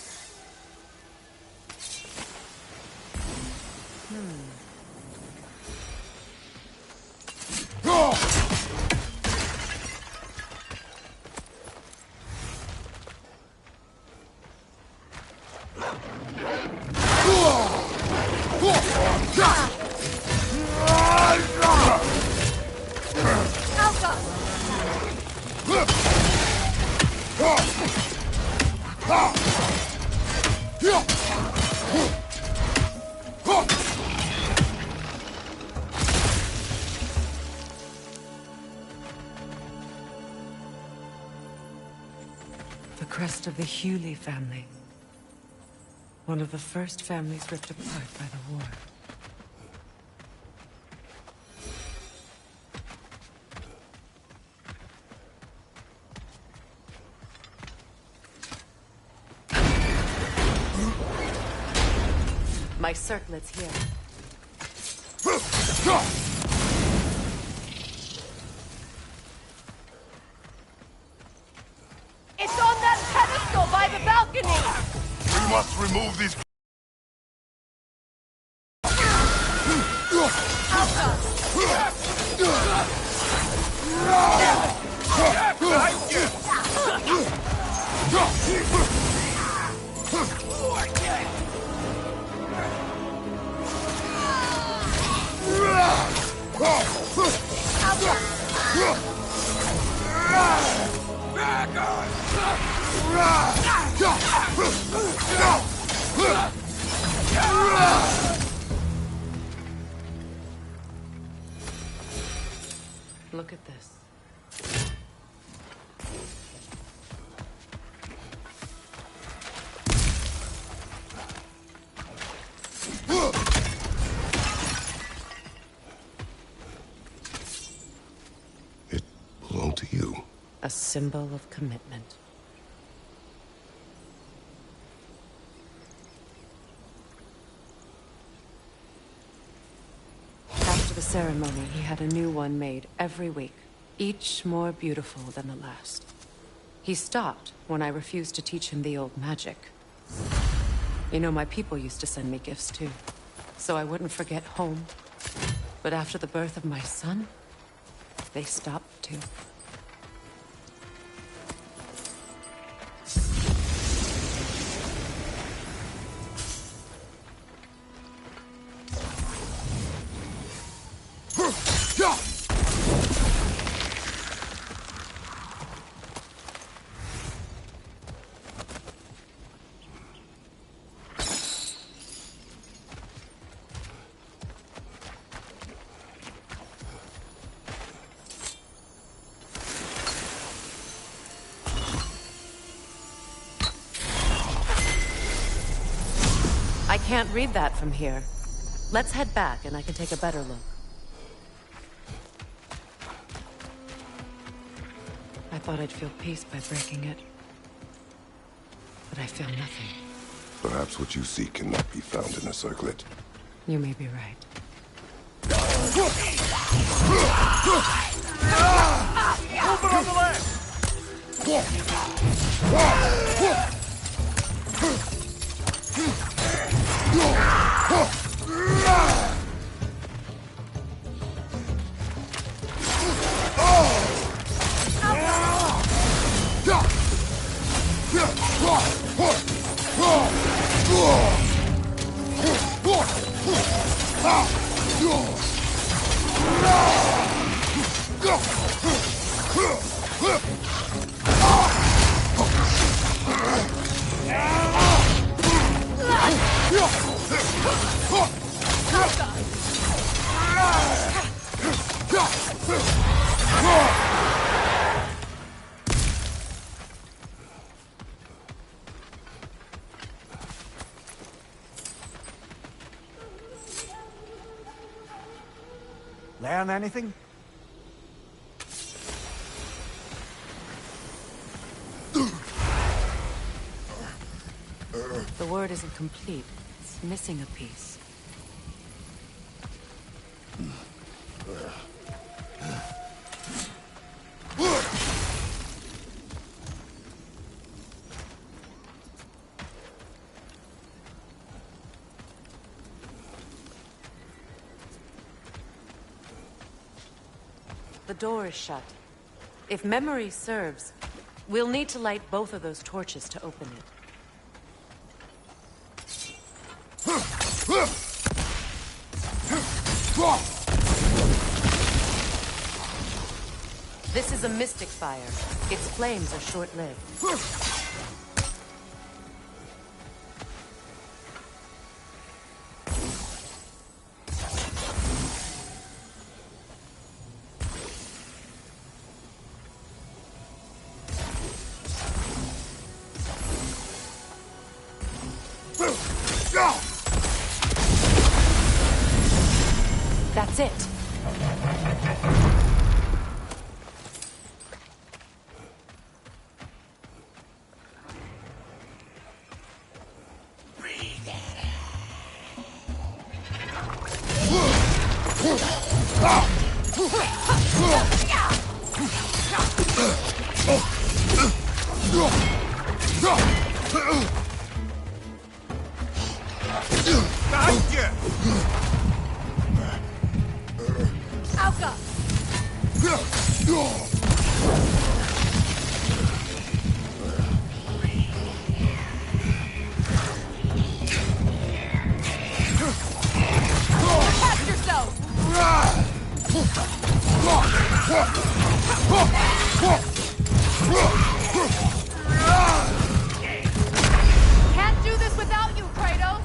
The crest of the Hewley family. One of the first families ripped apart by the war. My circlet's here. It's on that pedestal by the balcony! We must remove these... Look at this. It belonged to you. A symbol of commitment. After the ceremony, he had a new one made every week, each more beautiful than the last. He stopped when I refused to teach him the old magic. You know, my people used to send me gifts too. so I wouldn't forget home. But after the birth of my son, they stopped too. I can't read that from here. Let's head back and I can take a better look. I thought I'd feel peace by breaking it. But I feel nothing. Perhaps what you seek cannot be found in a circlet. You may be right. Movement on the left! Learn anything? The word isn't complete. It's missing a piece. The door is shut. If memory serves, we'll need to light both of those torches to open it. This is a mystic fire. Its flames are short-lived. That's it. Can't do this without you, Kratos!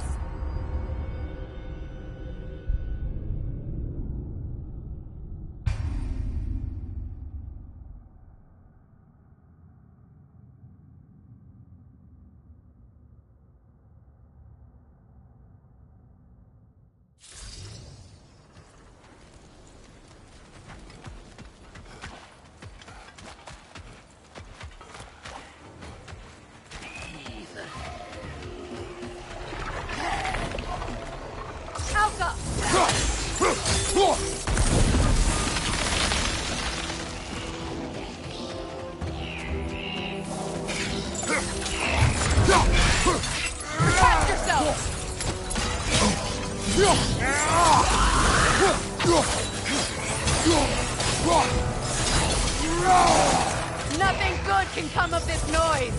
Nothing good can come of this noise!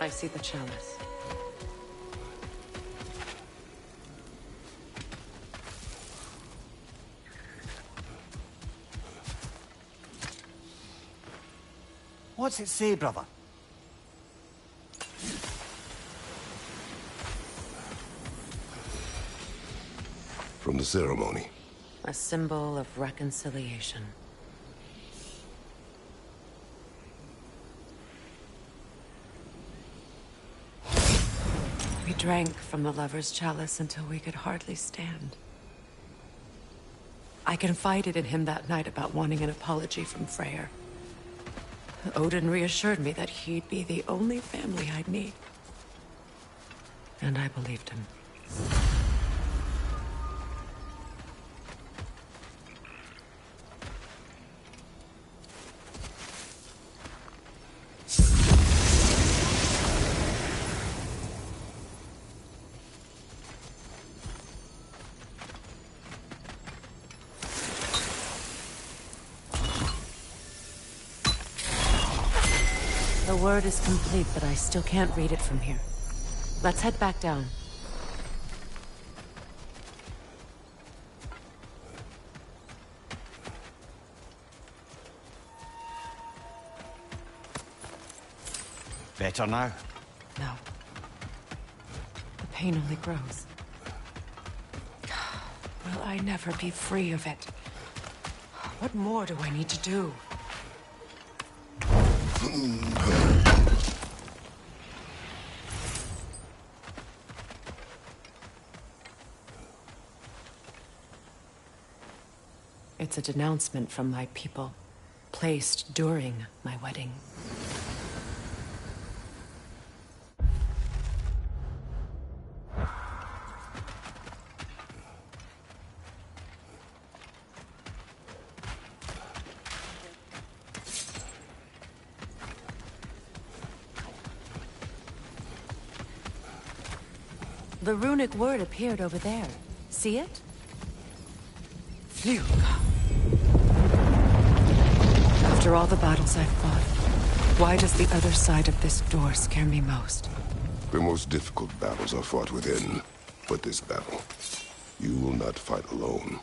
I see the chalice. What's it say, brother? From the ceremony. A symbol of reconciliation. We drank from the lover's chalice until we could hardly stand. I confided in him that night about wanting an apology from Freyr. Odin reassured me that he'd be the only family I'd need. And I believed him. The word is complete, but I still can't read it from here. Let's head back down. Better now? No. The pain only grows. Will I never be free of it? What more do I need to do? It's a denouncement from my people, placed during my wedding. The runic word appeared over there. See it? Phew. After all the battles I've fought, why does the other side of this door scare me most? The most difficult battles are fought within. But this battle, you will not fight alone.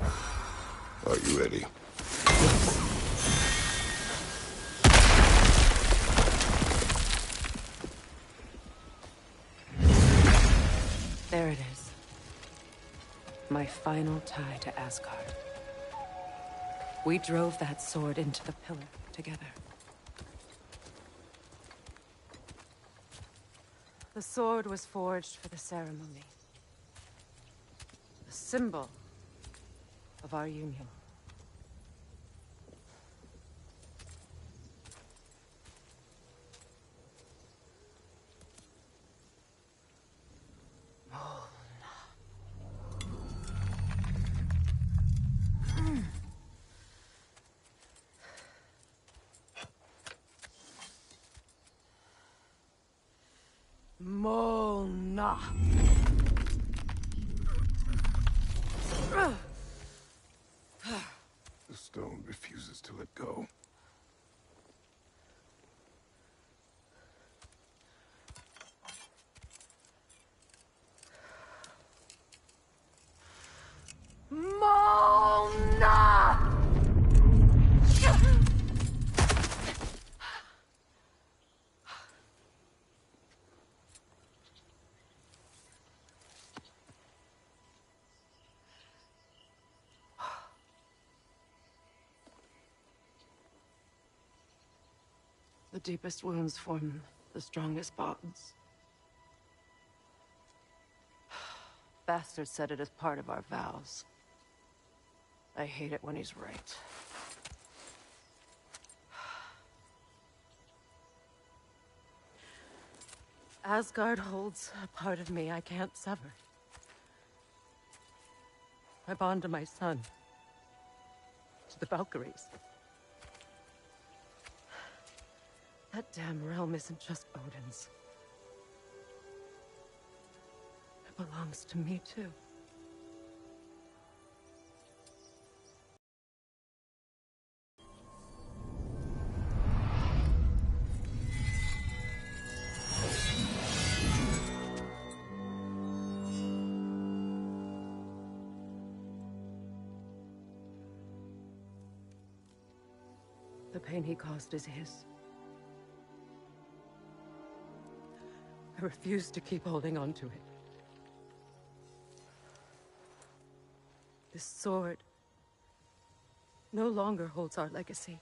Are you ready? There it is. My final tie to Asgard. We drove that sword into the pillar together. The sword was forged for the ceremony. A symbol of our union. Mona. The stone refuses to let go. Mona! The deepest wounds form the strongest bonds. Bastard said it as part of our vows. I hate it when he's right. Asgard holds a part of me I can't sever. I bond to my son. To the Valkyries. That damn realm isn't just Odin's. It belongs to me, too. The pain he caused is his. I refuse to keep holding on to it. This sword no longer holds our legacy.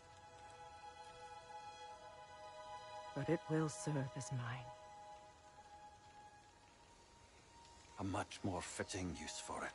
But it will serve as mine. A much more fitting use for it.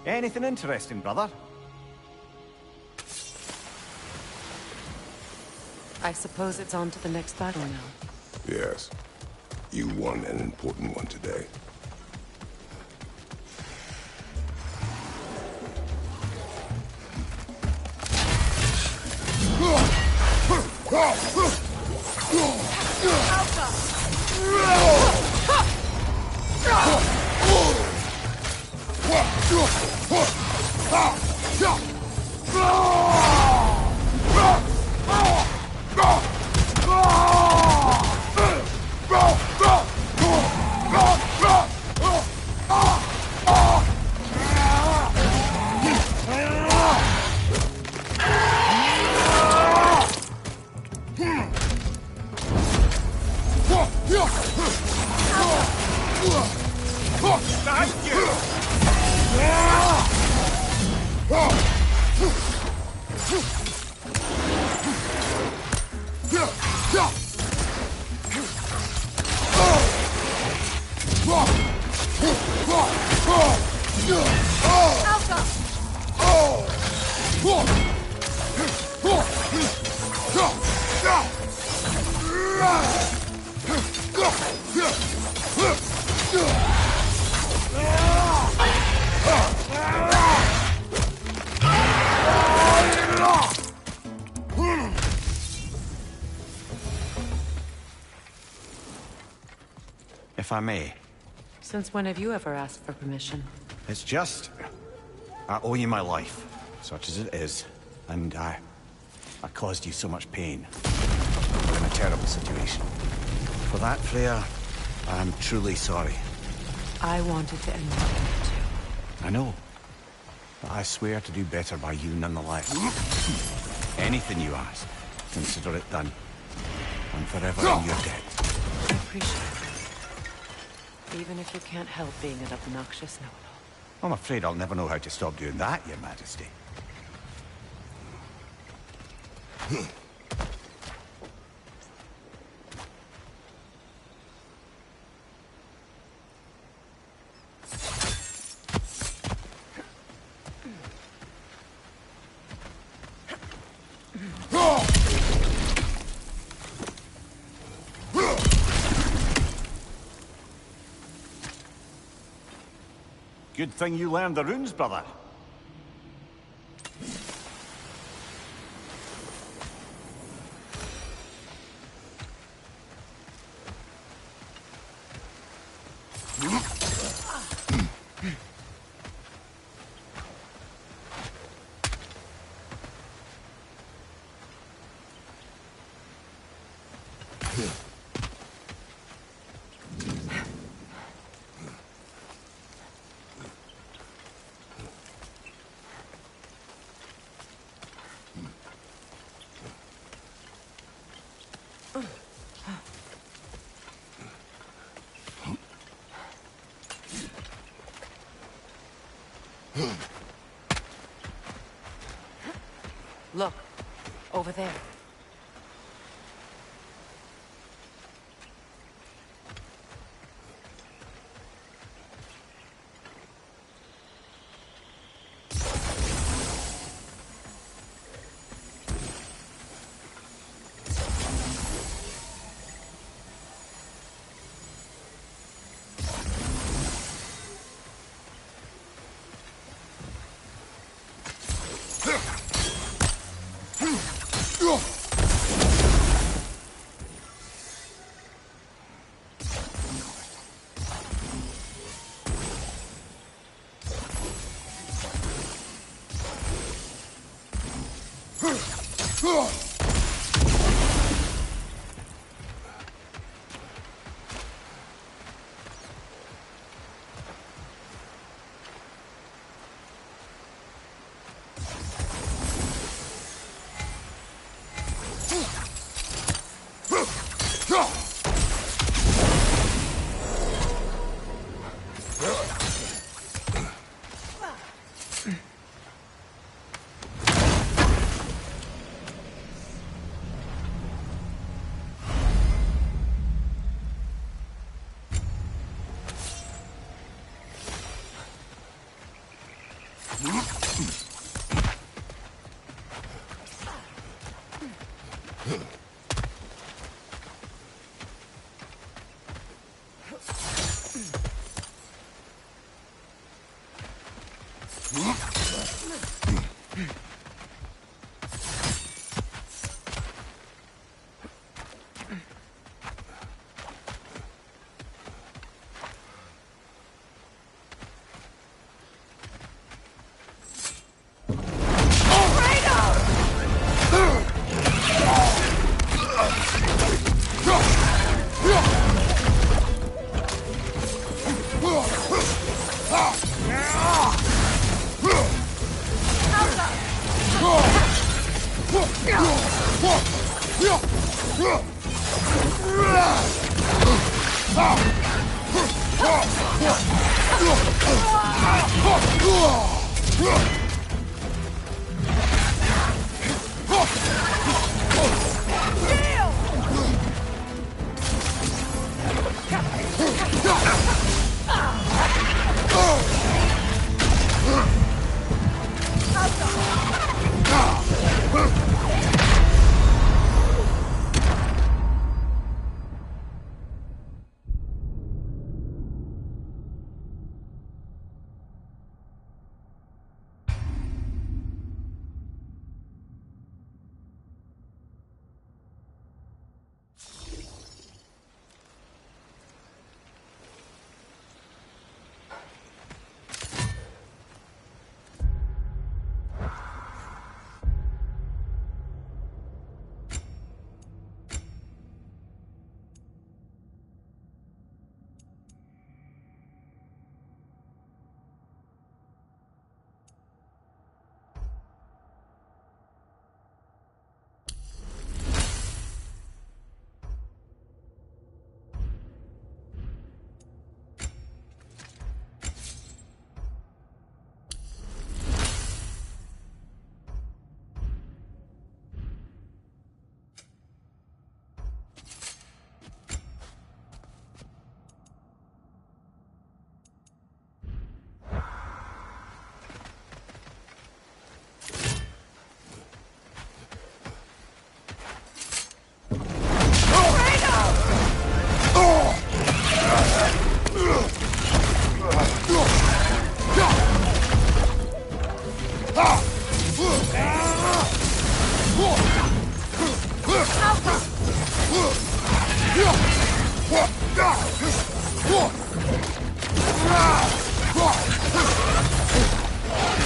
Anything interesting, brother? I suppose it's on to the next battle now. Yes. You won an important one today. If I may. Since when have you ever asked for permission? It's just... I owe you my life, such as it is. And I caused you so much pain. We're in a terrible situation. For that, Freya, I'm truly sorry. I wanted to end my life too. I know. But I swear to do better by you nonetheless. Anything you ask, consider it done. I'm forever in your debt. I appreciate it. Even if you can't help being an obnoxious know-it-all. I'm afraid I'll never know how to stop doing that, Your Majesty. Good thing you learned the runes, brother. Look, over there.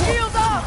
Shield up!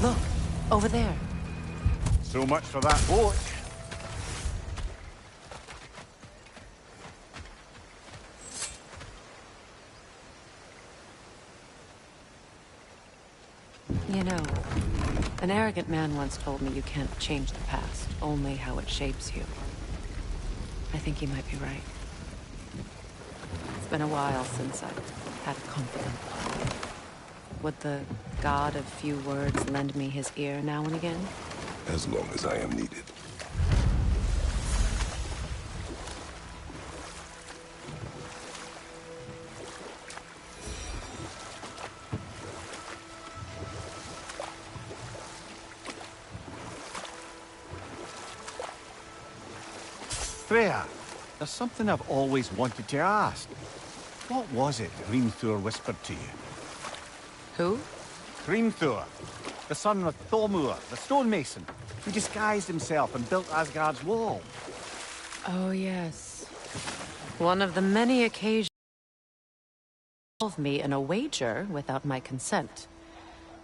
Look, over there. So much for that boat. You know, an arrogant man once told me you can't change the past, only how it shapes you. I think he might be right. It's been a while since I've had a confidant. Would the god of few words lend me his ear now and again? As long as I am needed. Freya, there's something I've always wanted to ask. What was it Hrimthur whispered to you? Who? Hrimthur, the son of Thormur, the stonemason, who disguised himself and built Asgard's wall. Oh, yes. One of the many occasions involved me in a wager without my consent.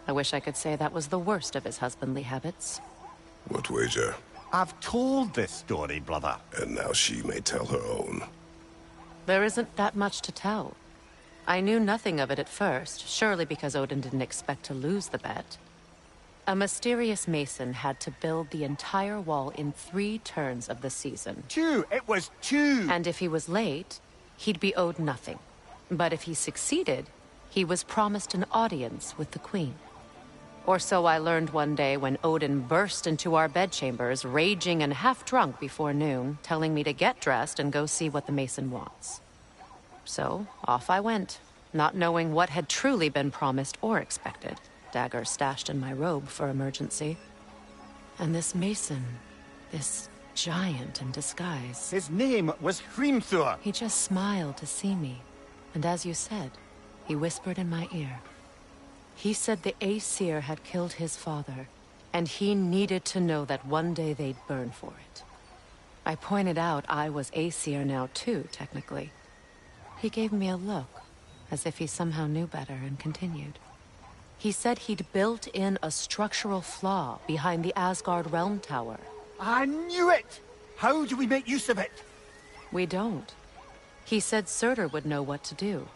I wish I could say that was the worst of his husbandly habits. What wager? I've told this story, brother. And now she may tell her own. There isn't that much to tell. I knew nothing of it at first, surely because Odin didn't expect to lose the bet. A mysterious mason had to build the entire wall in 3 turns of the season. 2! It was 2! And if he was late, he'd be owed nothing. But if he succeeded, he was promised an audience with the queen. Or so I learned one day when Odin burst into our bedchambers, raging and half-drunk before noon, telling me to get dressed and go see what the mason wants. So, off I went, not knowing what had truly been promised or expected, dagger stashed in my robe for emergency. And this mason, this giant in disguise... His name was Hrimthur! He just smiled to see me, and as you said, he whispered in my ear. He said the Aesir had killed his father, and he needed to know that one day they'd burn for it. I pointed out I was Aesir now too, technically. He gave me a look, as if he somehow knew better, and continued. He said he'd built in a structural flaw behind the Asgard Realm Tower. I knew it! How do we make use of it? We don't. He said Surtur would know what to do.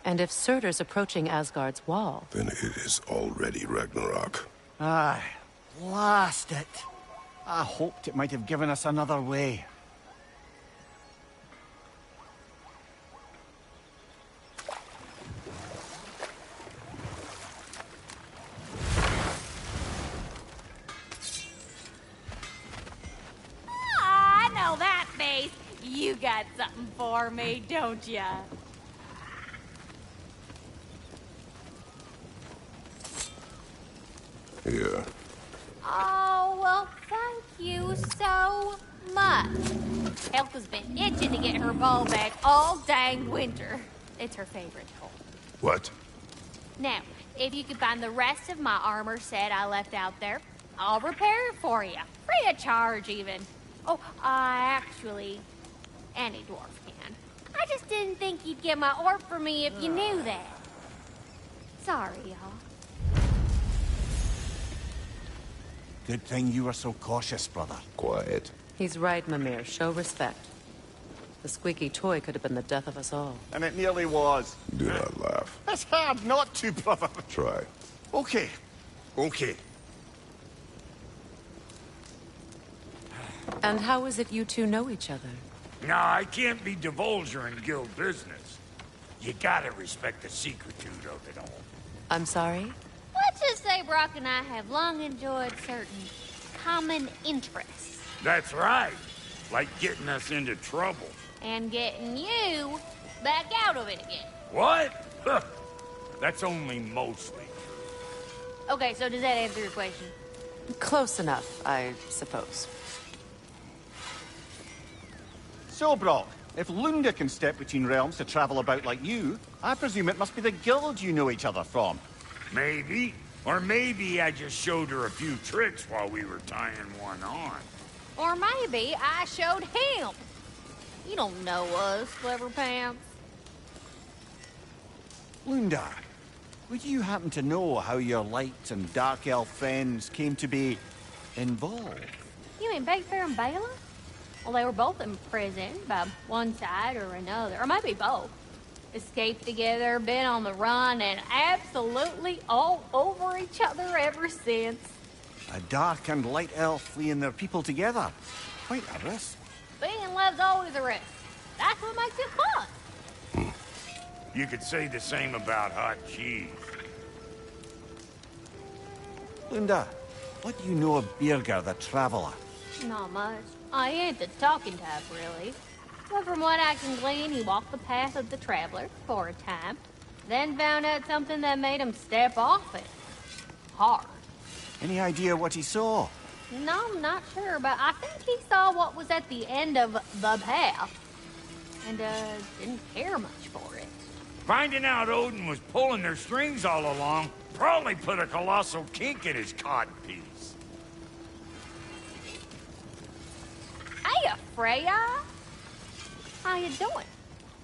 And if Surtur's approaching Asgard's wall... Then it is already Ragnarok. Aye, blast it. I hoped it might have given us another way. You got something for me, don't ya? Here. Oh, well, thank you so much. Health has been itching to get her bow back all dang winter. It's her favorite toy. What? Now, if you could find the rest of my armor set I left out there, I'll repair it for you. Free of charge, even. Oh, actually, any dwarf can. I just didn't think you'd get my orb for me if you knew that. Sorry, y'all. Good thing you were so cautious, brother. Quiet. He's right, Mimir. Show respect. The squeaky toy could have been the death of us all. And it nearly was. Do not laugh. It's hard not to, brother. Try. Okay. Okay. And how is it you two know each other? No, I can't be divulging guild business. You gotta respect the secretude of it all. I'm sorry? Let's just say Brock and I have long enjoyed certain common interests. That's right. Like getting us into trouble. And getting you back out of it again. What? Huh. That's only mostly true. Okay, so does that answer your question? Close enough, I suppose. So, Brock, if Lunda can step between realms to travel about like you, I presume it must be the guild you know each other from. Maybe. Or maybe I just showed her a few tricks while we were tying one on. Or maybe I showed him. You don't know us, Clever Pants. Lunda, would you happen to know how your light and dark elf friends came to be involved? You mean Big Fair and Bela? Well, they were both imprisoned by one side or another, or maybe both. Escaped together, been on the run, and absolutely all over each other ever since. A dark and light elf fleeing their people together. Quite a risk. Being love's always a risk. That's what makes it fun. You could say the same about hot cheese. Lunda, what do you know of Birger the Traveler? Not much. I ain't the talking type, really. But from what I can glean, he walked the path of the traveler for a time, then found out something that made him step off it. Hard. Any idea what he saw? No, I'm not sure, but I think he saw what was at the end of the path. And, didn't care much for it. Finding out Odin was pulling their strings all along probably put a colossal kink in his codpiece. Hey, Freya! How you doing?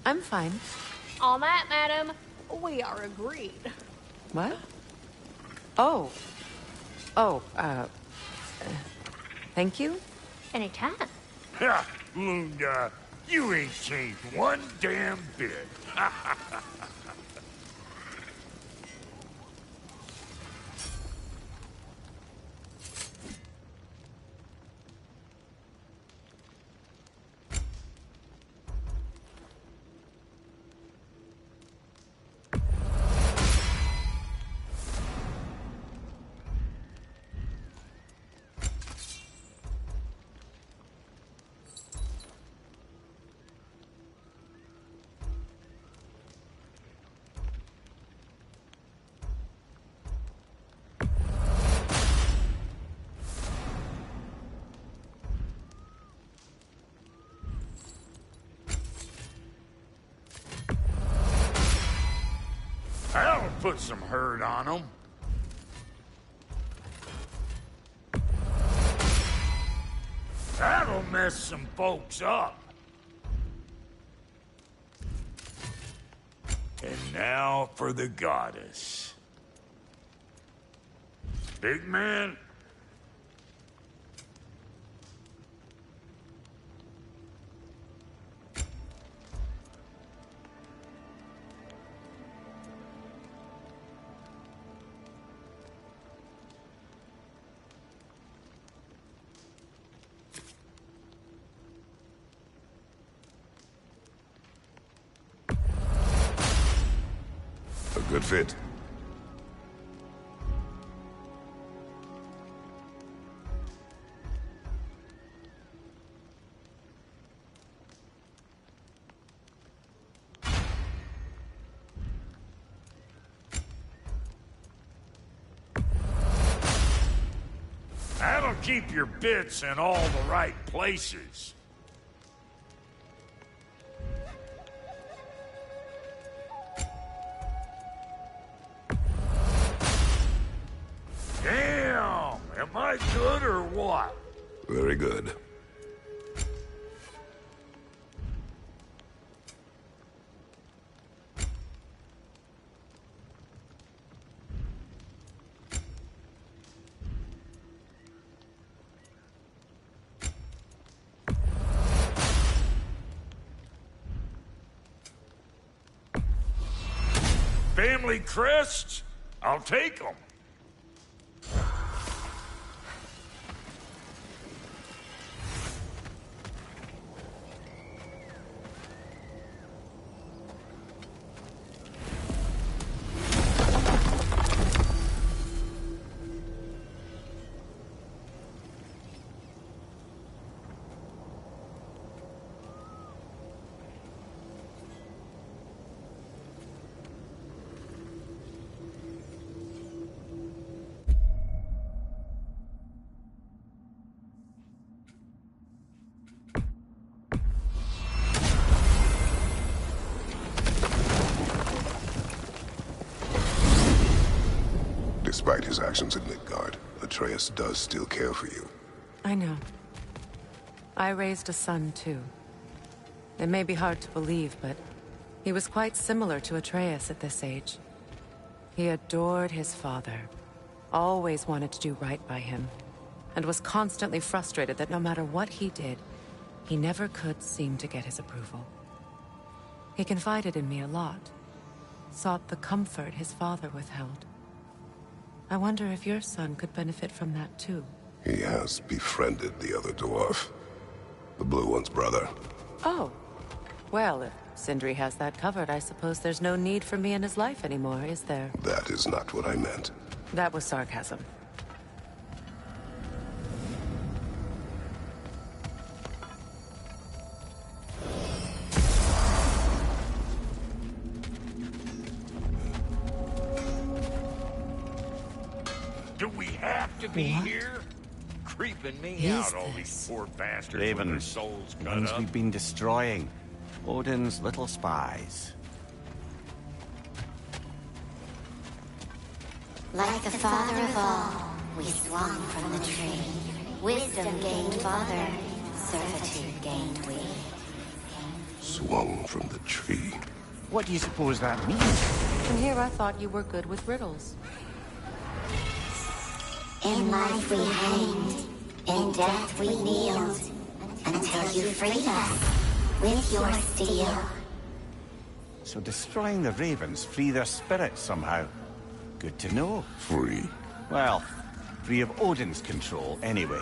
I'm fine. On that, madam, we are agreed. What? Oh. Oh, thank you? Anytime. Ha! Lunda, you ain't changed one damn bit. That'll put some hurt on them. That'll mess some folks up. And now for the goddess. Big man? A good fit. That'll keep your bits in all the right places. Damn! Am I good or what? Very good. Family crests? I'll take them. Despite his actions in Midgard, Atreus does still care for you. I know. I raised a son, too. It may be hard to believe, but he was quite similar to Atreus at this age. He adored his father, always wanted to do right by him, and was constantly frustrated that no matter what he did, he never could seem to get his approval. He confided in me a lot, sought the comfort his father withheld. I wonder if your son could benefit from that too. He has befriended the other dwarf. The blue one's brother. Oh. Well, if Sindri has that covered, I suppose there's no need for me in his life anymore, is there? That is not what I meant. That was sarcasm. Do we have to be here? Creeping me out, all these poor bastards with their Raven, souls the cut ones up. we've been destroying. Odin's little spies. Like the father of all, we swung from the tree. Wisdom gained father, servitude gained we. Swung from the tree. What do you suppose that means? And here I thought you were good with riddles. In life we hanged, in death we kneeled, until you freed us with your steel. So destroying the ravens free their spirits somehow. Good to know. Free? Well, free of Odin's control, anyway.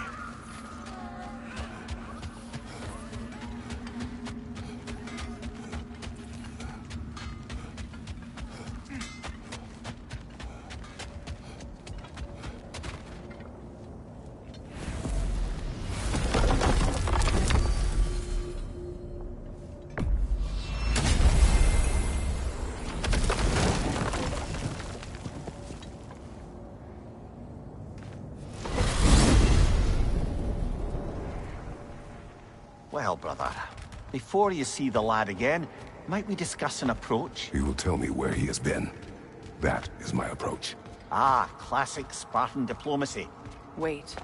Well, brother, before you see the lad again, might we discuss an approach? He will tell me where he has been. That is my approach. Ah, classic Spartan diplomacy. Wait.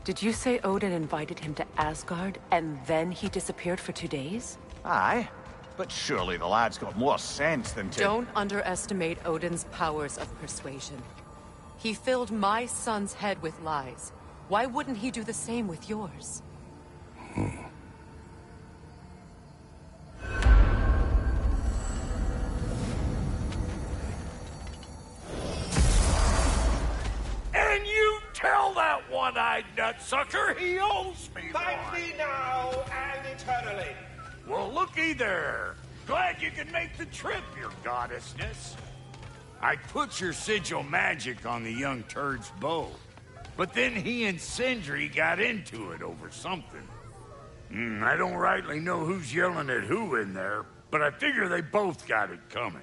Did you say Odin invited him to Asgard, and then he disappeared for 2 days? Aye, but surely the lad's got more sense than to... Don't underestimate Odin's powers of persuasion. He filled my son's head with lies. Why wouldn't he do the same with yours? And you tell that one-eyed nutsucker he owes me Thank one. thee now and eternally. Well, looky there. Glad you can make the trip, your goddessness. I put your sigil magic on the young turd's bow, but then he and Sindri got into it over something. I don't rightly know who's yelling at who in there, but I figure they both got it coming.